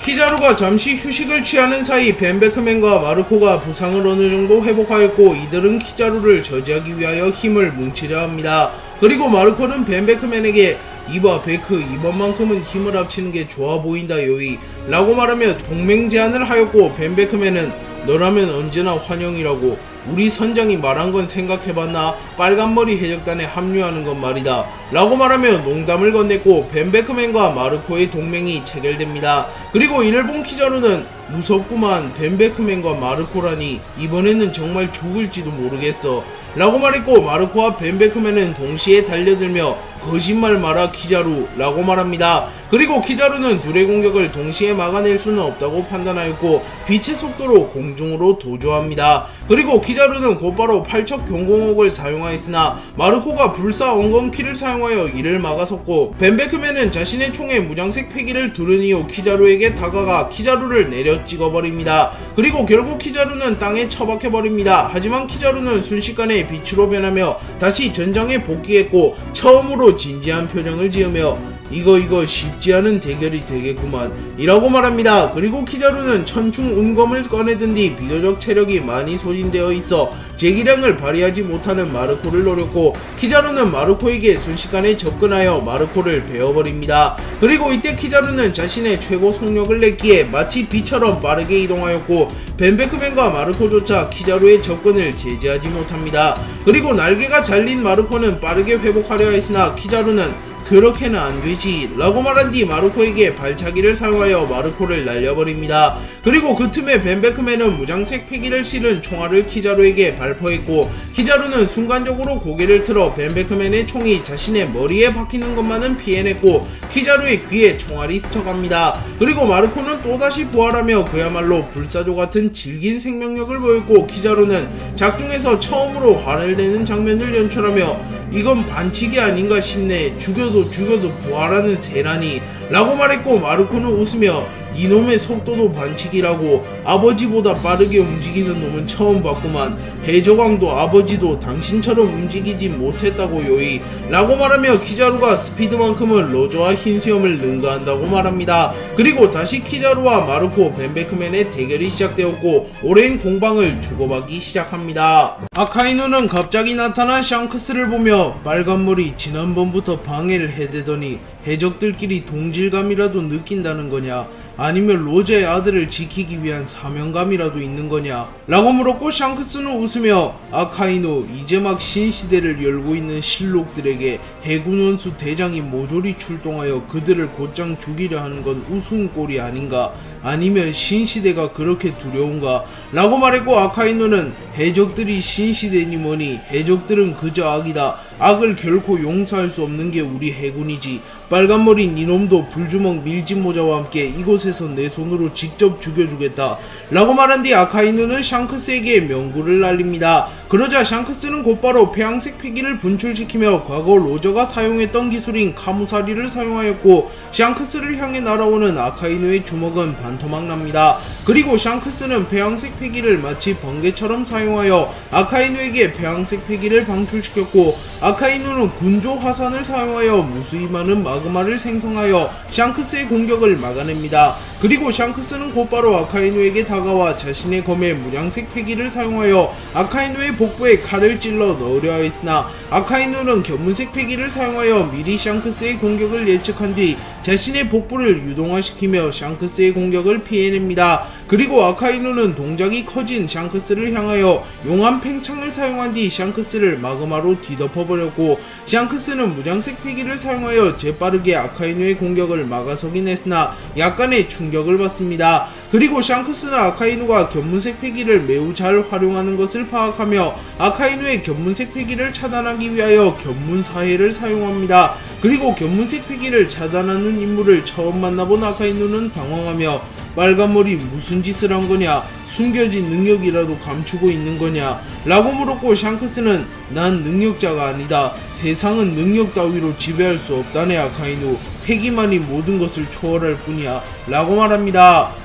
키자루가 잠시 휴식을 취하는 사이 벤베크맨과 마르코가 부상을 어느정도 회복하였고 이들은 키자루를 저지하기 위하여 힘을 뭉치려 합니다. 그리고 마르코는 벤베크맨에게 이봐 베크, 이번만큼은 힘을 합치는 게 좋아 보인다 요이 라고 말하며 동맹 제안을 하였고 벤베크맨은 너라면 언제나 환영이라고 우리 선장이 말한 건 생각해봤나? 빨간머리 해적단에 합류하는 건 말이다 라고 말하며 농담을 건넸고 벤베크맨과 마르코의 동맹이 체결됩니다. 그리고 일본 키자루는 무섭구만, 벤베크맨과 마르코라니 이번에는 정말 죽을지도 모르겠어 라고 말했고 마르코와 벤베크맨은 동시에 달려들며 거짓말 마라 키자루 라고 말합니다. 그리고 키자루는 둘의 공격을 동시에 막아낼 수는 없다고 판단하였고 빛의 속도로 공중으로 도주합니다. 그리고 키자루는 곧바로 팔척 경공옥을 사용하였으나 마르코가 불사 엉겅퀴를 사용하여 이를 막아섰고 벤베크맨은 자신의 총에 무장색 패기를 두른 이후 키자루에게 다가가 키자루를 내려 찍어버립니다. 그리고 결국 키자루는 땅에 처박혀버립니다. 하지만 키자루는 순식간에 빛으로 변하며 다시 전장에 복귀했고 처음으로 진지한 표정을 지으며 이거 쉽지 않은 대결이 되겠구만 이라고 말합니다. 그리고 키자루는 천충 은검을 꺼내든 뒤 비교적 체력이 많이 소진되어 있어 재기량을 발휘하지 못하는 마르코를 노렸고 키자루는 마르코에게 순식간에 접근하여 마르코를 베어버립니다. 그리고 이때 키자루는 자신의 최고 속력을 냈기에 마치 비처럼 빠르게 이동하였고 벤베크맨과 마르코조차 키자루의 접근을 제지하지 못합니다. 그리고 날개가 잘린 마르코는 빠르게 회복하려 했으나 키자루는 그렇게는 안되지 라고 말한 뒤 마르코에게 발차기를 사용하여 마르코를 날려버립니다. 그리고 그 틈에 벤베크맨은 무장색 패기를 실은 총알을 키자루에게 발포했고 키자루는 순간적으로 고개를 틀어 벤베크맨의 총이 자신의 머리에 박히는 것만은 피해냈고 키자루의 귀에 총알이 스쳐갑니다. 그리고 마르코는 또다시 부활하며 그야말로 불사조 같은 질긴 생명력을 보였고 키자루는 작중에서 처음으로 화를 내는 장면을 연출하며 이건 반칙이 아닌가 싶네. 죽여도 부활하는 세라니 라고 말했고 마르코는 웃으며 이놈의 속도도 반칙이라고 아버지보다 빠르게 움직이는 놈은 처음 봤구만. 해적왕도 아버지도 당신처럼 움직이지 못했다고 요이 라고 말하며 키자루가 스피드만큼은 로저와 흰수염을 능가한다고 말합니다. 그리고 다시 키자루와 마르코, 벤베크맨의 대결이 시작되었고 오랜 공방을 주고받기 시작합니다. 아카이누는 갑자기 나타난 샹크스를 보며 빨간머리 지난번부터 방해를 해대더니 해적들끼리 동질감이라도 느낀다는 거냐? 아니면 로저의 아들을 지키기 위한 사명감이라도 있는 거냐? 라고 물었고 샹크스는 웃으며 아카이노 이제 막 신시대를 열고 있는 실록들에게 해군 원수 대장이 모조리 출동하여 그들을 곧장 죽이려 하는 건 우스운 꼴이 아닌가? 아니면 신시대가 그렇게 두려운가? 라고 말했고 아카이노는 해적들이 신시대니 뭐니 해적들은 그저 악이다. 악을 결코 용서할 수 없는 게 우리 해군이지. 빨간머리 니놈도 불주먹 밀짚모자와 함께 이곳에서 내 손으로 직접 죽여주겠다 라고 말한 뒤 아카이누는 샹크스에게 명구를 날립니다. 그러자 샹크스는 곧바로 폐양색 패기를 분출시키며 과거 로저가 사용했던 기술인 카무사리를 사용하였고 샹크스를 향해 날아오는 아카이누의 주먹은 반토막 납니다. 그리고 샹크스는 폐양색 패기를 마치 번개처럼 사용하여 아카이누에게 폐양색 패기를 방출시켰고 아카이누는 군조 화산을 사용하여 무수히 많은 마그마를 생성하여 샹크스의 공격을 막아냅니다. 그리고 샹크스는 곧바로 아카이누에게 다가와 자신의 검에 문양색 패기를 사용하여 아카이누의 복부에 칼을 찔러 넣으려 했으나 아카이누는 견문색 패기를 사용하여 미리 샹크스의 공격을 예측한 뒤 자신의 복부를 유동화시키며 샹크스의 공격을 피해냅니다. 그리고 아카이누는 동작이 커진 샹크스를 향하여 용암 팽창을 사용한 뒤 샹크스를 마그마로 뒤덮어버렸고, 샹크스는 무장색 패기를 사용하여 재빠르게 아카이누의 공격을 막아서긴 했으나 약간의 충격을 받습니다. 그리고 샹크스는 아카이누가 견문색 패기를 매우 잘 활용하는 것을 파악하며 아카이누의 견문색 패기를 차단하기 위하여 견문사해를 사용합니다. 그리고 견문색 패기를 차단하는 인물을 처음 만나본 아카이누는 당황하며 빨간머리 무슨 짓을 한 거냐? 숨겨진 능력이라도 감추고 있는 거냐? 라고 물었고, 샹크스는 난 능력자가 아니다. 세상은 능력 따위로 지배할 수 없다네 아카이누. 패기만이 모든 것을 초월할 뿐이야. 라고 말합니다.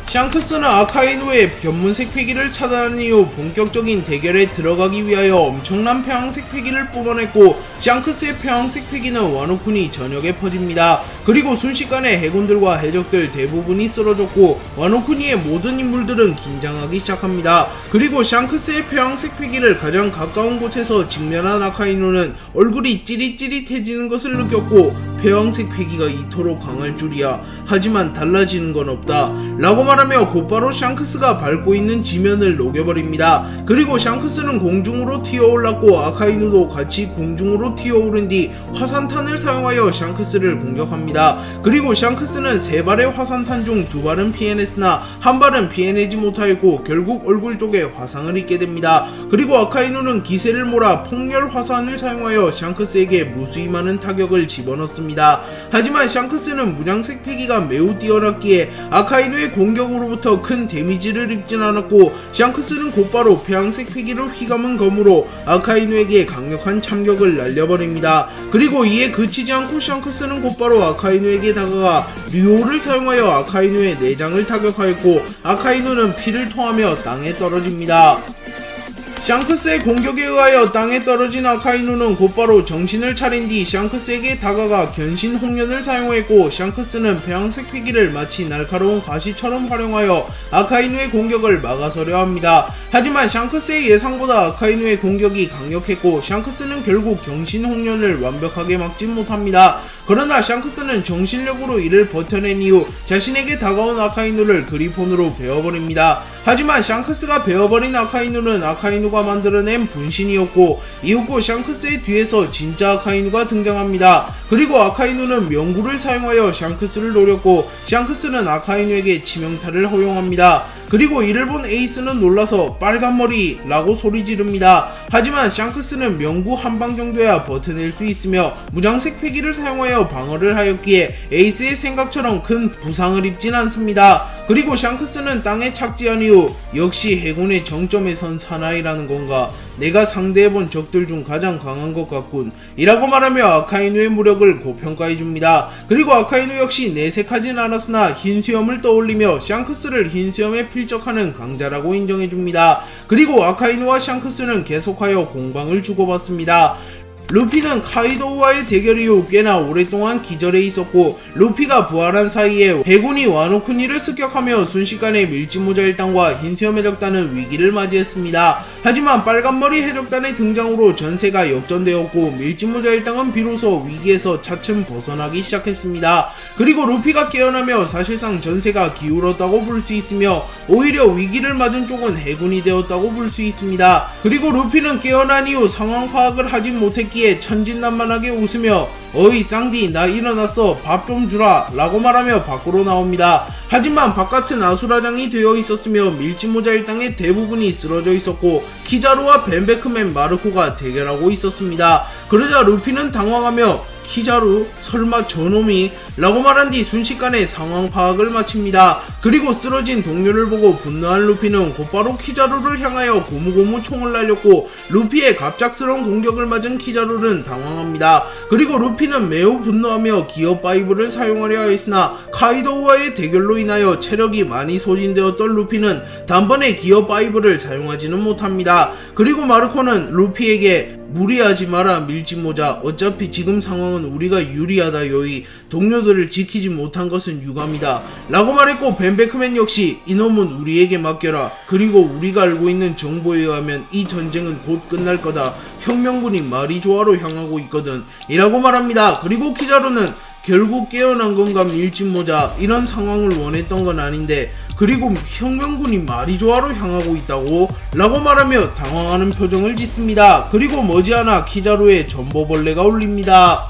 샹크스는 아카이누의 견문색 패기를 차단한 이후 본격적인 대결에 들어가기 위하여 엄청난 폐왕색 패기를 뿜어냈고, 샹크스의 폐왕색 패기는 와노쿤이 전역에 퍼집니다. 그리고 순식간에 해군들과 해적들 대부분이 쓰러졌고 와노쿠니의 모든 인물들은 긴장하기 시작합니다. 그리고 샹크스의 폐왕색 패기를 가장 가까운 곳에서 직면한 아카이누는 얼굴이 찌릿찌릿해지는 것을 느꼈고, 폐왕색 패기가 이토록 강할 줄이야. 하지만 달라지는 건 없다. 라고 말하며 곧바로 샹크스가 밟고 있는 지면을 녹여버립니다. 그리고 샹크스는 공중으로 튀어올랐고 아카이누도 같이 공중으로 튀어오른 뒤 화산탄을 사용하여 샹크스를 공격합니다. 그리고 샹크스는 3발의 화산탄 중 2발은 피해냈으나 1발은 피해내지 못하였고 결국 얼굴 쪽에 화상을 입게 됩니다. 그리고 아카이누는 기세를 몰아 폭렬 화산을 사용하여 샹크스에게 무수히 많은 타격을 집어넣습니다. 하지만 샹크스는 무장색 패기가 매우 뛰어났기에 아카이누의 공격으로부터 큰 데미지를 입진 않았고, 샹크스는 곧바로 폐왕색 패기를 휘감은 검으로 아카이누에게 강력한 참격을 날려버립니다. 그리고 이에 그치지 않고 샹크스는 곧바로 아카이누에게 다가가 류호를 사용하여 아카이누의 내장을 타격하였고 아카이누는 피를 토하며 땅에 떨어집니다. 샹크스의 공격에 의하여 땅에 떨어진 아카이누는 곧바로 정신을 차린 뒤 샹크스에게 다가가 견신 홍련을 사용했고, 샹크스는 폐왕색 패기를 마치 날카로운 가시처럼 활용하여 아카이누의 공격을 막아서려 합니다. 하지만 샹크스의 예상보다 아카이누의 공격이 강력했고 샹크스는 결국 견신 홍련을 완벽하게 막진 못합니다. 그러나 샹크스는 정신력으로 이를 버텨낸 이후 자신에게 다가온 아카이누를 그리폰으로 베어버립니다. 하지만 샹크스가 베어버린 아카이누는 아카이누가 만들어낸 분신이었고, 이윽고 샹크스의 뒤에서 진짜 아카이누가 등장합니다. 그리고 아카이누는 명구를 사용하여 샹크스를 노렸고 샹크스는 아카이누에게 치명타를 허용합니다. 그리고 이를 본 에이스는 놀라서 빨간머리 라고 소리 지릅니다. 하지만 샹크스는 명구 한 방 정도야 버텨낼 수 있으며 무장색 패기를 사용하여 방어를 하였기에 에이스의 생각처럼 큰 부상을 입진 않습니다. 그리고 샹크스는 땅에 착지한 이후 역시 해군의 정점에 선 사나이라는 건가, 내가 상대해본 적들 중 가장 강한 것 같군 이라고 말하며 아카이누의 무력을 고평가해줍니다. 그리고 아카이누 역시 내색하진 않았으나 흰수염을 떠올리며 샹크스를 흰수염에 필적하는 강자라고 인정해줍니다. 그리고 아카이누와 샹크스는 계속하여 공방을 주고받습니다. 루피는 카이도우와의 대결 이후 꽤나 오랫동안 기절해 있었고, 루피가 부활한 사이에 해군이 와노쿠니를 습격하며 순식간에 밀짚모자 일당과 흰수염 해적단은 위기를 맞이했습니다. 하지만 빨간머리 해적단의 등장으로 전세가 역전되었고 밀짚모자 일당은 비로소 위기에서 차츰 벗어나기 시작했습니다. 그리고 루피가 깨어나며 사실상 전세가 기울었다고 볼 수 있으며 오히려 위기를 맞은 쪽은 해군이 되었다고 볼 수 있습니다. 그리고 루피는 깨어난 이후 상황 파악을 하지 못했기에 천진난만하게 웃으며 어이 쌍디 나 일어났어 밥 좀 주라 라고 말하며 밖으로 나옵니다. 하지만 바깥은 아수라장이 되어 있었으며 밀짚모자 일당의 대부분이 쓰러져 있었고 키자루와 벤베크맨 마르코가 대결하고 있었습니다. 그러자 루피는 당황하며 키자루? 설마 저놈이? 라고 말한 뒤 순식간에 상황 파악을 마칩니다. 그리고 쓰러진 동료를 보고 분노한 루피는 곧바로 키자루를 향하여 고무고무 총을 날렸고 루피의 갑작스러운 공격을 맞은 키자루는 당황합니다. 그리고 루피는 매우 분노하며 기어 5를 사용하려 했으나 카이도우와의 대결로 인하여 체력이 많이 소진되었던 루피는 단번에 기어 5를 사용하지는 못합니다. 그리고 마르코는 루피에게 무리하지 마라 밀짚모자. 어차피 지금 상황은 우리가 유리하다 요이. 동료들을 지키지 못한 것은 유감이다 라고 말했고, 벤베크맨 역시 이놈은 우리에게 맡겨라. 그리고 우리가 알고 있는 정보에 의하면 이 전쟁은 곧 끝날 거다. 혁명군이 마리조아로 향하고 있거든 이라고 말합니다. 그리고 키자루는 결국 깨어난 건가 밀짚모자, 이런 상황을 원했던 건 아닌데 그리고 혁명군이 마리조아로 향하고 있다고? 라고 말하며 당황하는 표정을 짓습니다. 그리고 머지않아 키자루의 전보벌레가 울립니다.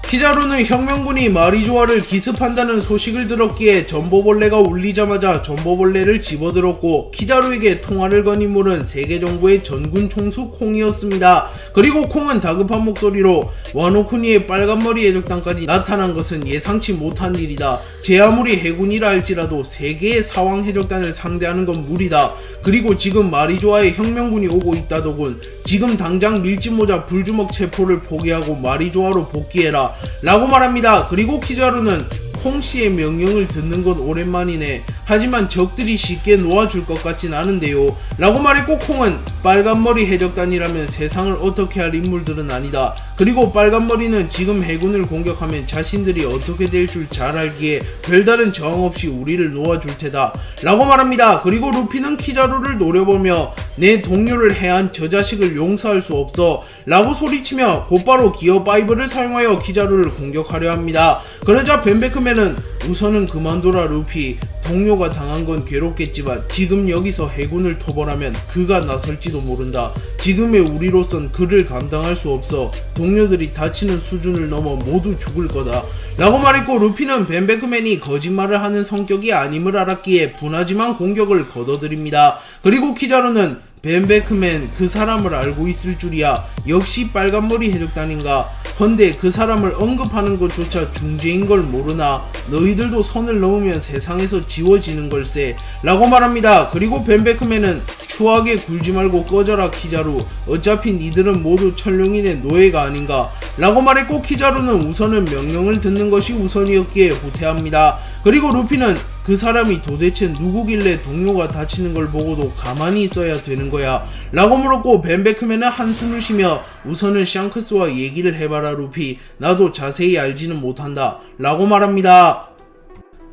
키자루는 혁명군이 마리조아를 기습한다는 소식을 들었기에 전보벌레가 울리자마자 전보벌레를 집어들었고, 키자루에게 통화를 건 인물은 세계정부의 전군 총수 콩이었습니다. 그리고 콩은 다급한 목소리로 와노쿠니의 빨간머리 해적단까지 나타난 것은 예상치 못한 일이다. 제 아무리 해군이라 할지라도 세계의 사왕 해적단을 상대하는 건 무리다. 그리고 지금 마리조아에 혁명군이 오고 있다더군. 지금 당장 밀짚모자 불주먹 체포를 포기하고 마리조아로 복귀해라 라고 말합니다. 그리고 키자루는 콩씨의 명령을 듣는 건 오랜만이네. 하지만 적들이 쉽게 놓아줄 것 같진 않은데요 라고 말했고, 콩은 빨간머리 해적단이라면 세상을 어떻게 할 인물들은 아니다. 그리고 빨간머리는 지금 해군을 공격하면 자신들이 어떻게 될 줄 잘 알기에 별다른 저항 없이 우리를 놓아줄 테다 라고 말합니다. 그리고 루피는 키자루를 노려보며 내 동료를 해한 저 자식을 용서할 수 없어 라고 소리치며 곧바로 기어 5를 사용하여 키자루를 공격하려 합니다. 그러자 벤베크맨은 우선은 그만둬라 루피. 동료가 당한 건 괴롭겠지만 지금 여기서 해군을 토벌하면 그가 나설지도 모른다. 지금의 우리로선 그를 감당할 수 없어. 동료들이 다치는 수준을 넘어 모두 죽을 거다 라고 말했고, 루피는 벤베크맨이 거짓말을 하는 성격이 아님을 알았기에 분하지만 공격을 거둬들입니다. 그리고 키자루는 벤베크맨 그 사람을 알고 있을 줄이야. 역시 빨간머리 해적단인가. 헌데 그 사람을 언급하는 것조차 중죄인 걸 모르나. 너희들도 선을 넘으면 세상에서 지워지는 걸세 라고 말합니다. 그리고 벤베크맨은 추하게 굴지 말고 꺼져라 키자루. 어차피 니들은 모두 천룡인의 노예가 아닌가 라고 말했고, 키자루는 우선은 명령을 듣는 것이 우선이었기에 후퇴합니다. 그리고 루피는 그 사람이 도대체 누구길래 동료가 다치는 걸 보고도 가만히 있어야 되는 거야 라고 물었고, 벤베크맨은 한숨을 쉬며 우선은 샹크스와 얘기를 해봐라 루피. 나도 자세히 알지는 못한다 라고 말합니다.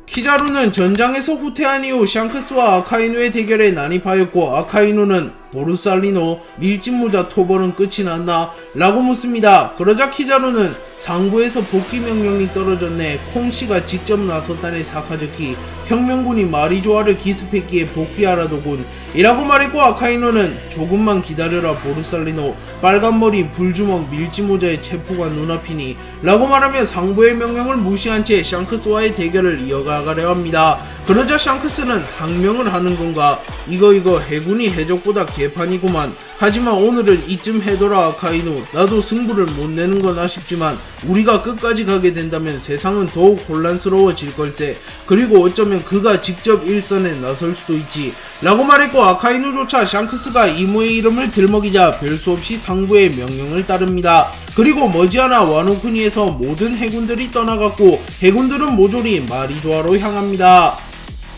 키자루는 전장에서 후퇴한 이후 샹크스와 아카이누의 대결에 난입하였고, 아카이누는 보르살리노 밀짚모자 토벌은 끝이 났나? 라고 묻습니다. 그러자 키자루는 상부에서 복귀 명령이 떨어졌네. 콩씨가 직접 나섰다네 사카즈키. 혁명군이 마리조아를 기습했기에 복귀하라더군 이라고 말했고, 아카이노는 조금만 기다려라 보르살리노. 빨간머리 불주먹 밀짚모자의 체포가 눈앞이니 라고 말하며 상부의 명령을 무시한 채 샹크스와의 대결을 이어가려 합니다. 그러자 샹크스는 항명을 하는 건가? 이거 해군이 해적보다 개판이구만. 하지만 오늘은 이쯤 해둬라 아카이누. 나도 승부를 못 내는 건 아쉽지만 우리가 끝까지 가게 된다면 세상은 더욱 혼란스러워질 걸세. 그리고 어쩌면 그가 직접 일선에 나설 수도 있지 라고 말했고, 아카이누조차 샹크스가 이모의 이름을 들먹이자 별 수 없이 상부의 명령을 따릅니다. 그리고 머지않아 와노쿠니에서 모든 해군들이 떠나갔고 해군들은 모조리 마리조아로 향합니다.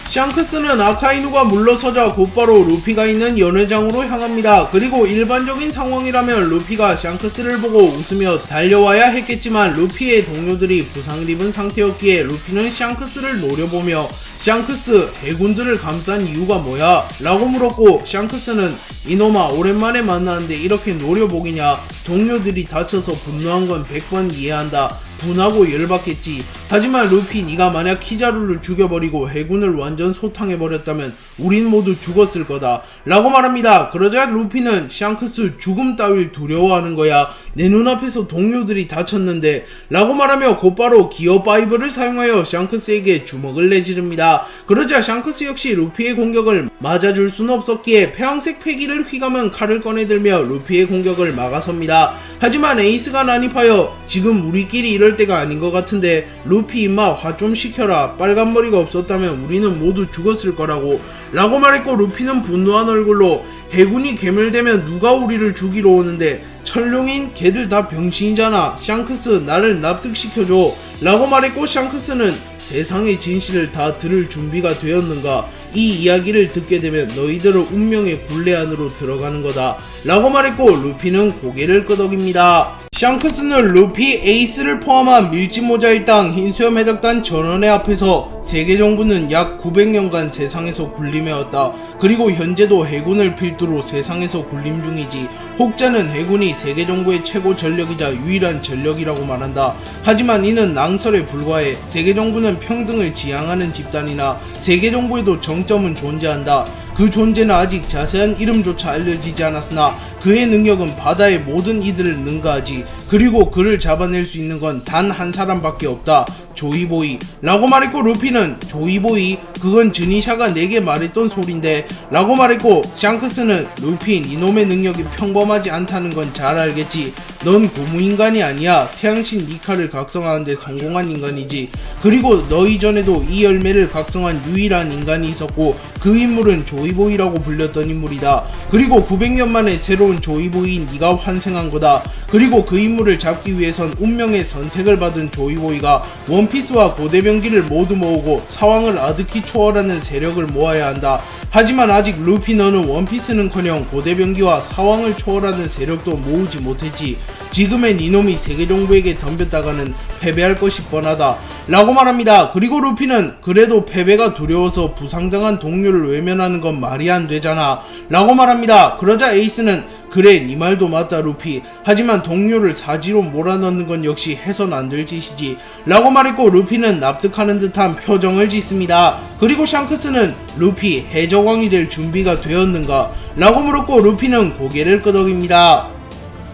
샹크스는 아카이누가 물러서자 곧바로 루피가 있는 연회장으로 향합니다. 그리고 일반적인 상황이라면 루피가 샹크스를 보고 웃으며 달려와야 했겠지만 루피의 동료들이 부상을 입은 상태였기에 루피는 샹크스를 노려보며 샹크스, 해군들을 감싼 이유가 뭐야? 라고 물었고, 샹크스는 이놈아 오랜만에 만나는데 이렇게 노려보기냐? 동료들이 다쳐서 분노한 건 100번 이해한다. 분하고 열받겠지. 하지만 루피, 네가 만약 키자루를 죽여버리고 해군을 완전 소탕해버렸다면 우린 모두 죽었을 거다 라고 말합니다. 그러자 루피는 샹크스 죽음 따윈 두려워하는 거야. 내 눈앞에서 동료들이 다쳤는데 라고 말하며 곧바로 기어 5를 사용하여 샹크스에게 주먹을 내지릅니다. 그러자 샹크스 역시 루피의 공격을 맞아줄 수는 없었기에 폐왕색 패기를 휘감은 칼을 꺼내들며 루피의 공격을 막아섭니다. 하지만 에이스가 난입하여 지금 우리끼리 이럴 때가 아닌 것 같은데 루피 임마 화 좀 시켜라. 빨간머리가 없었다면 우리는 모두 죽었을 거라고 라고 말했고, 루피는 분노한 얼굴로 해군이 괴멸되면 누가 우리를 죽이러 오는데 천룡인 걔들 다 병신이잖아. 샹크스 나를 납득시켜줘 라고 말했고, 샹크스는 세상의 진실을 다 들을 준비가 되었는가 이 이야기를 듣게 되면 너희들은 운명의 굴레 안으로 들어가는 거다 라고 말했고, 루피는 고개를 끄덕입니다. 샹크스는 루피, 에이스를 포함한 밀짚모자 일당, 흰수염 해적단 전원의 앞에서 세계 정부는 약 900년간 세상에서 군림해왔다. 그리고 현재도 해군을 필두로 세상에서 군림 중이지. 혹자는 해군이 세계 정부의 최고 전력이자 유일한 전력이라고 말한다. 하지만 이는 낭설에 불과해. 세계 정부는 평등을 지향하는 집단이나 세계 정부에도 정점은 존재한다. 그 존재는 아직 자세한 이름조차 알려지지 않았으나 그의 능력은 바다의 모든 이들을 능가하지. 그리고 그를 잡아낼 수 있는 건 단 한 사람밖에 없다. 조이보이 라고 말했고, 루피는 조이보이? 그건 즈니샤가 내게 말했던 소린데 라고 말했고, 샹크스는 루피, 니놈의 능력이 평범하지 않다는 건 잘 알겠지. 넌 고무인간이 아니야. 태양신 니카를 각성하는데 성공한 인간이지. 그리고 너 이전에도 이 열매를 각성한 유일한 인간이 있었고 그 인물은 조이보이라고 불렸던 인물이다. 그리고 900년 만에 새로운 조이보이인 네가 환생한 거다. 그리고 그 인물을 잡기 위해선 운명의 선택을 받은 조이보이가 원피스와 고대병기를 모두 모으고 사왕을 아득히 초월하는 세력을 모아야 한다. 하지만 아직 루피, 너는 원피스는커녕 고대병기와 사왕을 초월하는 세력도 모으지 못했지. 지금의 니놈이 세계정부에게 덤볐다가는 패배할 것이 뻔하다 라고 말합니다. 그리고 루피는 그래도 패배가 두려워서 부상당한 동료를 외면하는 건 말이 안 되잖아 라고 말합니다. 그러자 에이스는 그래, 네 말도 맞다 루피. 하지만 동료를 사지로 몰아넣는 건 역시 해선 안 될 짓이지 라고 말했고, 루피는 납득하는 듯한 표정을 짓습니다. 그리고 샹크스는 루피, 해적왕이 될 준비가 되었는가? 라고 물었고, 루피는 고개를 끄덕입니다.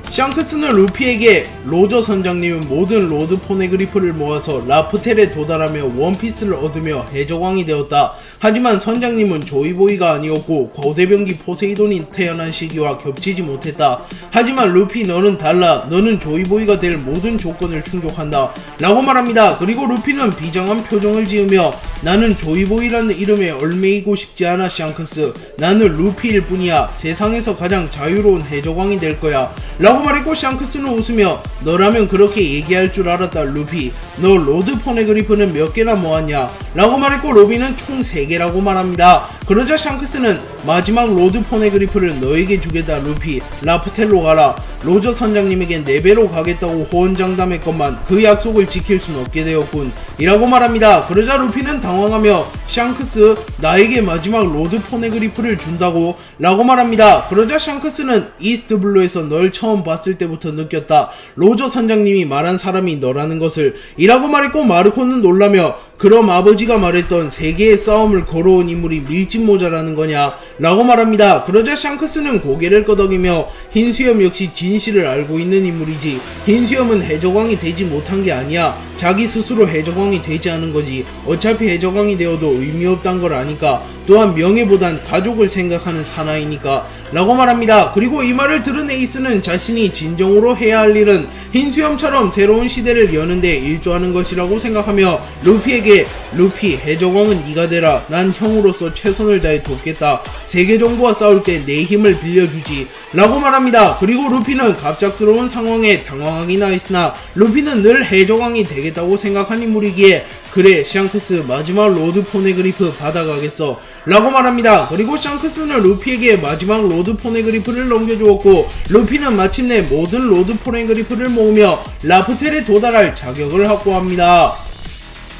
샹크스는 루피에게 로저 선장님은 모든 로드 포네그리프를 모아서 라프텔에 도달하며 원피스를 얻으며 해적왕이 되었다. 하지만 선장님은 조이보이가 아니었고 고대병기 포세이돈이 태어난 시기와 겹치지 못했다. 하지만 루피, 너는 달라. 너는 조이보이가 될 모든 조건을 충족한다 라고 말합니다. 그리고 루피는 비장한 표정을 지으며 나는 조이보이라는 이름에 얽매이고 싶지 않아 샹크스. 나는 루피일 뿐이야. 세상에서 가장 자유로운 해적왕이 될 거야 라고 말했고, 샹크스는 웃으며 너라면 그렇게 얘기할 줄 알았다 루피. 너 로드 포네그리프는 몇 개나 모았냐? 라고 말했고, 루피는 총 3개라고 말합니다. 그러자 샹크스는 마지막 로드 포네그리프를 너에게 주겠다 루피. 라프텔로 가라. 로저 선장님에겐 4배로 가겠다고 호언장담했건만 그 약속을 지킬 순 없게 되었군 이라고 말합니다. 그러자 루피는 당황하며 샹크스, 나에게 마지막 로드 포네그리프를 준다고? 라고 말합니다. 그러자 샹크스는 이스트블루에서 널 처음 봤을 때부터 느꼈다. 로저 선장님이 말한 사람이 너라는 것을 이라고 말했고, 마르코는 놀라며 그럼 아버지가 말했던 세계의 싸움을 걸어온 인물이 밀짚모자라는 거냐? 라고 말합니다. 그러자 샹크스는 고개를 끄덕이며 흰수염 역시 진실을 알고 있는 인물이지. 흰수염은 해적왕이 되지 못한 게 아니야. 자기 스스로 해적왕이 되지 않은 거지. 어차피 해적왕이 되어도 의미 없단 걸 아니까. 또한 명예보단 가족을 생각하는 사나이니까 라고 말합니다. 그리고 이 말을 들은 에이스는 자신이 진정으로 해야 할 일은 흰수염처럼 새로운 시대를 여는데 일조하는 것이라고 생각하며 루피에게 루피, 해적왕은 네가 되라. 난 형으로서 최선을 다해 돕겠다. 세계정부와 싸울 때 내 힘을 빌려주지 라고 말합니다. 그리고 루피는 갑작스러운 상황에 당황하긴 했으나 루피는 늘 해적왕이 되겠다고 생각한 인물이기에 그래, 샹크스, 마지막 로드 포네그리프 받아가겠어 라고 말합니다. 그리고 샹크스는 루피에게 마지막 로드 포네그리프를 넘겨주었고, 루피는 마침내 모든 로드 포네그리프를 모으며 라프텔에 도달할 자격을 확보합니다.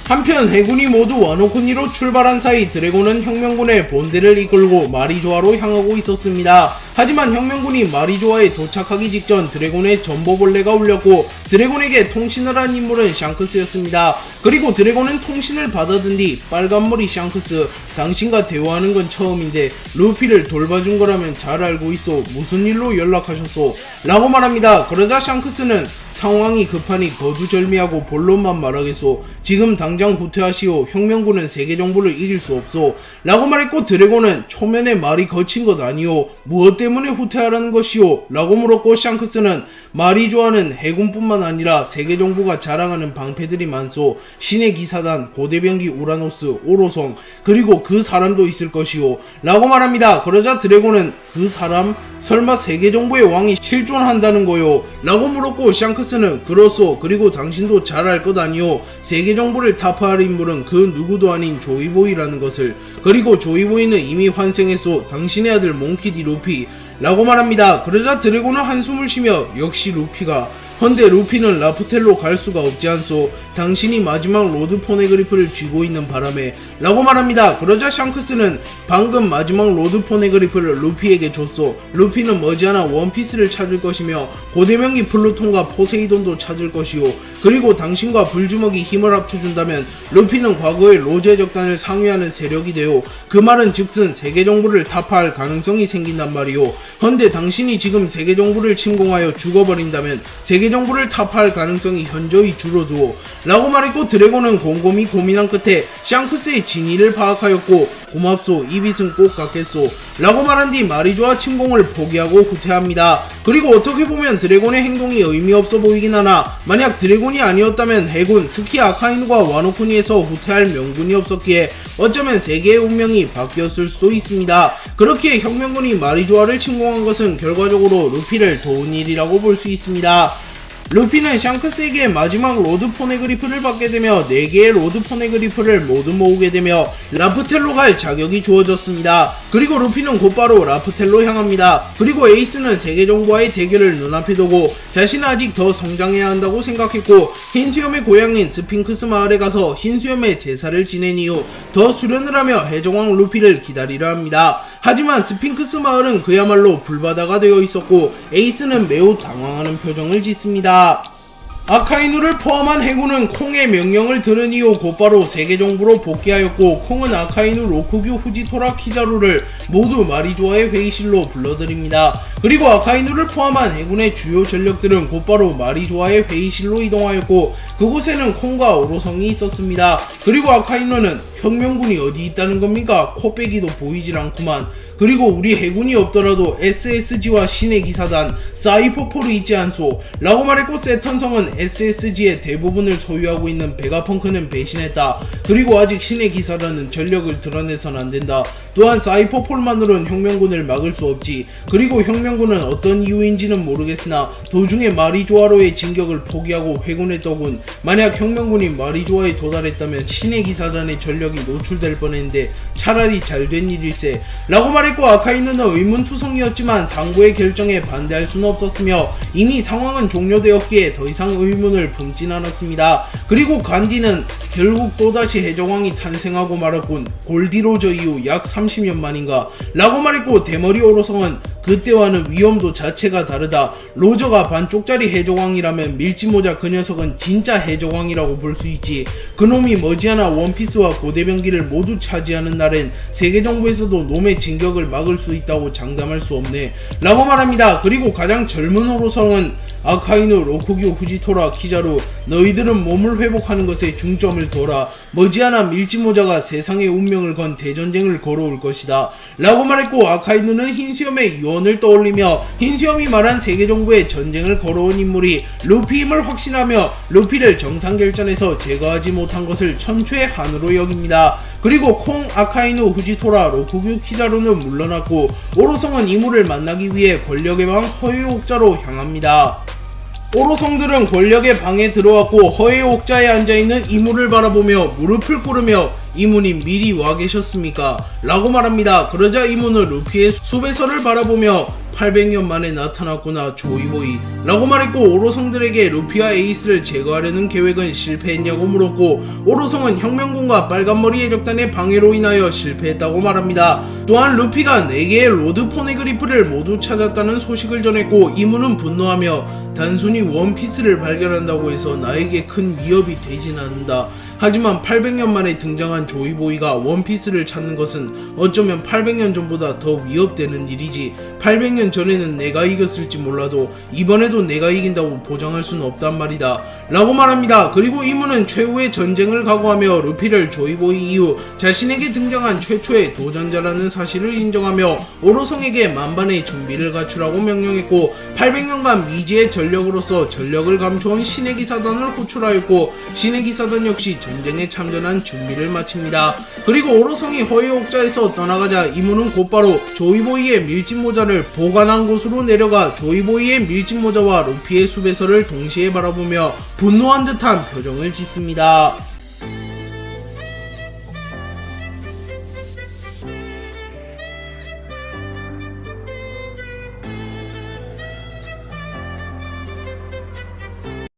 한편 해군이 모두 와노쿠니로 출발한 사이 드래곤은 혁명군의 본대를 이끌고 마리조아로 향하고 있었습니다. 하지만 혁명군이 마리조아에 도착하기 직전 드래곤의 전보벌레가 울렸고 드래곤에게 통신을 한 인물은 샹크스였습니다. 그리고 드래곤은 통신을 받아든 뒤 빨간머리 샹크스, 당신과 대화하는 건 처음인데 루피를 돌봐준 거라면 잘 알고 있어. 무슨 일로 연락하셨소? 라고 말합니다. 그러자 샹크스는 상황이 급하니 거두절미하고 본론만 말하겠소. 지금 당장 후퇴하시오. 혁명군은 세계정부를 이길 수 없소. 라고 말했고 드래곤은 초면에 말이 거친 것 아니오. 무엇 때문에 후퇴하라는 것이오? 라고 물었고 샹크스는 마리조아는 해군뿐만 아니라 세계 정부가 자랑하는 방패들이 많소. 신의 기사단, 고대병기 우라노스, 오로성, 그리고 그 사람도 있을 것이오 라고 말합니다. 그러자 드래곤은 그 사람? 설마 세계 정부의 왕이 실존한다는 거요? 라고 물었고 샹크스는 그렇소. 그리고 당신도 잘 알 것 아니오. 세계 정부를 타파할 인물은 그 누구도 아닌 조이보이라는 것을. 그리고 조이보이는 이미 환생했소. 당신의 아들 몽키 디 루피 라고 말합니다. 그러자 드래곤은 한숨을 쉬며 역시 루피가. 헌데 루피는 라프텔로 갈 수가 없지 않소. 당신이 마지막 로드 포네그리프를 쥐고 있는 바람에 라고 말합니다. 그러자 샹크스는 방금 마지막 로드 포네그리프를 루피에게 줬소. 루피는 머지않아 원피스를 찾을 것이며 고대명기 플루톤과 포세이돈도 찾을 것이오. 그리고 당신과 불주먹이 힘을 합쳐준다면 루피는 과거의 로제 적단을 상회하는 세력이 되오. 그 말은 즉슨 세계 정부를 타파할 가능성이 생긴단 말이오. 헌데 당신이 지금 세계 정부를 침공하여 죽어버린다면 세계 정부를 타파할 가능성이 현저히 줄어두오 라고 말했고 드래곤은 곰곰이 고민한 끝에 샹크스의 진위를 파악하였고 고맙소. 이 빚은 꼭 갚겠소 라고 말한 뒤 마리조아 침공을 포기하고 후퇴합니다. 그리고 어떻게 보면 드래곤의 행동이 의미 없어 보이긴 하나 만약 드래곤이 아니었다면 해군, 특히 아카이누가 와노쿠니에서 후퇴할 명분이 없었기에 어쩌면 세계의 운명이 바뀌었을 수도 있습니다. 그렇기에 혁명군이 마리조아를 침공한 것은 결과적으로 루피를 도운 일이라고 볼 수 있습니다. 루피는 샹크스에게 마지막 로드 포네그리프를 받게 되며 4개의 로드 포네그리프를 모두 모으게 되며 라프텔로 갈 자격이 주어졌습니다. 그리고 루피는 곧바로 라프텔로 향합니다. 그리고 에이스는 세계 정부와의 대결을 눈앞에 두고 자신은 아직 더 성장해야 한다고 생각했고 흰수염의 고향인 스핑크스 마을에 가서 흰수염의 제사를 지낸 이후 더 수련을 하며 해적왕 루피를 기다리려 합니다. 하지만 스핑크스 마을은 그야말로 불바다가 되어 있었고 에이스는 매우 당황하는 표정을 짓습니다. 아카이누를 포함한 해군은 콩의 명령을 들은 이후 곧바로 세계 정부로 복귀하였고 콩은 아카이누, 로쿠규, 후지토라, 키자루를 모두 마리조아의 회의실로 불러들입니다. 그리고 아카이누를 포함한 해군의 주요 전력들은 곧바로 마리조아의 회의실로 이동하였고 그곳에는 콩과 오로성이 있었습니다. 그리고 아카이누는 혁명군이 어디 있다는 겁니까? 코빼기도 보이질 않구만. 그리고 우리 해군이 없더라도 SSG와 신의 기사단, 사이퍼폴이 있지 않소? 라고 말했고 세턴성은 SSG의 대부분을 소유하고 있는 베가펑크는 배신했다. 그리고 아직 신의 기사단은 전력을 드러내선 안된다. 또한 사이퍼폴만으로는 혁명군을 막을 수 없지. 그리고 혁명군은 어떤 이유인지는 모르겠으나 도중에 마리조아로의 진격을 포기하고 회군했더군. 만약 혁명군이 마리조아에 도달했다면 신의 기사단의 전력이 노출될 뻔했는데 차라리 잘된 일일세 라고 말했고 아카이누는 의문투성이었지만 상부의 결정에 반대할 수는 없었으며 이미 상황은 종료되었기에 더 이상 의문을 품진 않았습니다. 그리고 간디는 결국 또다시 해적왕이 탄생하고 말았군. 골디로저 이후 약 30년 만인가 라고 말했고 대머리 오로성은 그때와는 위험도 자체가 다르다. 로저가 반쪽짜리 해적왕이라면 밀지모자 그 녀석은 진짜 해적왕이라고 볼 수 있지. 그놈이 머지않아 원피스와 고대병기를 모두 차지하는 날엔 세계정부에서도 놈의 진격을 막을 수 있다고 장담할 수 없네 라고 말합니다. 그리고 가장 젊은 오로성은 아카이누, 로쿠규, 후지토라, 키자루 너희들은 몸을 회복하는 것에 중점을 둬라. 머지않아 밀지모자가 세상의 운명을 건 대전쟁을 걸어올 것이다 라고 말했고 아카이누는 흰수염의 유언을 떠올리며 흰수염이 말한 세계정부의 전쟁을 걸어온 인물이 루피임을 확신하며 루피를 정상결전에서 제거하지 못한 것을 천추의 한으로 여깁니다. 그리고 콩, 아카이누, 후지토라, 로쿠규, 키자루는 물러났고 오로성은 이물을 만나기 위해 권력의 방 허의 옥자로 향합니다. 오로성들은 권력의 방에 들어왔고 허의 옥자에 앉아있는 이물을 바라보며 무릎을 꿇으며 이문이 미리 와 계셨습니까? 라고 말합니다. 그러자 이문은 루피의 수배설을 바라보며 800년 만에 나타났구나 조이보이 라고 말했고 오로성들에게 루피와 에이스를 제거하려는 계획은 실패했냐고 물었고 오로성은 혁명군과 빨간머리 해적단의 방해로 인하여 실패했다고 말합니다. 또한 루피가 4개의 로드 포네그리프를 모두 찾았다는 소식을 전했고 이문은 분노하며 단순히 원피스를 발견한다고 해서 나에게 큰 위협이 되진 않는다. 하지만 800년 만에 등장한 조이보이가 원피스를 찾는 것은 어쩌면 800년 전보다 더 위협되는 일이지. 800년 전에는 내가 이겼을지 몰라도 이번에도 내가 이긴다고 보장할 수는 없단 말이다 라고 말합니다. 그리고 이문은 최후의 전쟁을 각오하며 루피를 조이보이 이후 자신에게 등장한 최초의 도전자라는 사실을 인정하며 오로성에게 만반의 준비를 갖추라고 명령했고 800년간 미지의 전력으로서 전력을 감춰온 신의 기사단을 호출하였고 신의 기사단 역시 전쟁에 참전한 준비를 마칩니다. 그리고 오로성이 허의 옥자에서 떠나가자 이문은 곧바로 조이보이의 밀짚모자를 보관한 곳으로 내려가 조이보이의 밀짚모자와 루피의 수배서를 동시에 바라보며 분노한 듯한 표정을 짓습니다.